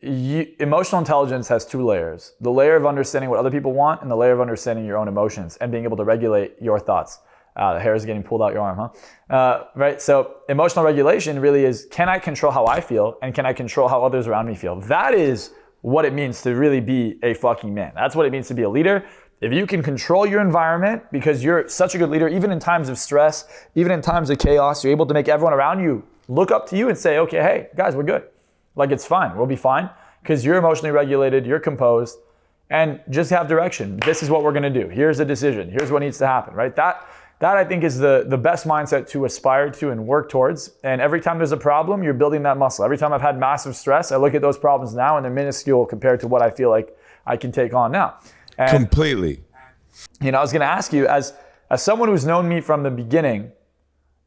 emotional intelligence has two layers: the layer of understanding what other people want, and the layer of understanding your own emotions and being able to regulate your thoughts. The hair is getting pulled out your arm, huh? Right? So emotional regulation really is, can I control how I feel, and can I control how others around me feel? That is what it means to really be a fucking man. That's what it means to be a leader. If you can control your environment because you're such a good leader, even in times of stress, even in times of chaos, you're able to make everyone around you look up to you and say, okay, hey, guys, we're good. Like, it's fine. We'll be fine because you're emotionally regulated, you're composed, and just have direction. This is what we're gonna do. Here's the decision. Here's what needs to happen, right? That I think is the best mindset to aspire to and work towards. And every time there's a problem, you're building that muscle. Every time I've had massive stress, I look at those problems now and they're minuscule compared to what I feel like I can take on now. And, completely. I was gonna ask you, as someone who's known me from the beginning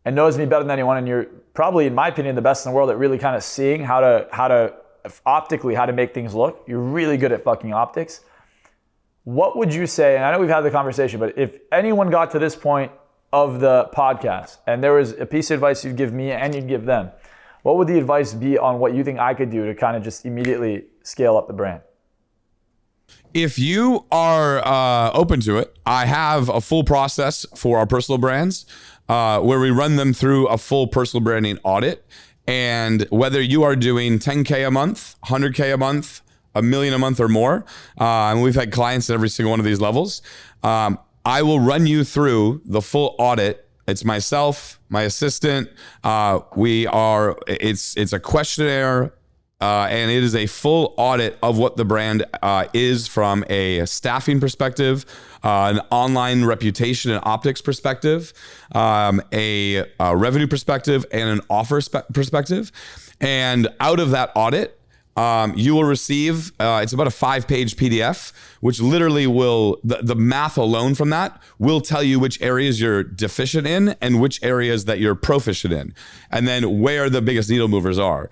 and knows me better than anyone, and you're probably, in my opinion, the best in the world at really kind of seeing how to optically, how to make things look. You're really good at fucking optics. What would you say, and I know we've had the conversation, but if anyone got to this point of the podcast and there was a piece of advice you'd give me and you'd give them, what would the advice be on what you think I could do to kind of just immediately scale up the brand? If you are open to it, I have a full process for our personal brands where we run them through a full personal branding audit. And whether you are doing 10K a month, 100K a month, $1 million a month or more, and we've had clients at every single one of these levels, I will run you through the full audit. It's myself, my assistant. It's a questionnaire, and it is a full audit of what the brand is from a staffing perspective, an online reputation and optics perspective, a revenue perspective, and an offer perspective. And out of that audit, you will receive, it's about a 5-page PDF, which literally will, the math alone from that will tell you which areas you're deficient in and which areas that you're proficient in, and then where the biggest needle movers are.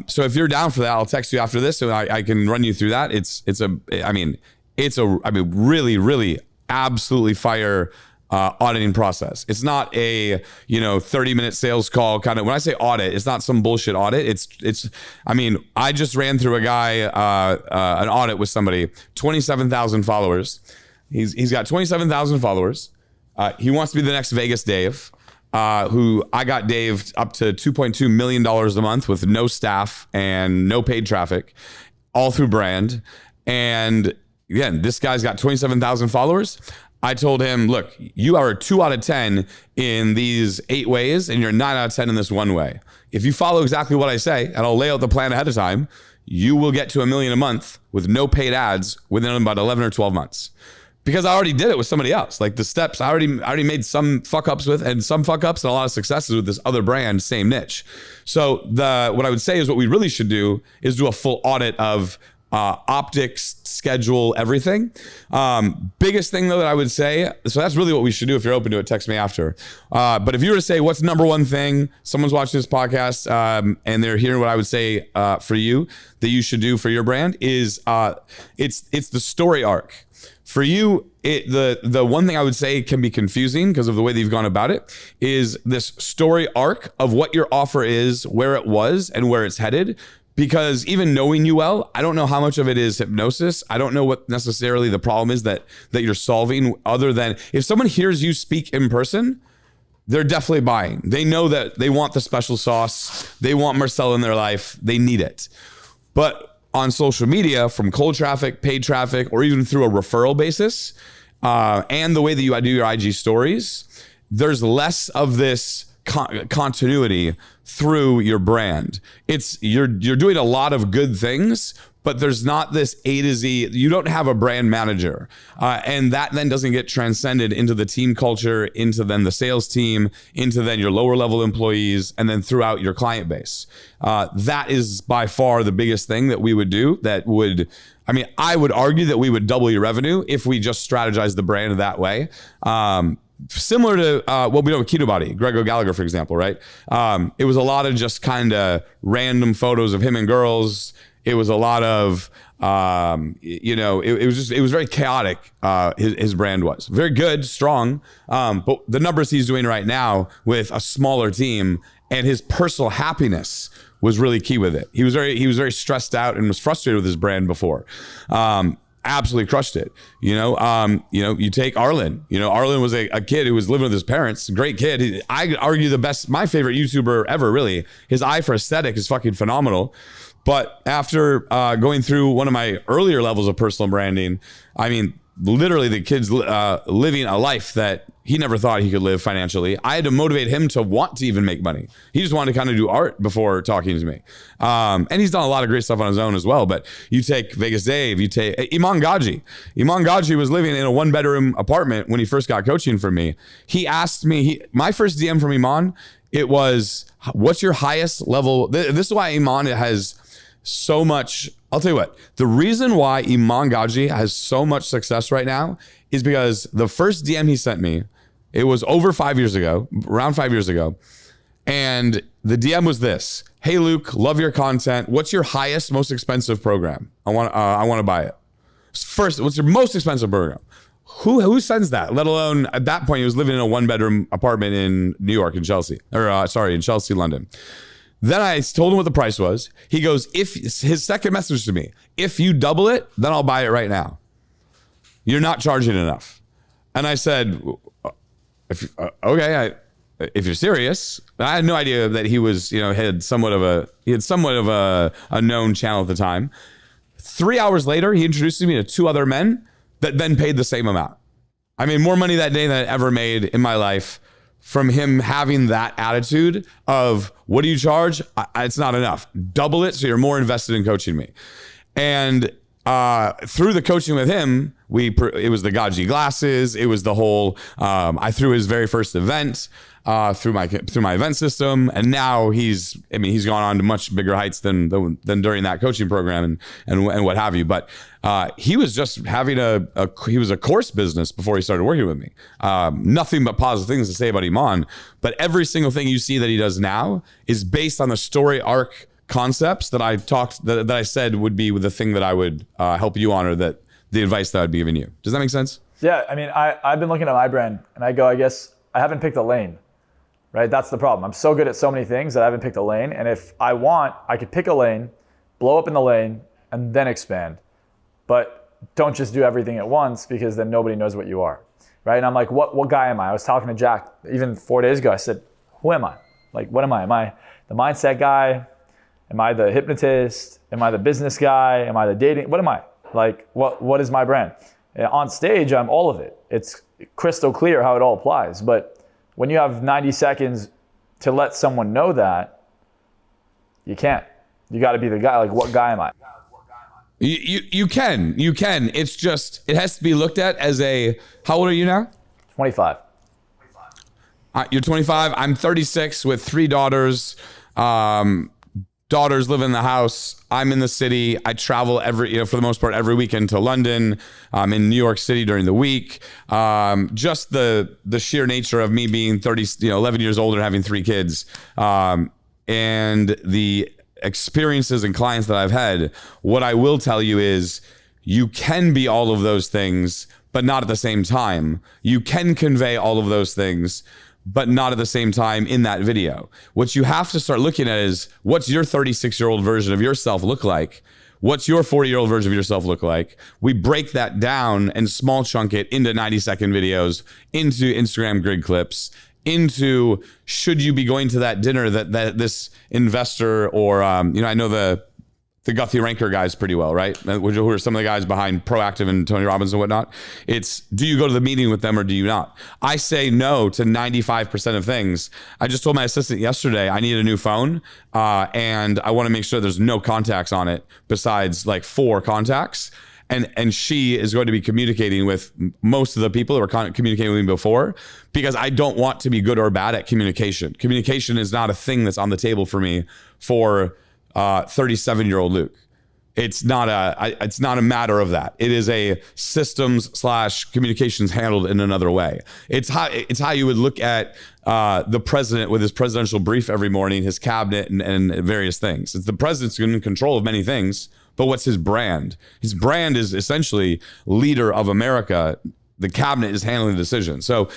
So if you're down for that, I'll text you after this and I can run you through that. It's really, really absolutely fire auditing process. It's not a 30-minute sales call kind of. When I say audit, it's not some bullshit audit. I just ran through a guy an audit with somebody, 27,000 followers. He's got 27,000 followers. He wants to be the next Vegas Dave, who I got Dave up to $2.2 million a month with no staff and no paid traffic, all through brand. And again, this guy's got 27,000 followers. I told him, look, you are a 2 out of 10 in these 8 ways, and you're 9 out of 10 in this one way. If you follow exactly what I say, and I'll lay out the plan ahead of time, you will get to $1 million a month with no paid ads within about 11 or 12 months. Because I already did it with somebody else. Like the steps, I already made some fuck ups with, and some fuck ups and a lot of successes with this other brand, same niche. So what I would say is what we really should do is do a full audit of optics, schedule, everything. Biggest thing though that I would say, so that's really what we should do. If you're open to it, text me after. But if you were to say, what's the number one thing, someone's watching this podcast and they're hearing what I would say for you that you should do for your brand is it's the story arc. For you, the one thing I would say can be confusing because of the way that you've gone about it is this story arc of what your offer is, where it was, and where it's headed. Because even knowing you well, I don't know how much of it is hypnosis. I don't know what necessarily the problem is that you're solving, other than if someone hears you speak in person, they're definitely buying. They know that they want the special sauce. They want Marcell in their life. They need it. But on social media, from cold traffic, paid traffic, or even through a referral basis, and the way that you do your IG stories, there's less of this continuity through your brand. It's you're doing a lot of good things, but there's not this A to Z. You don't have a brand manager. And that then doesn't get transcended into the team culture, into then the sales team, into then your lower level employees, and then throughout your client base. That is by far the biggest thing that we would do that would, I mean, I would argue that we would double your revenue if we just strategize the brand that way. Similar to what we do with Keto Body, Greg O'Gallagher, for example, right? It was a lot of just kind of random photos of him and girls. It was a lot of, it was very chaotic. His brand was very good, strong. But the numbers he's doing right now with a smaller team and his personal happiness was really key with it. He was very stressed out and was frustrated with his brand before. Absolutely crushed it. You take Arlen. Arlen was a kid who was living with his parents. Great kid. I argue my favorite YouTuber ever, really. His eye for aesthetic is fucking phenomenal. But after going through one of my earlier levels of personal branding, I mean, literally the kid's living a life that he never thought he could live financially. I had to motivate him to want to even make money. He just wanted to kind of do art before talking to me. And he's done a lot of great stuff on his own as well. But you take Vegas Dave, you take Iman Gaji. Iman Gaji was living in a 1-bedroom apartment when he first got coaching from me. He asked me, my first DM from Iman, it was, what's your highest level? This is why Iman has so much. I'll tell you what, the reason why Iman Gaji has so much success right now is because the first DM he sent me, it was around 5 years ago. And the DM was this: hey, Luke, love your content. What's your highest, most expensive program? I want to buy it. First, what's your most expensive program? Who sends that? Let alone at that point, he was living in a 1-bedroom apartment in New York, in Chelsea, in Chelsea, London. Then I told him what the price was. He goes, his second message to me, if you double it, then I'll buy it right now. You're not charging enough. And I said, okay, if you're serious. I had no idea that he was, he had somewhat of a known channel at the time. 3 hours later, he introduced me to 2 other men that then paid the same amount. I made more money that day than I ever made in my life from him having that attitude of, what do you charge? It's not enough. Double it so you're more invested in coaching me. And through the coaching with him, it was the Gaji glasses. It was the whole, I threw his very first event through my event system. And now he's gone on to much bigger heights than during that coaching program and what have you. But he was just having he was a course business before he started working with me. Nothing but positive things to say about Iman. But every single thing you see that he does now is based on the story arc concepts that I said would be the thing that I would help you on, or that the advice that I'd be giving you. Does that make sense? Yeah, I mean, I've been looking at my brand and I go, I guess I haven't picked a lane, right? That's the problem. I'm so good at so many things that I haven't picked a lane. And if I want, I could pick a lane, blow up in the lane, and then expand. But don't just do everything at once, because then nobody knows what you are, right? And I'm like, what guy am I? I was talking to Jack even 4 days ago. I said, who am I? Like, what am I? Am I the mindset guy? Am I the hypnotist? Am I the business guy? Am I the dating? What am I? Like, what is my brand? On stage, I'm all of it. It's crystal clear how it all applies. But when you have 90 seconds to let someone know that, you can't. You got to be the guy. Like, what guy am I? You can. It's just, it has to be looked at as how old are you now? 25. You're 25. I'm 36 with 3 daughters. Daughters live in the house. I'm in the city. I travel for the most part, every weekend to London. I'm in New York City during the week. Just the sheer nature of me being 11 years old and having 3 kids, and the experiences and clients that I've had. What I will tell you is, you can be all of those things, but not at the same time. You can convey all of those things, but not at the same time in that video. What you have to start looking at is, what's your 36-year-old version of yourself look like? What's your 40-year-old version of yourself look like? We break that down and small chunk it into 90-second videos, into Instagram grid clips, into, should you be going to that dinner that this investor, or I know the the Guthrie Ranker guys pretty well, right? Who are some of the guys behind Proactive and Tony Robbins and whatnot. It's, do you go to the meeting with them or do you not? I say no to 95% of things. I just told my assistant yesterday, I need a new phone and I want to make sure there's no contacts on it besides like 4 contacts. And she is going to be communicating with most of the people that were communicating with me before, because I don't want to be good or bad at communication. Communication is not a thing that's on the table for me for 37-year-old Luke. It's not a matter of that. It is a systems/communications handled in another way. It's how you would look at the president with his presidential brief every morning, his cabinet and various things. It's the president's in control of many things, but what's his brand? His brand is essentially leader of America. The cabinet is handling the decision. So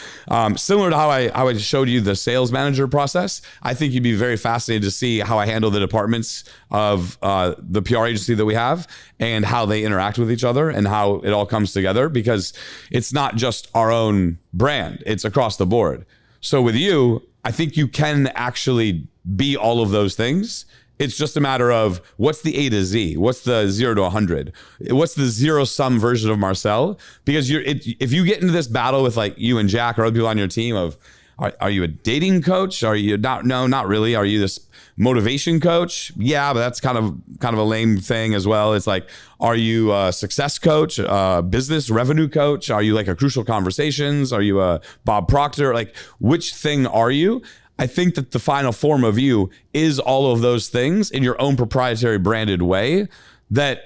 similar to how I showed you the sales manager process, I think you'd be very fascinated to see how I handle the departments of the PR agency that we have and how they interact with each other and how it all comes together, because it's not just our own brand, it's across the board. So with you, I think you can actually be all of those things. It's just a matter of what's the A to Z, what's the 0 to 100, what's the zero sum version of Marcell? Because if you get into this battle with like you and Jack or other people on your team of, are you a dating coach? Are you not? No, not really. Are you this motivation coach? Yeah, but that's kind of a lame thing as well. It's like, are you a success coach, a business revenue coach? Are you like a crucial conversations? Are you a Bob Proctor? Like, which thing are you? I think that the final form of you is all of those things in your own proprietary branded way that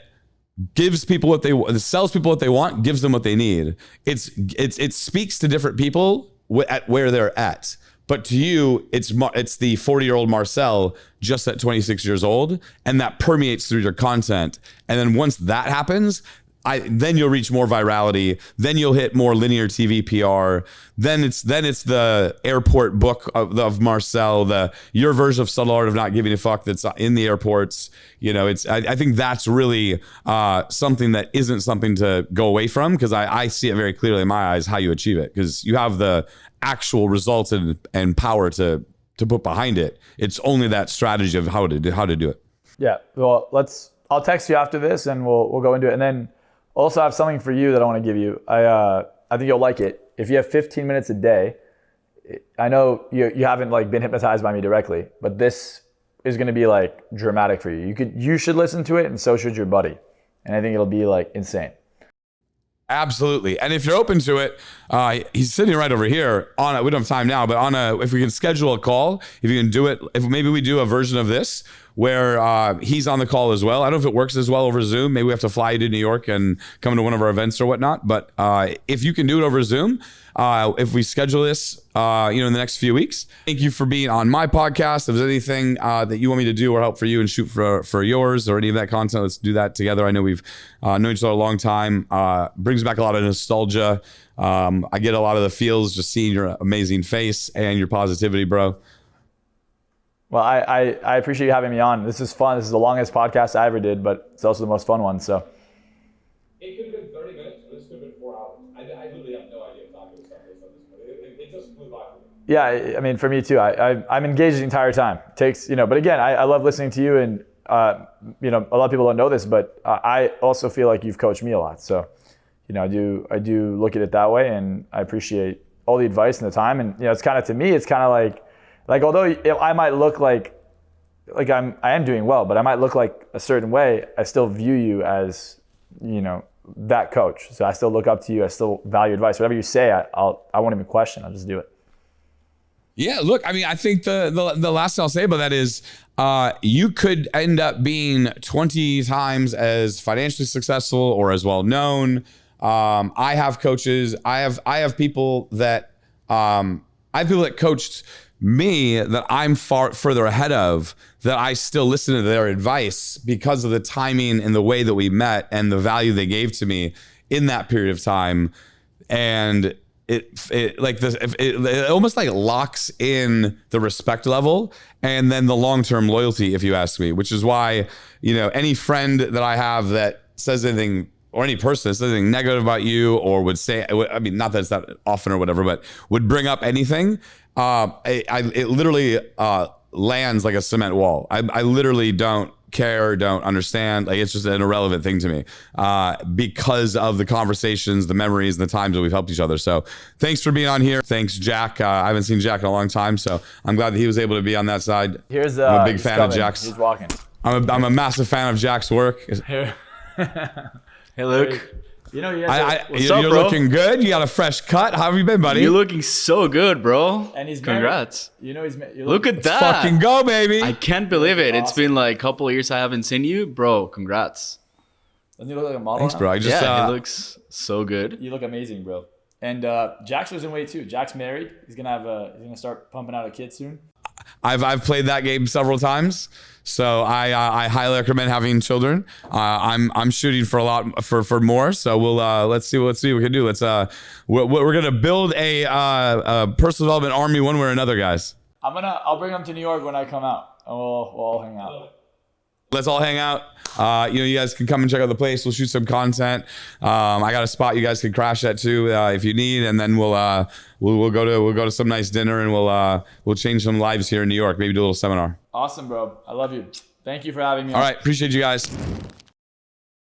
gives people what they want, sells people what they want, gives them what they need. It speaks to different people at where they're at. But to you, it's the 40-year-old Marcell just at 26 years old, and that permeates through your content. And then once that happens, then you'll reach more virality. Then you'll hit more linear TV PR. Then it's the airport book of Marcell, your version of Subtle Art of Not Giving a Fuck that's in the airports. You know, I think that's really something that isn't something to go away from, because I see it very clearly in my eyes how you achieve it, because you have the actual results and power to put behind it. It's only that strategy of how to do it. Yeah. Well, I'll text you after this and we'll go into it. And then also I have something for you that I want to give you. I think you'll like it. If you have 15 minutes a day, I know you haven't like been hypnotized by me directly, but this is going to be like dramatic for you. You should listen to it, and so should your buddy. And I think it'll be like insane. Absolutely. And if you're open to it, he's sitting right over here we don't have time now, but if we can schedule a call, if you can do it, if maybe we do a version of this where he's on the call as well. I don't know if it works as well over Zoom. Maybe we have to fly you to New York and come to one of our events or whatnot. But if you can do it over Zoom, if we schedule this, in the next few weeks. Thank you for being on my podcast. If there's anything that you want me to do or help for you and shoot for yours or any of that content, let's do that together. I know we've known each other a long time. Brings back a lot of nostalgia. I get a lot of the feels just seeing your amazing face and your positivity, bro. Well, I appreciate you having me on. This is fun. This is the longest podcast I ever did, but it's also the most fun one. So it could have been 30 minutes, but this could have been 4 hours. I literally have no idea talking to somebody at this point. It just flew by for me. Yeah, I mean, for me too. I'm engaged the entire time. It takes, but again, I love listening to you, and a lot of people don't know this, but I also feel like you've coached me a lot. So, I do look at it that way, and I appreciate all the advice and the time. And it's kind of, to me, it's kind of like although I might look like I am doing well, but I might look like a certain way, I still view you as, that coach. So I still look up to you. I still value advice. Whatever you say, I won't even question. I'll just do it. Yeah, look, I mean, I think the last thing I'll say about that is you could end up being 20 times as financially successful or as well known. I have coaches. I have people that coached me that I'm far further ahead of, that I still listen to their advice because of the timing and the way that we met and the value they gave to me in that period of time. And it almost like locks in the respect level and then the long-term loyalty, if you ask me, which is why, any friend that I have that says anything, or any person that says anything negative about you, or would say, I mean, not that it's that often or whatever, but would bring up anything, it literally lands like a cement wall. I literally don't care, don't understand. Like, it's just an irrelevant thing to me because of the conversations, the memories, and the times that we've helped each other. So thanks for being on here. Thanks, Jack. I haven't seen Jack in a long time, so I'm glad that he was able to be on that side. I'm a big fan of Jack's. He's walking. I'm a massive fan of Jack's work. Here. Hey, Luke. You know, you're looking good. You got a fresh cut. How have you been, buddy? You're looking so good, bro. And he's congrats. You know, Look at that. Fucking go, baby. I can't believe it. Awesome. It's been like a couple of years I haven't seen you, bro. Congrats. Doesn't he look like a model? Thanks, now? bro. I just, Yeah, he looks so good. You look amazing, bro. And Jack's losing weight too. Jack's married. He's gonna start pumping out a kid soon. I've played that game several times, so I highly recommend having children. I'm shooting for a lot for more, so we'll let's see what we can do. We're gonna build a personal development army one way or another, guys. I'll bring them to New York when I come out, and we'll all hang out. Let's all hang out. You guys can come and check out the place. We'll shoot some content. I got a spot you guys can crash at too if you need, and then we'll go to some nice dinner, and we'll change some lives here in New York. Maybe do a little seminar. Awesome, bro. I love you. Thank you for having me. All right, appreciate you guys.